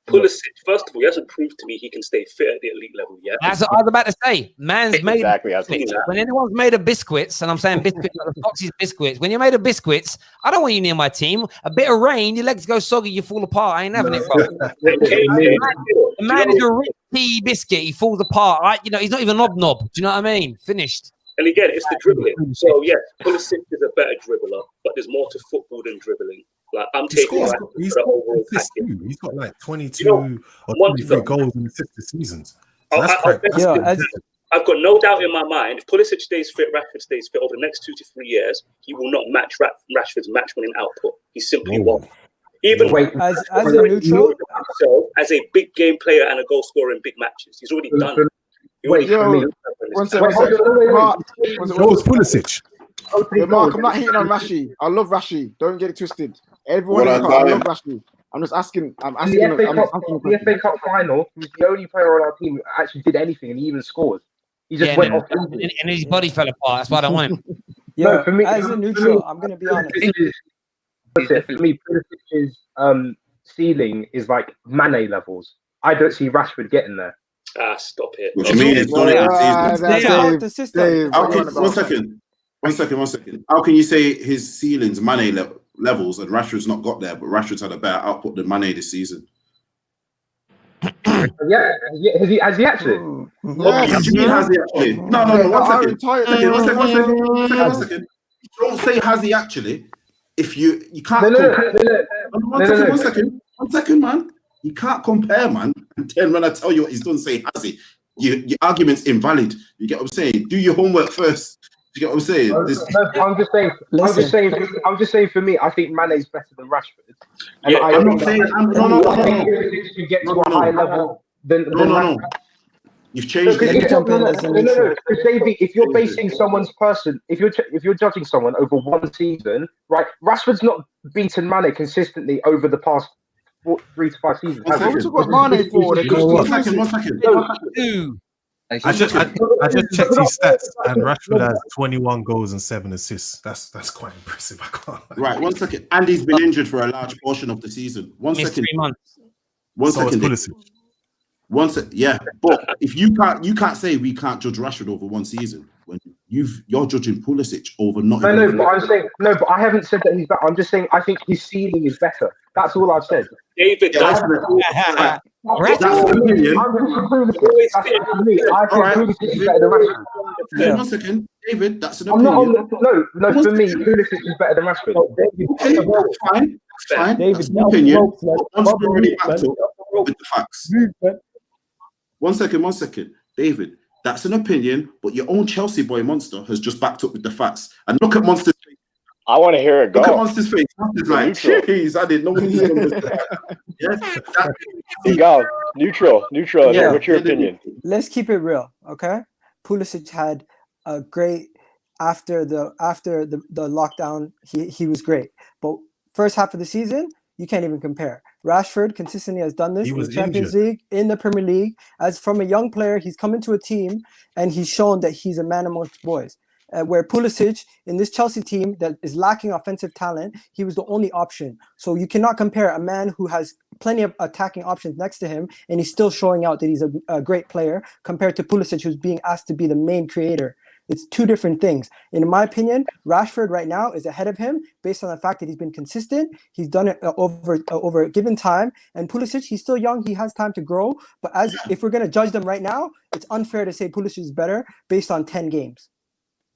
Pulisic, first of all, he hasn't proved to me he can stay fit at the elite level yet. That's what I was about to say. Man's made biscuits. When anyone's made of biscuits, and I'm saying biscuits like the Foxy's biscuits, when you're made of biscuits, I don't want you near my team. A bit of rain, your legs go soggy, you fall apart. I ain't having it, bro. The man is a rich pea biscuit. He falls apart. Right? You know, he's not even knob. Do you know what I mean? Finished. And again, it's the dribbling. So, yeah, Pulisic is a better dribbler, but there's more to football than dribbling. Like, I'm taking he's got like 22 or 23 goals in the 50 seasons. So I've got no doubt in my mind, if Pulisic stays fit, Rashford stays fit over the next 2 to 3 years, he will not match Rashford's match-winning output. He simply won't. Even as a neutral, as a big game player and a goal scorer in big matches, he's already done it. One second. Pulisic. Mark, I'm not hating on Rashi. I love Rashi. Don't get it twisted. Everyone, I love Rashi. I'm just asking. The FA Cup final, he was the only player on our team who actually did anything, and he even scored. He just went off, and his body fell apart. That's why I don't want him. No, for me, as a neutral, I'm going to be honest. For me, Pulisic's ceiling is like Mane levels. I don't see Rashford getting there. Stop it. What you mean? It's not One second. How can you say his ceiling's Mane levels and Rashford's not got there, but Rashford's had a better output than Mane this season? Yeah, has he actually? What do you mean, has he actually? No, 1 second. Don't say has he actually. If you can't. One second, man. You can't compare, man. And then when I tell you what he's done, say has he. Your argument's invalid. You get what I'm saying? Do your homework first. You get what I'm saying? I'm just saying. For me, I think Mane's better than Rashford. And I'm not saying. No. To get to a high level than no. You've changed it. Because Davey, if you're basing someone's if you're judging someone over one season, right? Rashford's not beaten Mane consistently over the past 3 to 5 seasons. One second. I just checked his stats, and Rashford has 21 goals and 7 assists. That's quite impressive. I can't. Right, 1 second. And he's been injured for a large portion of the season. One Missed second. 3 months. One So second. Pulisic. One second. Yeah, but if you can't say we can't judge Rashford over one season when you're judging Pulisic over not. No, but I'm saying no, but I haven't said that he's better. I'm just saying I think his ceiling is better. That's all I've said. David, That's an opinion. I'm disagreeing with it. That's for me. I think Pulisic is better than Rashford. Yeah. 1 second, David. That's an I'm opinion. no. For me, Pulisic is better than Rashford. Okay, that's fine. That's fine. David, that's an opinion. Once we're already backed up with the facts. 1 second, David. That's an opinion, but your own Chelsea boy Monster has just backed up with the facts. And look at Monster's face. I want to hear it go. Look at Monster's face. Monster's like, jeez, I didn't know what he was going to say. Yes, neutral. Yeah. What's your opinion? Let's keep it real, okay? Pulisic had a great after the lockdown. He was great, but first half of the season, you can't even compare. Rashford consistently has done this in the Champions League, in the Premier League. As from a young player, he's come into a team and he's shown that he's a man amongst boys. Where Pulisic, in this Chelsea team that is lacking offensive talent, he was the only option. So you cannot compare a man who has plenty of attacking options next to him and he's still showing out that he's a great player compared to Pulisic, who's being asked to be the main creator. It's two different things. In my opinion, Rashford right now is ahead of him based on the fact that he's been consistent. He's done it over a given time. And Pulisic, he's still young. He has time to grow. But if we're going to judge them right now, it's unfair to say Pulisic is better based on 10 games.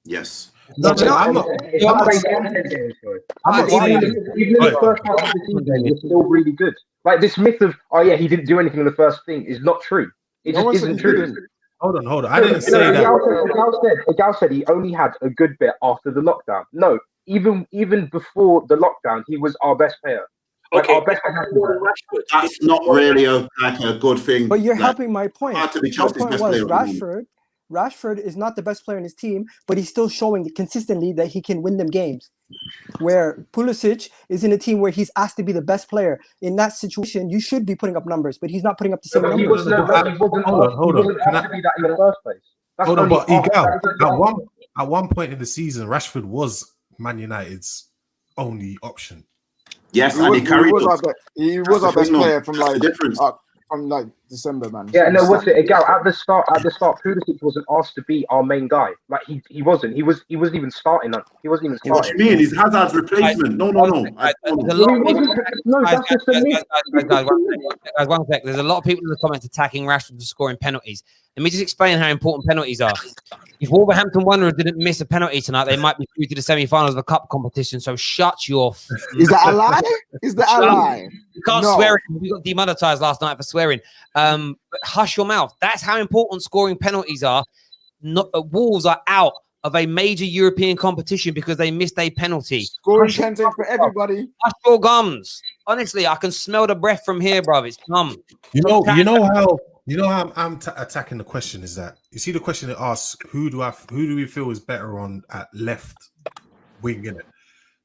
Yes. Even in the first half of the season, it's still really good. Like this myth of, he didn't do anything in the first thing is not true. It just isn't true. Hold on. I didn't say that. Egal said he only had a good bit after the lockdown. No, even before the lockdown, he was our best player. Like our best player. That's not really a good thing. But you're helping my point. My point was Rashford is not the best player in his team, but he's still showing consistently that he can win them games. Where Pulisic is in a team where he's asked to be the best player. In that situation, you should be putting up numbers, but he's not putting up the same numbers. He wasn't asked to be that in the first place. Hold on, but Egal, at one point in the season, Rashford was Man United's only option. Yes, he was our best player from December, man. Yeah, no, what's it? Egal, at the start, Pulisic wasn't asked to be our main guy. Like he wasn't. He wasn't even starting. He wasn't even starting. What do you mean? He's Hazard's replacement? No. Guys, one sec. There's a lot of people in the comments attacking Rashford for scoring penalties. Let me just explain how important penalties are. If Wolverhampton Wanderers didn't miss a penalty tonight, they might be through to the semi-finals of a cup competition. So shut your. Is that a lie? Is that a lie? You can't swear. We got demonetized last night for swearing. But hush your mouth. That's how important scoring penalties are. Wolves are out of a major European competition because they missed a penalty. Scoring content for everybody. Hush your gums. Honestly, I can smell the breath from here, bro. It's numb. You know how I'm attacking the question is that you see the question it asks who do we feel is better on at left wing in it.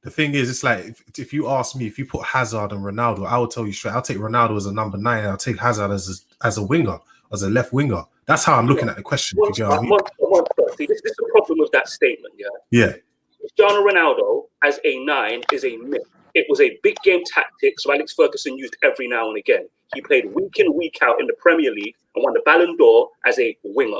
The thing is, it's like if you ask me, if you put Hazard and Ronaldo, I will tell you straight. I'll take Ronaldo as a number 9. I'll take Hazard as a winger, as a left winger. That's how I'm looking at the question. See, this is the problem with that statement. Yeah. Cristiano Ronaldo as a 9 is a myth. It was a big game tactic, so Alex Ferguson used every now and again. He played week in, week out in the Premier League and won the Ballon d'Or as a winger.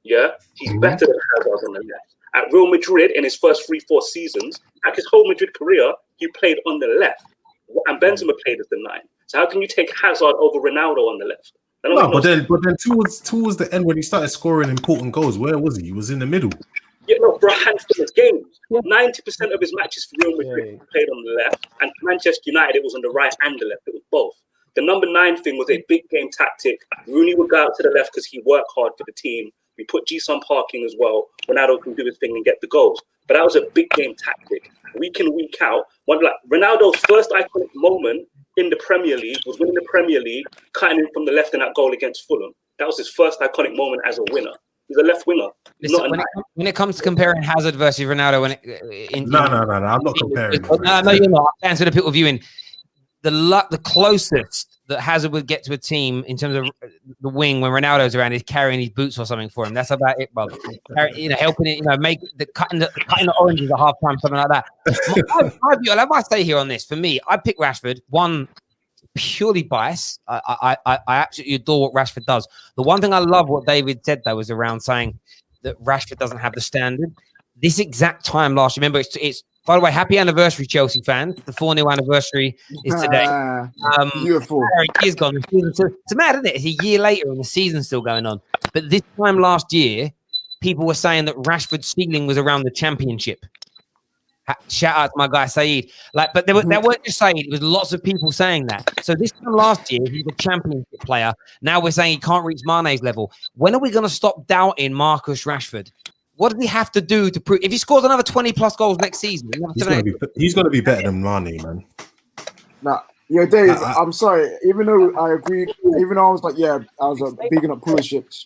Yeah, he's better than Hazard on the left. At Real Madrid, in his first 3-4 seasons, like his whole Madrid career, he played on the left, and Benzema played as the 9. So how can you take Hazard over Ronaldo on the left? But then towards the end when he started scoring important goals, where was he? He was in the middle. Yeah, no, for a handful of games. 90% of his matches for Real Madrid played on the left, and Manchester United, it was on the right and the left. It was both. The number 9 thing was a big game tactic. Rooney would go out to the left because he worked hard for the team. We put Ji-Sung Park in as well. Ronaldo can do his thing and get the goals. But that was a big game tactic. Week in, week out. Ronaldo's first iconic moment in the Premier League was winning the Premier League, cutting in from the left in that goal against Fulham. That was his first iconic moment as a winner. He's a left winger. When it comes to comparing Hazard versus Ronaldo, no, I'm not comparing. No, you're not. Answer the people viewing. The that Hazard would get to a team in terms of the wing when Ronaldo's around, is carrying his boots or something for him. That's about it, bro. Helping it, make cutting the oranges at halftime, something like that. My view, I might stay here on this. For me, I pick Rashford. One, purely biased. I absolutely adore what Rashford does. The one thing I love what David said though was around saying that Rashford doesn't have the standard. This exact time last year, remember, it's by the way, happy anniversary, Chelsea fans. The 4-0 anniversary is today. Beautiful. Year's gone. It's mad, isn't it? It's a year later and the season's still going on. But this time last year, people were saying that Rashford's ceiling was around the championship. Shout out to my guy Saeed. But they weren't just saying it. It was lots of people saying that. So this time last year, he was a championship player. Now we're saying he can't reach Mane's level. When are we going to stop doubting Marcus Rashford? What does he have to do to prove? If he scores another 20+ goals next season, he's going to be better than Mane, man. Nah, yeah, Dave, I'm sorry. Even though I agreed, even though I was like, yeah, I was bigging up Pulisic.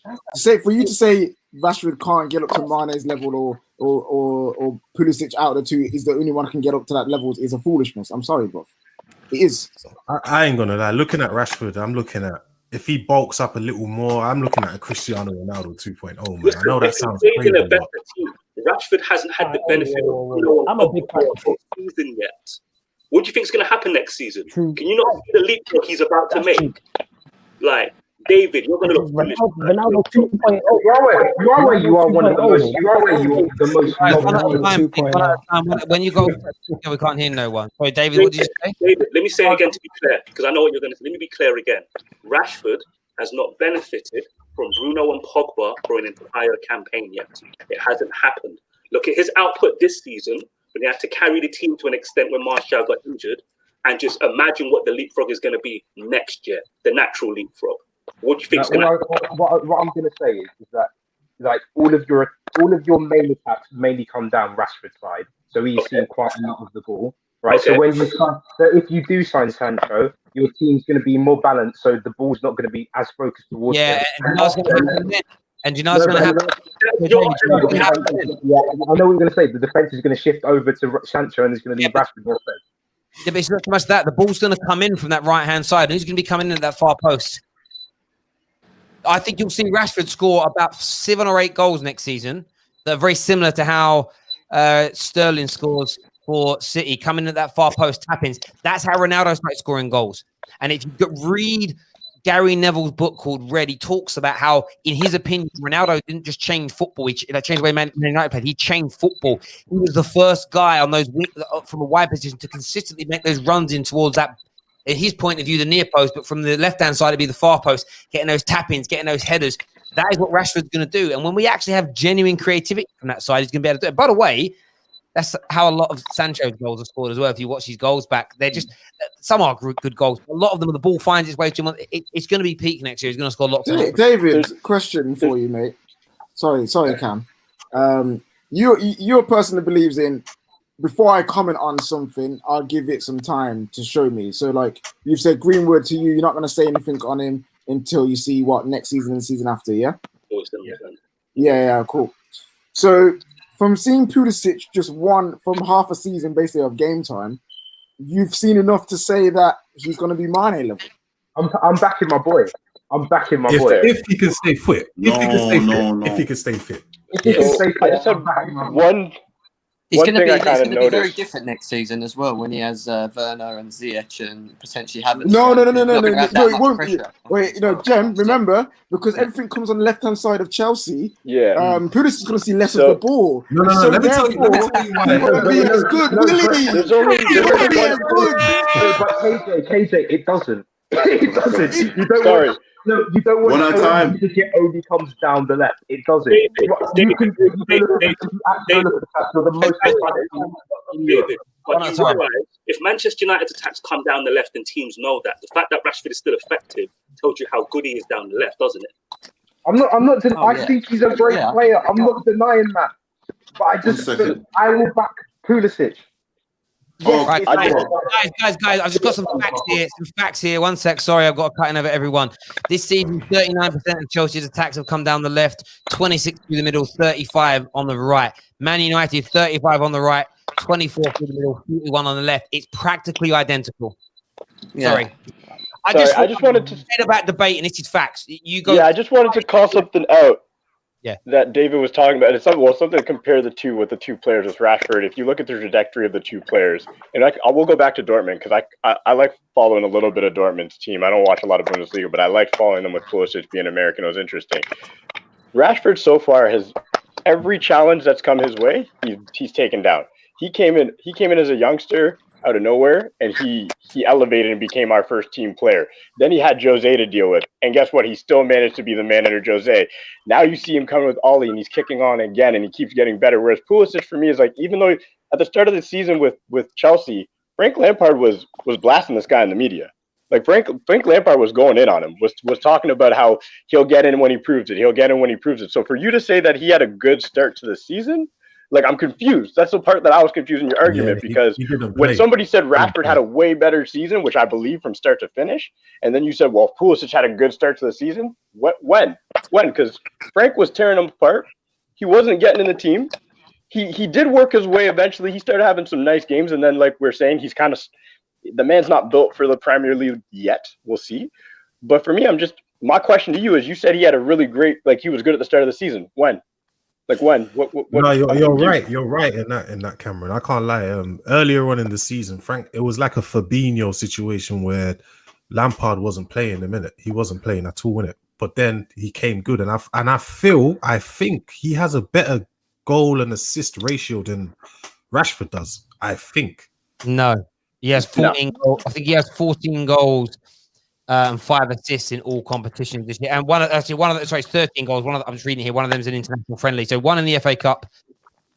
For you to say Rashford can't get up to Mane's level or Pulisic out of the two is the only one who can get up to that level is a foolishness. I'm sorry, bro. It is. I ain't gonna lie. Looking at Rashford, I'm looking at if he bulks up a little more, I'm looking at a Cristiano Ronaldo 2.0, man. Listen, I know that sounds crazy. But Rashford hasn't had the benefit of I'm a big fan of season yet. What do you think is going to happen next season? Can you not see the leapfrog he's about to make? Like, David, you're going to look foolish. Ronaldo 2.0. You are where you are one of the most. You are where you are the most. When you go, we can't hear no one. Sorry, David, what did you say? David, let me say it again to be clear, because I know what you're going to say. Let me be clear again. Rashford has not benefited from Bruno and Pogba for an entire campaign yet. It hasn't happened. Look at his output this season when he had to carry the team to an extent when Martial got injured, and just imagine what the leapfrog is going to be next year, the natural leapfrog. What do you think is going to happen? What I'm going to say is that like all of your main attacks mainly come down Rashford's side, so he's seen quite a lot of the ball, right? Okay. So if you do sign Sancho, your team's going to be more balanced, so the ball's not going to be as focused towards him. And you know what's going to happen? I know what you're going to say. The defense is going to shift over to Sancho, and it's going to leave Rashford instead. Yeah, but it's not so much that. The ball's going to come in from that right-hand side, and who's going to be coming in at that far post? I think you'll see Rashford score about 7 or 8 goals next season that are very similar to how Sterling scores for City, coming at that far post tap-ins. That's how Ronaldo started scoring goals. And if you read Gary Neville's book called Red, he talks about how, in his opinion, Ronaldo didn't just change football. He changed the way Man United played. He changed football. He was the first guy on those from a wide position to consistently make those runs in towards that, at his point of view, the near post, but from the left-hand side, it'd be the far post, getting those tap-ins, getting those headers. That is what Rashford's going to do. And when we actually have genuine creativity from that side, he's going to be able to do it. By the way, that's how a lot of Sancho's goals are scored as well. If you watch his goals back, they're just, some are good goals. A lot of them, the ball finds its way to him. It's going to be peak next year. He's going to score lots of goals. David, question for you, mate. Sorry, Cam. You're a person that believes in, before I comment on something, I'll give it some time to show me. So, like, you've said Greenwood to you, you're not going to say anything on him until you see what next season and season after, yeah? Yeah, cool. So, from seeing Pulisic just from half a season, basically, of game time, you've seen enough to say that he's going to be Mane level. I'm backing my boy. If he can stay fit. If he can stay fit. I just have one thing I kind of noticed. Very different next season as well when he has Werner and Ziyech and potentially Havertz. No, it won't be. Wait, Jem, remember, because everything comes on the left-hand side of Chelsea, Pulisic is going to see less of the ball. No, let me tell you why. He's going to be as good, Willie. He's going to be as good. But KJ, it doesn't. It doesn't. You don't Sorry. You don't want one at a time. It only comes down the left. It doesn't. If Manchester United's attacks come down the left and teams know that, the fact that Rashford is still effective tells you how good he is down the left, doesn't it? I think he's a great player. I'm not denying that. But I will back Pulisic. Right, guys, I've just got some facts here. 1 sec. Sorry, I've got to cut in over everyone. This season, 39% of Chelsea's attacks have come down the left, 26 through the middle, 35 on the right. Man United, 35 on the right, 24 through the middle, 41 on the left. It's practically identical. Yeah. Sorry. I just wanted to say about debate, and this is facts. You go. Yeah, I just wanted to call something out. Yeah. That David was talking about. It's something to compare the two with the two players with Rashford. If you look at the trajectory of the two players, and I will go back to Dortmund because I like following a little bit of Dortmund's team. I don't watch a lot of Bundesliga, but I like following them with Pulisic being American. It was interesting. Rashford so far has every challenge that's come his way, he's taken down. He came in as a youngster out of nowhere, and he elevated and became our first team player. Then he had Jose to deal with, and guess what? He still managed to be the man under Jose. Now you see him coming with Ollie, and he's kicking on again, and he keeps getting better. Whereas Pulisic, for me, is like, even though at the start of the season with Chelsea, Frank Lampard was blasting this guy in the media. Like Frank Lampard was going in on him, was talking about how he'll get in when he proves it. He'll get in when he proves it. So for you to say that he had a good start to the season, like, I'm confused. That's the part that I was confused in your argument, because when somebody said Rashford had a way better season, which I believe from start to finish, and then you said, well, Pulisic had a good start to the season. When? Because Frank was tearing him apart. He wasn't getting in the team. He did work his way eventually. He started having some nice games, and then, like we're saying, he's kind of the man's not built for the Premier League yet. We'll see. But for me, my question to you is, you said he had a really great, like, he was good at the start of the season. When? Like when? What? No, you're right. You're right in that, Cameron. I can't lie. Earlier on in the season, Frank, it was like a Fabinho situation where Lampard wasn't playing a minute. He wasn't playing at all in it. But then he came good, and I think he has a better goal and assist ratio than Rashford does. I think. No, he has 14 goals. I think he has 14 goals. And 5 assists in all competitions this year, and it's 13 goals. I'm just reading here. One of them is an international friendly. So 1 in the FA Cup.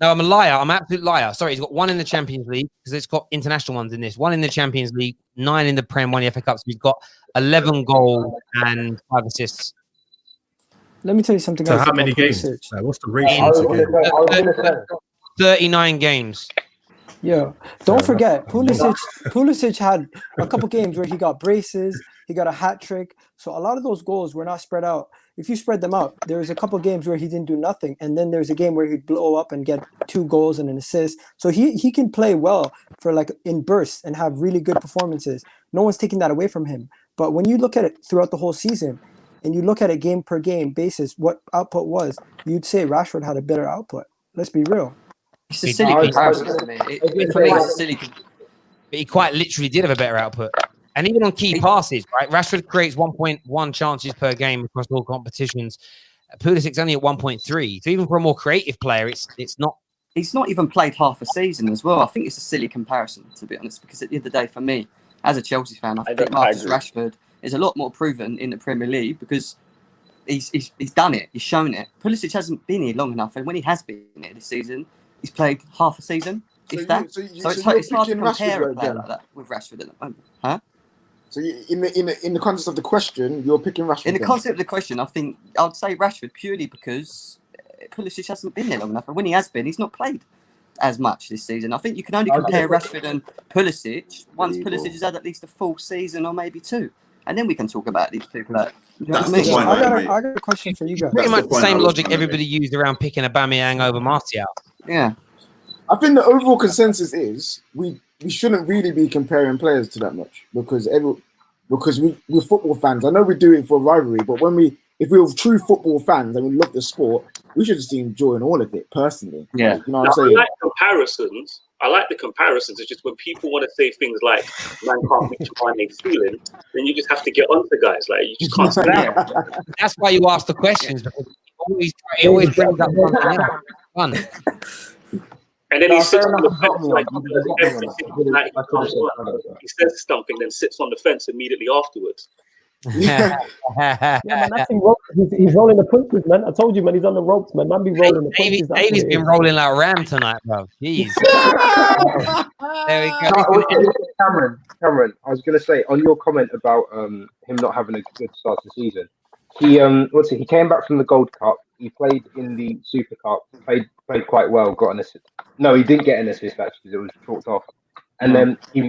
No, I'm a liar. I'm an absolute liar. Sorry, he's got 1 in the Champions League because it's got international ones in this. 1 in the Champions League, 9 in the Prem, 1 in the FA Cup. So he's got 11 goals and 5 assists. Let me tell you something. So how many games? Like, what's the ratio? 39 games. Yeah, don't forget, Pulisic had a couple games where he got braces, he got a hat trick. So a lot of those goals were not spread out. If you spread them out, there was a couple games where he didn't do nothing, and then there's a game where he'd blow up and get 2 goals and an assist. So he can play well for, like, in bursts and have really good performances. No one's taking that away from him. But when you look at it throughout the whole season, and you look at it game per game basis, what output was, you'd say Rashford had a better output. Let's be real. It's a silly comparison to me. For me, it's a silly. But he quite literally did have a better output, and even on key passes, right? Rashford creates 1.1 chances per game across all competitions. Pulisic's only at 1.3. So even for a more creative player, it's not. He's not even played half a season as well. I think it's a silly comparison, to be honest, because at the end of the day, for me, as a Chelsea fan, I think Marcus Rashford is a lot more proven in the Premier League because he's done it. He's shown it. Pulisic hasn't been here long enough, and when he has been here this season, he's played half a season. So it's hard to compare a player like that with Rashford at the moment, huh? So in the context of the question, you're picking Rashford. In the context of the question, I think I'd say Rashford purely because Pulisic hasn't been there long enough, and when he has been, he's not played as much this season. I think you can only compare Rashford and Pulisic once Pulisic has had at least a full season or maybe 2, and then we can talk about these two players. You know what I mean? I got a question for you guys. Pretty much the same logic everybody used around picking Aubameyang over Martial. Yeah. I think the overall consensus is we shouldn't really be comparing players to that much because we're football fans. I know we do it for rivalry, but if we're true football fans and we love the sport, we should just be enjoying all of it personally. Yeah, like, you know what I'm saying? I like comparisons. I like the comparisons. It's just when people want to say things like "man can't reach my next feeling," then you just have to get onto guys. Like, you just can't say that. That's why you ask the questions, because he always brings up something fun. And then he sits on the fence like he says something, then sits on the fence immediately afterwards. Yeah, man, that's him. He's rolling the punches, man. I told you, man, he's on the ropes, man. Man be rolling the punches. Davey's been rolling like Ram tonight, bro. Jeez. There we go. Cameron, I was going to say, on your comment about him not having a good start to the season, he came back from the Gold Cup. He played in the Super Cup, played quite well, got an assist. No, he didn't get an assist actually, because it was chalked off. And then he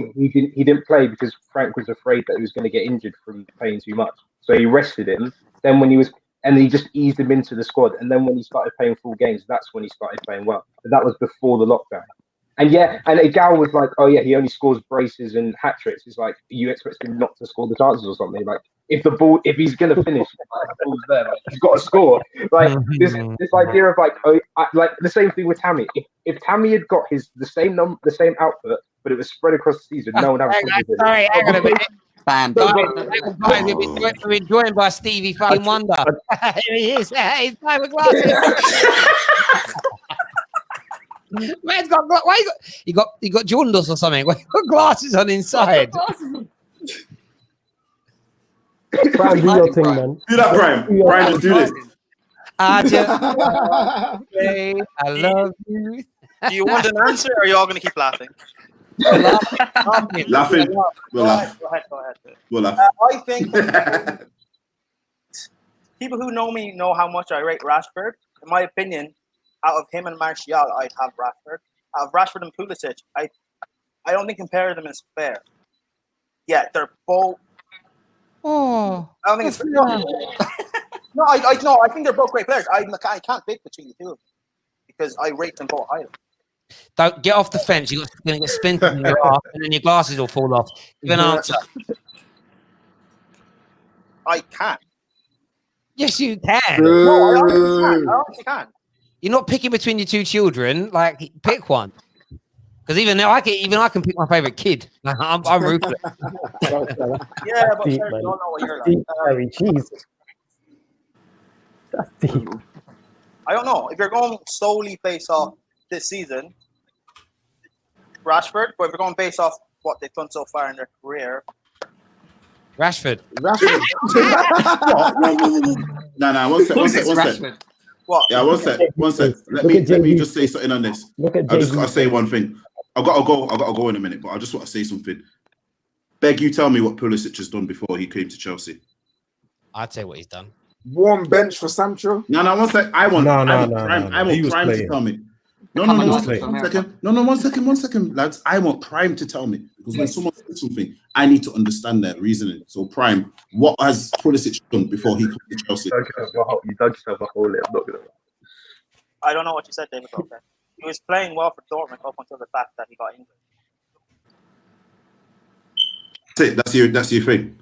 didn't play because Frank was afraid that he was going to get injured from playing too much. So he rested him. Then he just eased him into the squad. And then when he started playing full games, that's when he started playing well. But that was before the lockdown. And Egal was like, oh yeah, he only scores braces and hat tricks. It's like, you expect him not to score the chances or something. Like, if he's gonna finish, the ball's there, like, he's got to score. Like this idea of like, like the same thing with Tammy. If Tammy had got the same output, but it was spread across the season, no one would have a problem with it. Sorry, hang on a minute. Bam. We're joined by Stevie fucking Wonder. Here he is. He's playing with glasses. Man's got why he got jaundice or something. Why he got glasses on inside? Prime, do your thing, man. Do that, Prime. Prime, just do this. I just say I love you. Do you want an answer, or are you all going to keep laughing? Laughing. We'll laugh. Go ahead. We'll laugh. I think people who know me know how much I rate Rashford. In my opinion, out of him and Martial, I'd have Rashford. Out of Rashford and Pulisic, I don't think comparing them is fair. Yeah, they're both. Oh, I don't think it's fair. No, I think they're both great players. I can't pick between the two of them because I rate them both highly. Don't get off the fence. You're going to get splintered in your arm, and then your glasses will fall off. Give an answer. I can't. Yes, you can. No, I honestly can. You're not picking between your two children. Like, pick one. Because even now, I can pick my favorite kid. I'm ruthless. Yeah, but deep, sir, you don't know what you're deep, like. Jesus. That's deep. I don't know. If you're going solely based off this season, Rashford, but if you're going based off what they've done so far in their career, Rashford. No, one sec. What? Yeah, one sec. Let me just say something on this. I just gotta say one thing. I gotta go in a minute, but I just want to say something. Beg, you tell me what Pulisic has done before he came to Chelsea. I'd say what he's done. Warm bench for Sancho. No, one sec. I want Prime to tell me. One second, lads. I want Prime to tell me, because when someone says something, I need to understand their reasoning. So, Prime, what has Pulisic done before he comes to Chelsea? You dug yourself a hole. I'm not gonna. I don't know what you said, David. Okay. He was playing well for Dortmund up until the fact that he got injured. That's your thing.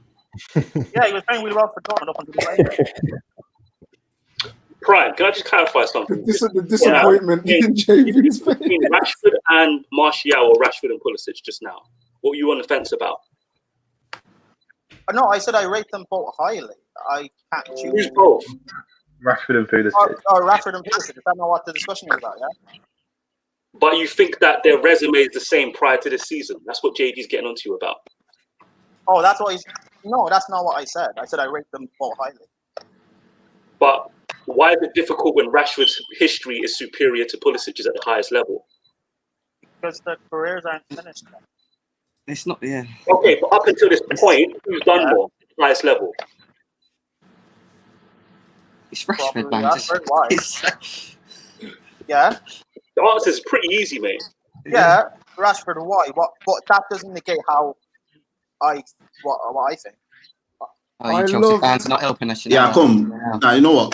Yeah, he was playing really well for Dortmund up until he got injured. Prime, can I just clarify something? The disappointment in JV's face. Between Rashford and Martial, or Rashford and Pulisic just now. What were you on the fence about? No, I said I rate them both highly. I can't choose. Who's both? Rashford and Pulisic. Or Rashford and Pulisic. Is that not what the discussion is about, yeah? But you think that their resume is the same prior to this season? That's what JD's getting onto you about. Oh, that's what he's... No, that's not what I said. I said I rate them both highly. But why is it difficult when Rashford's history is superior to Pulisic's at the highest level? Because their careers aren't finished yet. It's not, yeah. Okay, but up until this point, who's done more at the highest level? It's Rashford, man. Rashford, why? Yeah? The answer is pretty easy, mate. Yeah, Rashford, why? But that doesn't negate what I think. Oh, you Chelsea fans are not helping us. Yeah, come. Nah, you know what?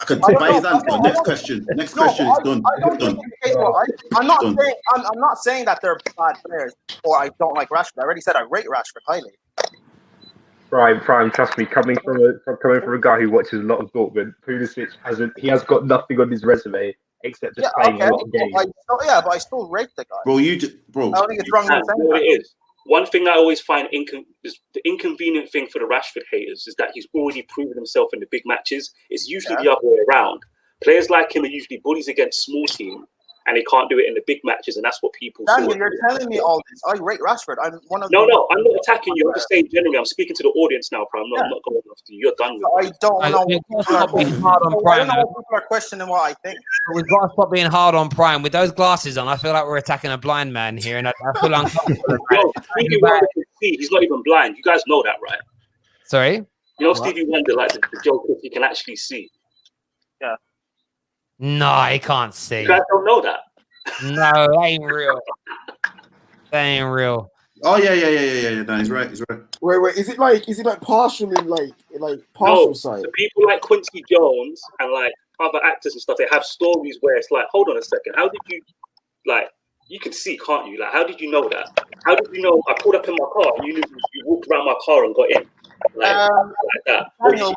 I could buy his answer. Next question. Next question is done. I'm not saying that they're bad players or I don't like Rashford. I already said I rate Rashford highly. Prime. Trust me, coming from a guy who watches a lot of Dortmund, Pulisic has got nothing on his resume except just playing a lot of games. But I still rate the guy. Bro, I don't think it's wrong to say that. It is. One thing I always find is the inconvenient thing for the Rashford haters is that he's already proven himself in the big matches. It's usually the other way around. Players like him are usually bullies against small teams, and they can't do it in the big matches, and that's what people. Daniel, you're telling me all this. I rate Rashford. I'm one of. No, I'm not attacking you. I'm just saying generally. I'm speaking to the audience now, Prime. I'm not going after you. You're done with it. I don't know. I don't know what people are questioning what I think. We've got to stop being hard on Prime. With those glasses on, I feel like we're attacking a blind man here, and I feel uncomfortable. Stevie Wonder can see. He's not even blind. You guys know that, right? Sorry? You know Stevie Wonder, like the joke, he can actually see. Yeah. No, he can't see. You guys don't know that. No, that ain't real. That ain't real. Oh yeah. No, he's right. Wait. Is it like partially like partial sight? So people like Quincy Jones and like other actors and stuff, they have stories where it's like, hold on a second, how did you like You can see, can't you? Like, how did you know that? How did you know I pulled up in my car and you walked around my car and got in? Like that. Daniel,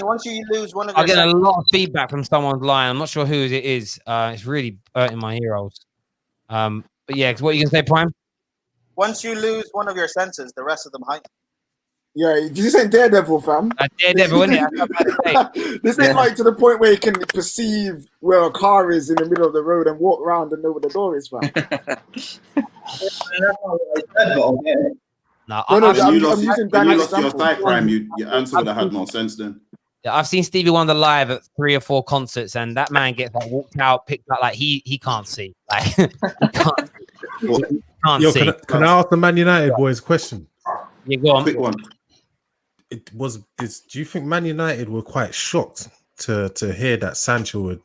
once you lose one of I your get a lot of feedback from someone's line. I'm not sure who it is. It's really hurting my heroes. But yeah, what are you gonna say, Prime? Once you lose one of your senses, the rest of them heighten. Yeah, this ain't Daredevil, fam. Daredevil, isn't it? This ain't like to the point where you can perceive where a car is in the middle of the road and walk around and know where the door is, fam. No, I'm using Daniel's lost your sight, Prime. Your answer would have had more sense then. Yeah, I've seen Stevie Wonder live at 3 or 4 concerts, and that man gets like walked out, picked up, like he can't see, like he can't see. Can I ask the Man United boys a question? Yeah, go on. Quick one. Do you think Man United were quite shocked to hear that Sancho had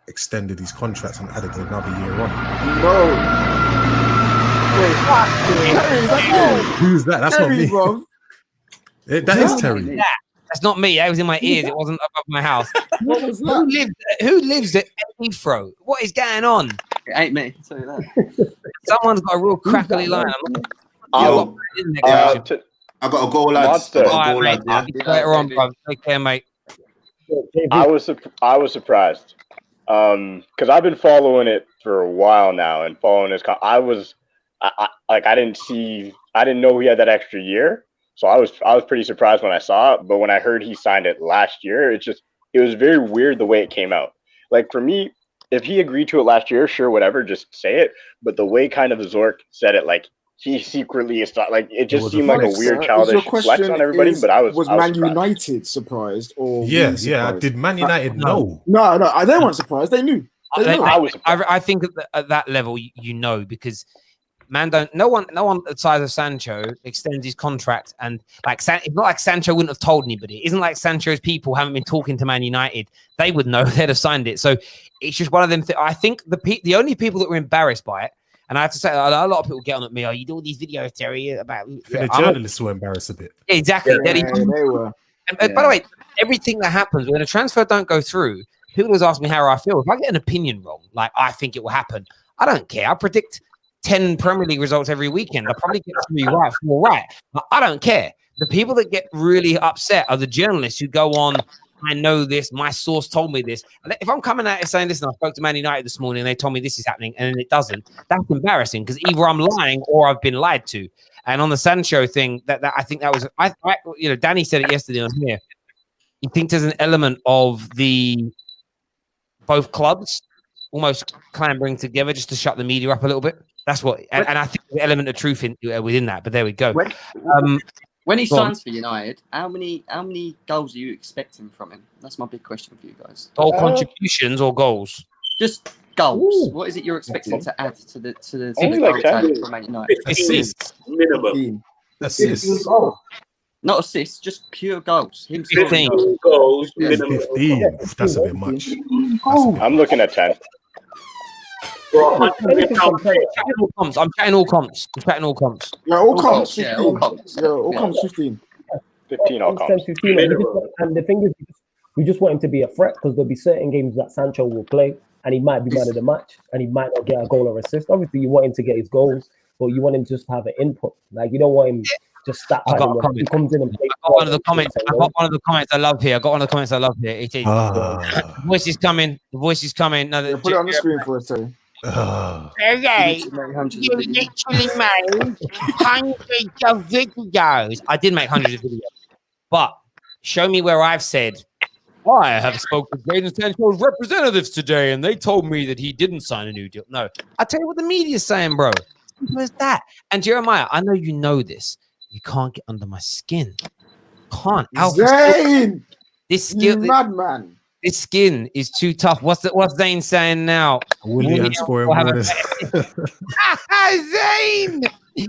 extended his contract and added another year on? No. Wait, Terry, who's that? That's Terry, not me. Bro. That is Terry. That's not me. That was in my ears. It wasn't above my house. What was that? Who lives at Heathrow? What is going on? It ain't me. I'll tell you that. Someone's got a real crackly line. I got a goal, lads. Later on, bro. Take care, mate. I was surprised because I've been following it for a while now and following his. I didn't know he had that extra year, so I was pretty surprised when I saw it. But when I heard he signed it last year, it was very weird the way it came out. Like for me, if he agreed to it last year, sure, whatever, just say it. But the way kind of Zorc said it, like he secretly is like it just seemed like a weird childish flex on everybody. But I was Man surprised. United surprised or yeah? Did Man United know? No, they weren't surprised. They knew. I think at that level, you know, because man, no one at the size of Sancho extends his contract, and it's not like Sancho wouldn't have told anybody. It isn't like Sancho's people haven't been talking to Man United. They would know. They'd have signed it. So it's just one of them. I think the only people that were embarrassed by it. And I have to say, a lot of people get on at me. Oh, you do all these videos, Terry, about the journalists were embarrassed a bit. Exactly. Yeah, they were. And by the way, everything that happens when a transfer don't go through, people always ask me how I feel. If I get an opinion wrong, like I think it will happen, I don't care. I predict 10 Premier League results every weekend. I probably get 3 right, 4 right. But I don't care. The people that get really upset are the journalists who go on, I know this, my source told me this. And if I'm coming out and saying, listen, I spoke to Man United this morning and they told me this is happening, and then it doesn't, that's embarrassing because either I'm lying or I've been lied to. And on the Sancho thing, that I think that was, Danny said it yesterday on here. He thinks there's an element of both clubs almost clambering together just to shut the media up a little bit. That's what, and I think the element of truth within that. But there we go. When he signs for United, how many goals are you expecting from him? That's my big question for you guys. Goal contributions or goals? Just goals. What is it you're expecting to add to the goal tally from Man United? Assists minimum. Assists. Not assists, just pure goals. 15 goals minimum. 15. That's a bit much. I'm looking at 10. I'm chatting all comps. Yeah, all comps. 15. All comps. Yeah, all comps 15. 15 all comps. 15. And the thing is, we just want him to be a threat because there'll be certain games that Sancho will play and he might be man of the match and he might not get a goal or assist. Obviously, you want him to get his goals, but you want him just to have an input. Like, you don't want him just stat padding when he comes in and plays. I got one of the comments I love here. It is. Voice is coming. The voice is coming. No, put it on the screen for us, Terry. Okay, you literally made hundreds of videos. I did make hundreds of videos, but show me where I've said, I have spoken to Jadon Sancho's representatives today, and they told me that he didn't sign a new deal. No, I tell you what the media's saying, bro. Where's that? And Jeremiah, I know you know this. You can't get under my skin. Can't. Zane, this skill, madman. This skin is too tough. What's Zane saying now? William scoring more. Zane!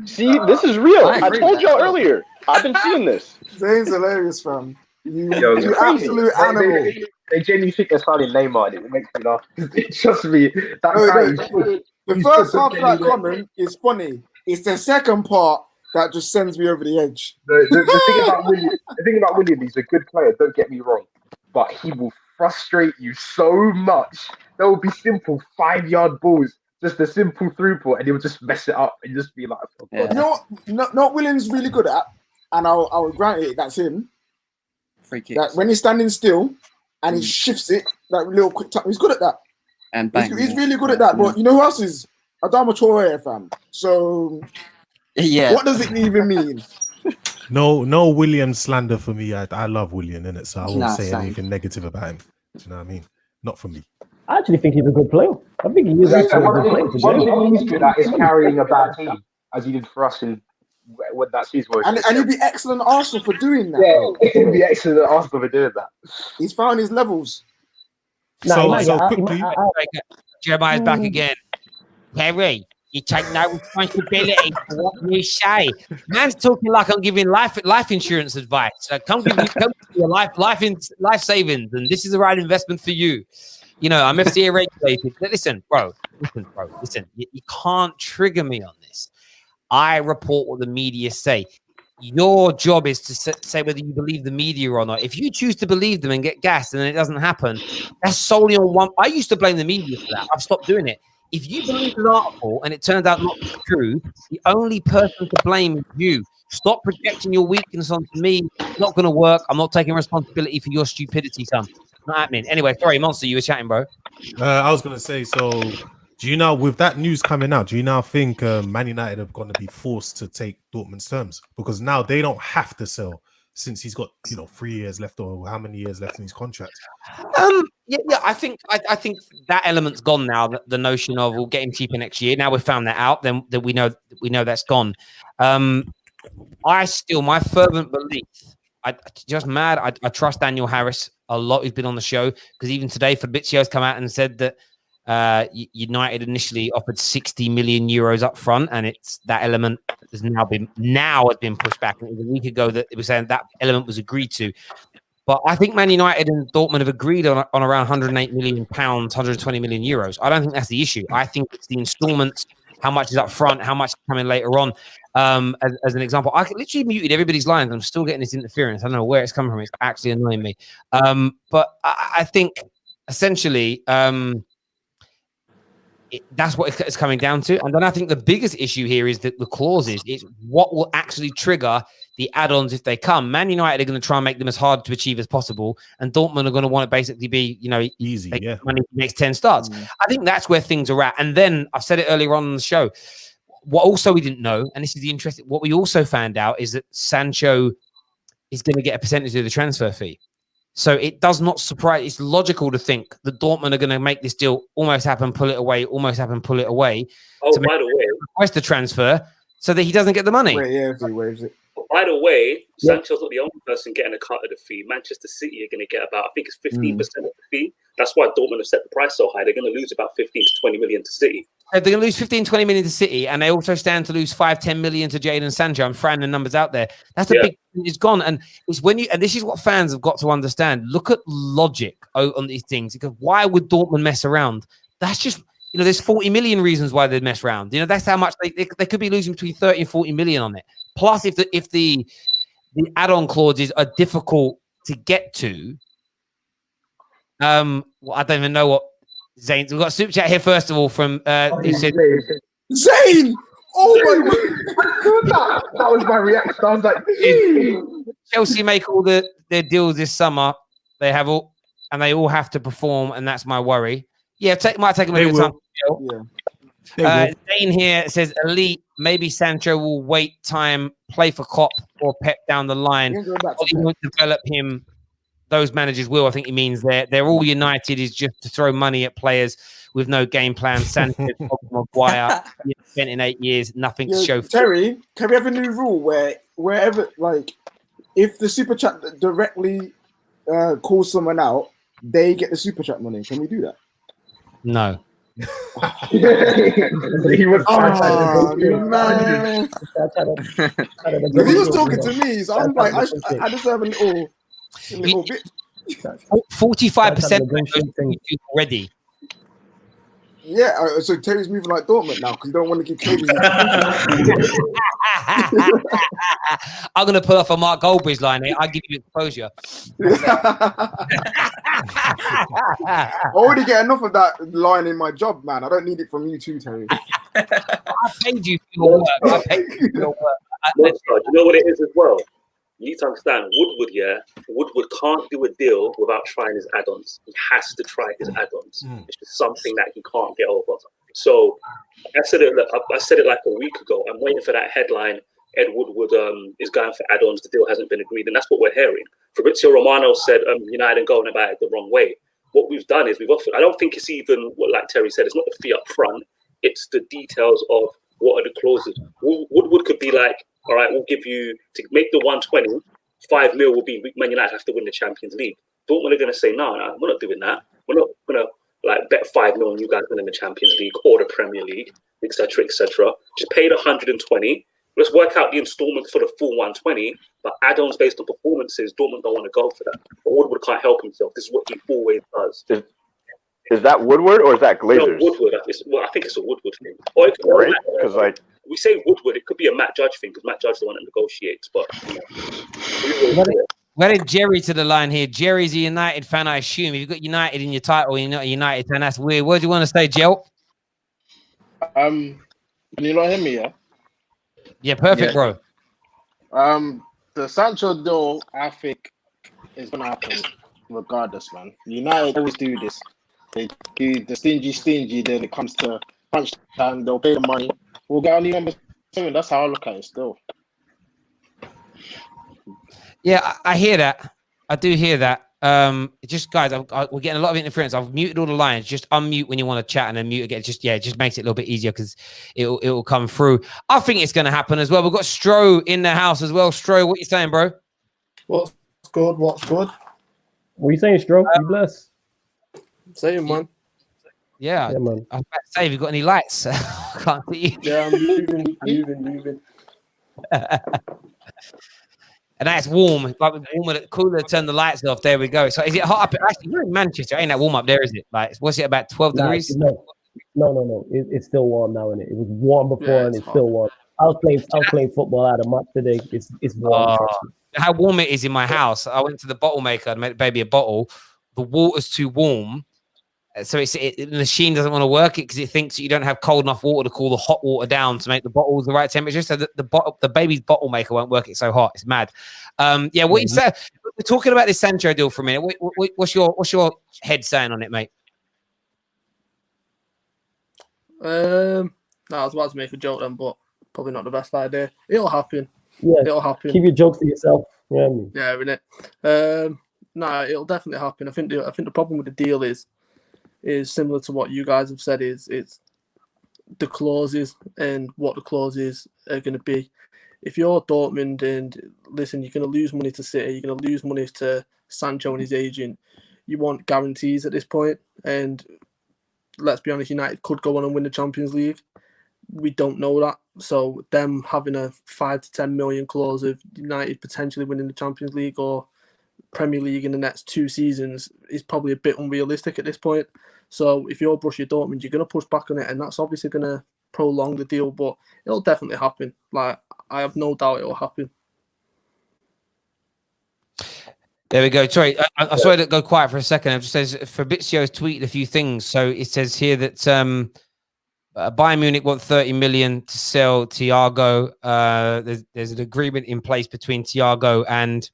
See, this is real. I told y'all earlier. I've been seeing this. Zane's hilarious, fam. You absolute animal. They genuinely think they're signing Neymar. It makes me laugh. Trust me. The first half of that comment is funny. It's the second part that just sends me over the edge. The thing about William, he's a good player. Don't get me wrong, but he will frustrate you so much. There will be simple 5-yard balls just the simple throughput, and he'll just mess it up and just be like, oh, you know what? Not Williams really good at, and I'll grant it. That's him. Free kicks. That when he's standing still and he shifts it, that little quick tap, he's good at that. And bang, he's really good at that. But you know who else is? Adama Traore, fam. So what does it even mean? No Williams slander for me. I love William, innit? So I won't say same. anything negative about him. Do you know what I mean? Not for me. I actually think he's a good player. I think he is actually a good player. One thing he's good at is carrying a bad team, as he did for us in what that season was. And he'd be excellent at Arsenal for doing that. Yeah, he'd be excellent at Arsenal for doing that. He's found his levels. So quickly, Jeremiah's back again. Terry, you take no responsibility for what you say. Man's talking like I'm giving life insurance advice. Come give me your life savings, and this is the right investment for you. You know, I'm FCA regulated. Listen, bro. You can't trigger me on this. I report what the media say. Your job is to say whether you believe the media or not. If you choose to believe them and get gassed and then it doesn't happen, that's solely on one. I used to blame the media for that. I've stopped doing it. If you believe an article and it turns out not to be true, the only person to blame is you. Stop projecting your weakness onto me. It's not going to work. I'm not taking responsibility for your stupidity, son. Not happening. Anyway, sorry, Monster, you were chatting, bro. I was going to say, so do you now, with that news coming out, do you now think Man United are going to be forced to take Dortmund's terms? Because now they don't have to sell since he's got, 3 years left or how many years left in his contract? Yeah, I think that element's gone now. The notion of we'll get him cheaper next year. Now we've found that out, then that we know that's gone. My fervent belief. I trust Daniel Harris a lot. Who's been on the show because even today Fabrizio's come out and said that United initially offered 60 million euros up front, and it's that element has been pushed back. And it was a week ago that it was saying that element was agreed to. But I think Man United and Dortmund have agreed on around 108 million pounds, 120 million euros. I don't think that's the issue. I think it's the installments, how much is up front, how much is coming later on. As an example, I literally muted everybody's lines. I'm still getting this interference. I don't know where it's coming from. It's actually annoying me. But I think essentially that's what it's coming down to. And then I think the biggest issue here is that the clauses. It's what will actually trigger the add-ons if they come. Man United are going to try and make them as hard to achieve as possible, and Dortmund are going to want to basically be, easy. Yeah, money next 10 starts. I think that's where things are at. And then I've said it earlier on in the show. What also we didn't know, and this is the interesting. What we also found out is that Sancho is going to get a percentage of the transfer fee. So it does not surprise. It's logical to think that Dortmund are going to make this deal almost happen, pull it away, almost happen, pull it away. Oh, by the way, request the transfer so that he doesn't get the money. If he waves it. By the way, Sancho's not the only person getting a cut of the fee. Manchester City are going to get about, I think it's 15% of the fee. That's why Dortmund have set the price so high. They're going to lose about 15 to 20 million to City. They're going to lose 15, 20 million to City, and they also stand to lose 5, 10 million to Jadon Sancho. I'm throwing the numbers out there. That's a big, it's gone. And it's and this is what fans have got to understand. Look at logic on these things. Because why would Dortmund mess around? That's just, there's 40 million reasons why they'd mess around. That's how much they could be losing between 30 and 40 million on it. Plus, if the add-on clauses are difficult to get to, I don't even know what Zane. We've got a super chat here first of all from Zane. Oh my god, that was my reaction. I was like, Chelsea make all their deals this summer. They all have to perform, and that's my worry. Yeah, might take them a little time. Zane here says elite. Maybe Sancho will wait time, play for Klopp or Pep down the line. He will develop him. Those managers will. I think he means they're all united is just to throw money at players with no game plan. Sanchez, Maguire, spent in 8 years, nothing to show. Terry, can we have a new rule where wherever, if the super chat directly calls someone out, they get the super chat money? Can we do that? No. He was man. He was talking to me, so I'm like, I deserve a little bit. 45% already. Yeah, so Terry's moving like Dortmund now because you don't want to give Terry his I'm going to pull off a Mark Goldbridge line here. I'll give you exposure. I already get enough of that line in my job, man. I don't need it from you too, Terry. I paid you for your work. I paid you for your work. Monster, you know what it is as well? You need to understand Woodward, Woodward can't do a deal without trying his add-ons. He has to try his add-ons. It's just something that he can't get over. So I said it like a week ago. I'm waiting for that headline. Ed Woodward is going for add-ons. The deal hasn't been agreed, and that's what we're hearing. Fabrizio Romano said United are going about it the wrong way. What we've done is we've offered. I don't think it's even what, like Terry said, it's not the fee up front. It's the details of what are the clauses. Woodward could be like, all right, we'll give you to make the 120. 5 mil will be Man United have to win the Champions League. Dortmund are going to say, no, we're not doing that. We're not going to like bet 5 mil on you guys winning the Champions League or the Premier League, etc., etc. Just pay the 120. Let's work out the installments for the full 120, but add-ons based on performances, Dortmund don't want to go for that. But Woodward can't help himself. This is what he always does. Is that Woodward or is that Glazers? No, Woodward. I think it's a Woodward thing. Or it could right? Because like we say Woodward, it could be a Matt Judge thing because Matt Judge is the one that negotiates. But we added Jerry to the line here. Jerry's a United fan, I assume. If you've got United in your title, and you're not a United fan, that's weird. What do you want to say, Jill? Can you not hear me? Yeah. Yeah, perfect, bro. The Sancho deal, I think, is gonna happen regardless, man. United always do this. They do the stingy. Then it comes to crunch time, they'll pay the money. We'll get only number 7. That's how I look at it still. Yeah, I hear that. I do hear that. Just guys, we're getting a lot of interference. I've muted all the lines. Just unmute when you want to chat and then mute again. It just makes it a little bit easier because it'll come through. I think it's going to happen as well. We've got Stro in the house as well. Stro, what you saying, bro? What's good? What are you saying, Stro? You bless. Saying, man. Yeah, man. I was about to say, have you got any lights? I can't see you. Yeah, I'm moving. And that's warm. It's like warmer, cooler. Turn the lights off. There we go. So is it hot up? Actually, you're in Manchester. Ain't that warm up there? Is it? Like, what's it about 12 degrees? No. It's still warm now, and it was warm before, and it's still warm. I was playing football out of match today. It's warm. How warm it is in my house. I went to the bottle maker and made the baby a bottle. The water's too warm. So the machine doesn't want to work it because it thinks that you don't have cold enough water to cool the hot water down to make the bottles the right temperature. So the baby's bottle maker won't work it so hot. It's mad. What you said? We're talking about this Sancho deal for a minute. What's your head saying on it, mate? I was about to make a joke then, but probably not the best idea. It'll happen. Yeah, it'll happen. Keep your jokes to yourself. Yeah, innit? It'll definitely happen. I think the problem with the deal is similar to what you guys have said. It's the clauses and what the clauses are going to be. If you're Dortmund and listen, you're going to lose money to City, you're going to lose money to Sancho and his agent. You want guarantees at this point, and let's be honest, United could go on and win the Champions League. We don't know that. So them having a 5 to 10 million clause of United potentially winning the Champions League or Premier League in the next 2 seasons is probably a bit unrealistic at this point. So if you're Borussia Dortmund, you're going to push back on it, and that's obviously going to prolong the deal, but it'll definitely happen. Like, I have no doubt it'll happen. There we go. Sorry, I'm sorry to go quiet for a second. It just says Fabrizio's tweeted a few things. So it says here that Bayern Munich want 30 million to sell Thiago. There's an agreement in place between Thiago and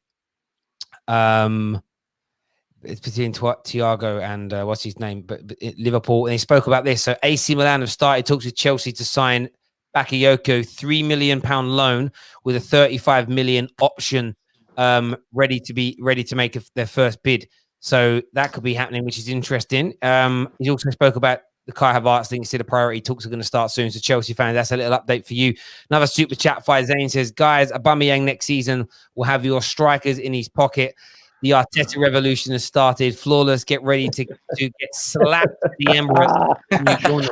it's between Thiago and what's his name, but Liverpool. And they spoke about this. So AC Milan have started talks with Chelsea to sign Bakayoko, £3 million loan with a 35 million option, ready to make their first bid. So that could be happening, which is interesting. He also spoke about the Kai Havertz thing. He said the priority talks are going to start soon. So Chelsea fans, that's a little update for you. Another super chat. Faizane says, guys, Aubameyang next season will have your strikers in his pocket. The Arteta revolution has started. Flawless, get ready to get slapped at the Emirates.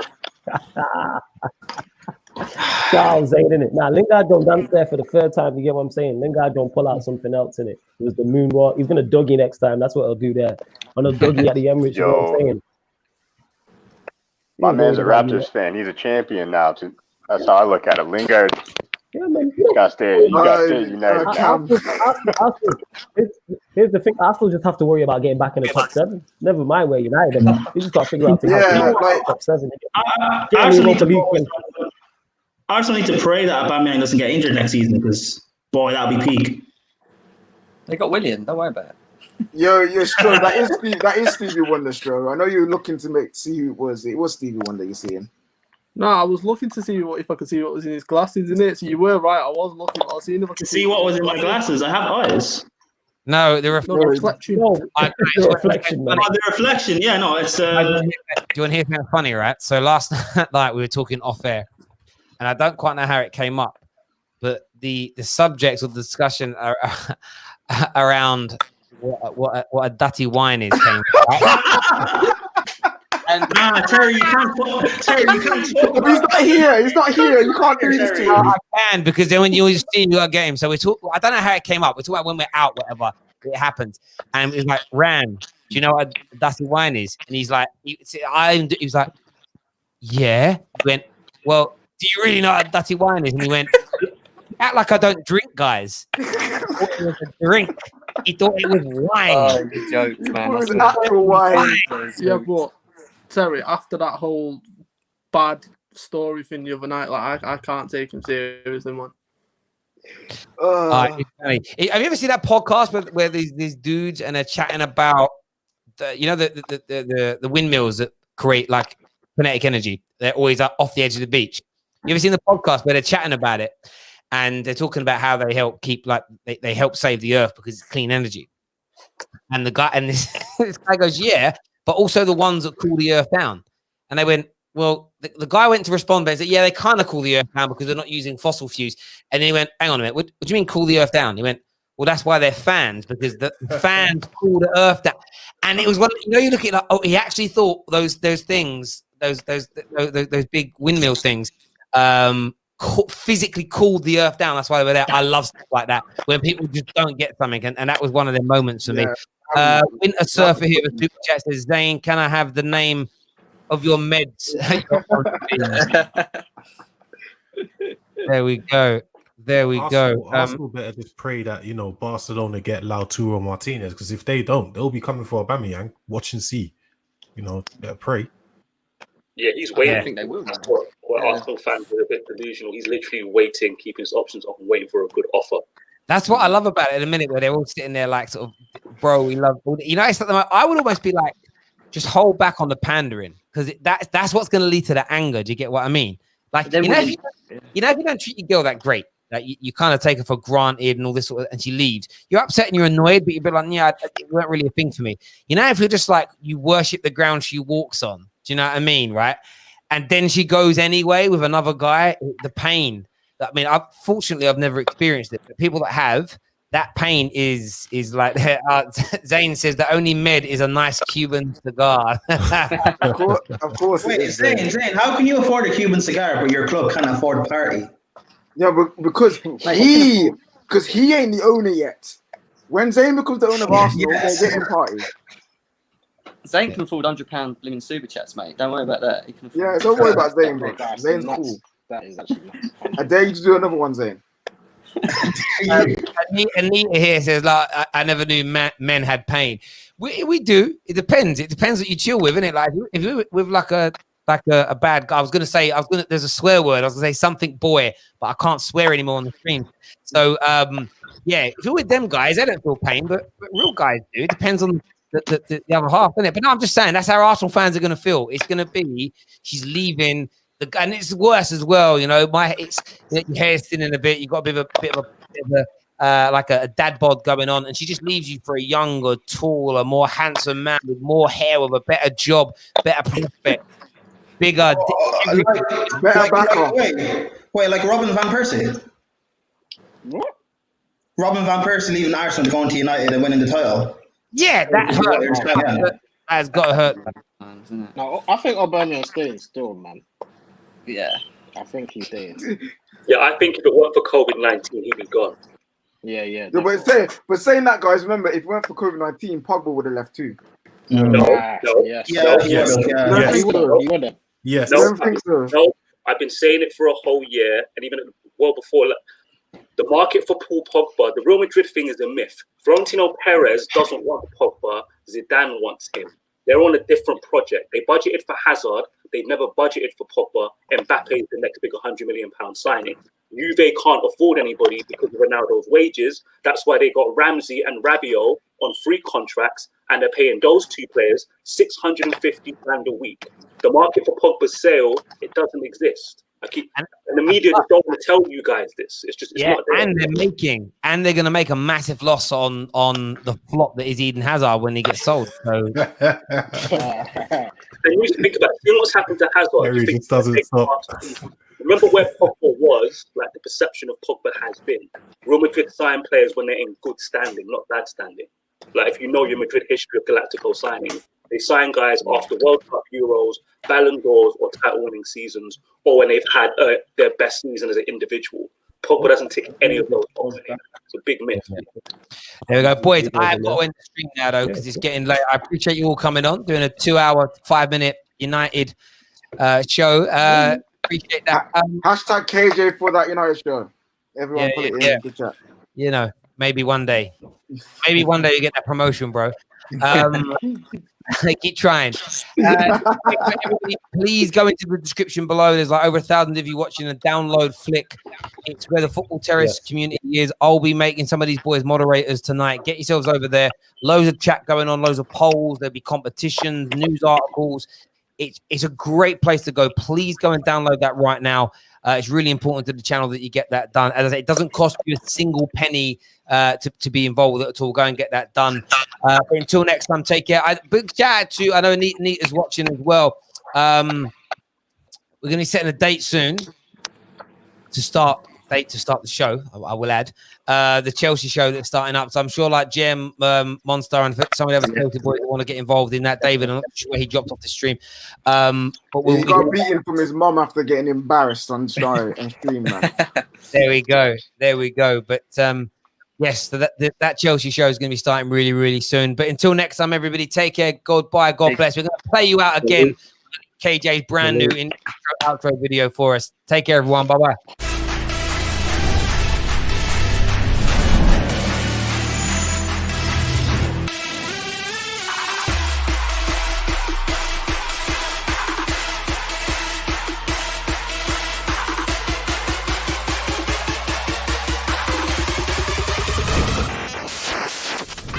Charles ain't in it. Now, Lingard don't dance there for the third time. You get what I'm saying? Lingard don't pull out something else in it. It was the moonwalk. He's going to Dougie next time. That's what he'll do there. On a Dougie at the Emirates, you know what I'm saying? My man's a Raptors fan. He's a champion now. That's how I look at it. Lingard. Yeah, man. You got to stay United. Here's the thing. Arsenal just have to worry about getting back in the top 7. Never mind where United are. They just got to figure out how to get in the top 7. Arsenal need to pray that Aubameyang doesn't get injured next season because, boy, that'll be peak. They got William. Don't worry about it. Yo, Stro, that is Stevie Wonder, Stro. I know you're looking to see who it was. It was Stevie Wonder you're seeing. No, I was looking to see if I could see what was in his glasses, innit? So you were right. I was looking. I was seeing if I could see what was in my glasses. I have eyes. No, the reflection. The reflection. Yeah, no, it's. Do you want to hear something funny, right? So last night we were talking off air, and I don't quite know how it came up, but the subject of the discussion around what a dirty wine is came. And Terry, you can't talk. Terry, you can't talk. He's not here. He's not here. You can't do this to him. I can, because then when you see your game, so we talk. I don't know how it came up. We talk about when we're out, whatever it happened, and it was like, Ran, do you know what a dirty wine is? And he's like, he was like, yeah. He went, well, do you really know what a dirty wine is? And he went, act like I don't drink, guys. He thought it was a drink. He thought it was wine. Oh, good jokes, man. It was actual wine. Yeah, but Terry, after that whole bad story thing the other night, like I can't take him seriously, man. Have you ever seen that podcast where these dudes and they're chatting about the windmills that create like kinetic energy? They're always off the edge of the beach. You ever seen the podcast where they're chatting about it and they're talking about how they help keep they help save the earth because it's clean energy? And the guy this guy goes, yeah, but also the ones that cool the earth down. And they went, well, the guy went to respond, but he said, yeah, they kind of cool the earth down because they're not using fossil fuels. And then he went, hang on a minute, what do you mean cool the earth down? He went, well, that's why they're fans, because the fans cool the earth down. And it was one, you look at it like, oh, he actually thought those things, those big windmill things, physically cooled the earth down. That's why they were there. I love stuff like that when people just don't get something, and that was one of their moments for me. Winter Surfer here with Super Chat says, Zane, can I have the name of your meds? There we go. Arsenal better just pray that Barcelona get Lautaro Martinez, because if they don't, they'll be coming for Aubameyang. Watch and see. Better pray. Yeah, he's waiting. I think they will. Arsenal fans are a bit delusional. He's literally waiting, keeping his options open, waiting for a good offer. That's what I love about it in a minute, where they're all sitting there like sort of, bro, we love. It's like I would almost be like, just hold back on the pandering, because that's what's going to lead to the anger. Do you get what I mean? Like, if you don't treat your girl that great, like you kind of take her for granted and all this sort of, and she leaves, you're upset and you're annoyed, but you're a bit like, yeah, it weren't really a thing for me. If you're just like, you worship the ground she walks on, do you know what I mean, right? And then she goes anyway with another guy, the pain. Fortunately, I've never experienced it, but people that have, that pain is like, Zane says the only med is a nice Cuban cigar. Of course. Wait, Zane, how can you afford a Cuban cigar, but your club can't afford a party? Yeah, but because he ain't the owner yet. When Zane becomes the owner of Arsenal, they're getting parties. Zane can afford £100 living super chats, mate. Don't worry about that. Yeah, don't worry about Zane, bro. Zane's cool. That is actually I dare you to do another one, Zane. Anita here says, like, I never knew men had pain. We do. It depends. It depends what you chill with, isn't it? Like, if you're with like a bad guy, there's a swear word. I was gonna say something boy, but I can't swear anymore on the screen. So yeah, if you're with them guys, they don't feel pain, but real guys do. It depends on the other half, isn't it? But no, I'm just saying that's how Arsenal fans are gonna feel. It's gonna be she's leaving. And it's worse as well, your hair's thinning a bit. You've got a bit of a like a dad bod going on, and she just leaves you for a younger, taller, more handsome man with more hair, with a better job, better prospect, bigger, better back. Wait, like Robin van Persie. What? Robin van Persie leaving Arsenal to go into United and winning the title. Yeah, that hurt. That has got to hurt. No, I think Aubameyang's staying still, man. Yeah, I think he's staying. Yeah, I think if it weren't for COVID-19, he'd be gone. Yeah. But saying that, guys, remember, if it weren't for COVID-19, Pogba would have left too. No. Yes. He would have. Yes. No, no, I've been saying it for a whole year, and even well before. The market for Paul Pogba, the Real Madrid thing is a myth. Florentino Perez doesn't want Pogba. Zidane wants him. They're on a different project. They budgeted for Hazard. They've never budgeted for Pogba. Mbappe is the next big £100 million signing. Juve can't afford anybody because of Ronaldo's wages. That's why they got Ramsey and Rabiot on free contracts, and they're paying those two players £650 a week. The market for Pogba's sale, it doesn't exist. And the media just don't want to tell you guys this. It's just, it's not there. And they're going to make a massive loss on the flop that is Eden Hazard when he gets sold. So, and you think about what's happened to Hazard. He just doesn't stop. Remember where Pogba was, like the perception of Pogba has been. Real Madrid sign players when they're in good standing, not bad standing. Like if you know your Madrid history of Galactico signing, they sign guys after World Cup, Euros, Ballon d'Ors, or title-winning seasons, or when they've had their best season as an individual. Pogba doesn't tick any of those boxes. It's a big myth. There we go, boys. I've got to end the stream now, though, because it's getting late. I appreciate you all coming on, doing a 2-hour, 5-minute United show. Appreciate that. Hashtag KJ for that United show. Everyone put it in the chat. You know, maybe one day. Maybe one day you get that promotion, bro. Keep trying. Please go into the description below. There's like over 1,000 of you watching a download flick. It's where the Football Terrace community is. I'll be making some of these boys moderators tonight. Get yourselves over there. Loads of chat going on, loads of polls. There'll be competitions, news articles. It's a great place to go. Please go and download that right now. It's really important to the channel that you get that done. As I say, it doesn't cost you a single penny to be involved with it at all. Go and get that done. But until next time, take care. Big shout out to, I know Nita's watching as well. We're going to be setting a date soon to start the show. I will add the Chelsea show that's starting up. So I'm sure like Jem, Monster, and some of the other Chelsea boys want to get involved in that. David, I'm not sure he dropped off the stream. But he got beaten from his mum after getting embarrassed on stream, man. There we go. But yes, so that Chelsea show is going to be starting really, really soon. But until next time, everybody, take care. Goodbye. God bless. We're going to play you out again. KJ's brand new outro video for us. Take care, everyone. Bye-bye.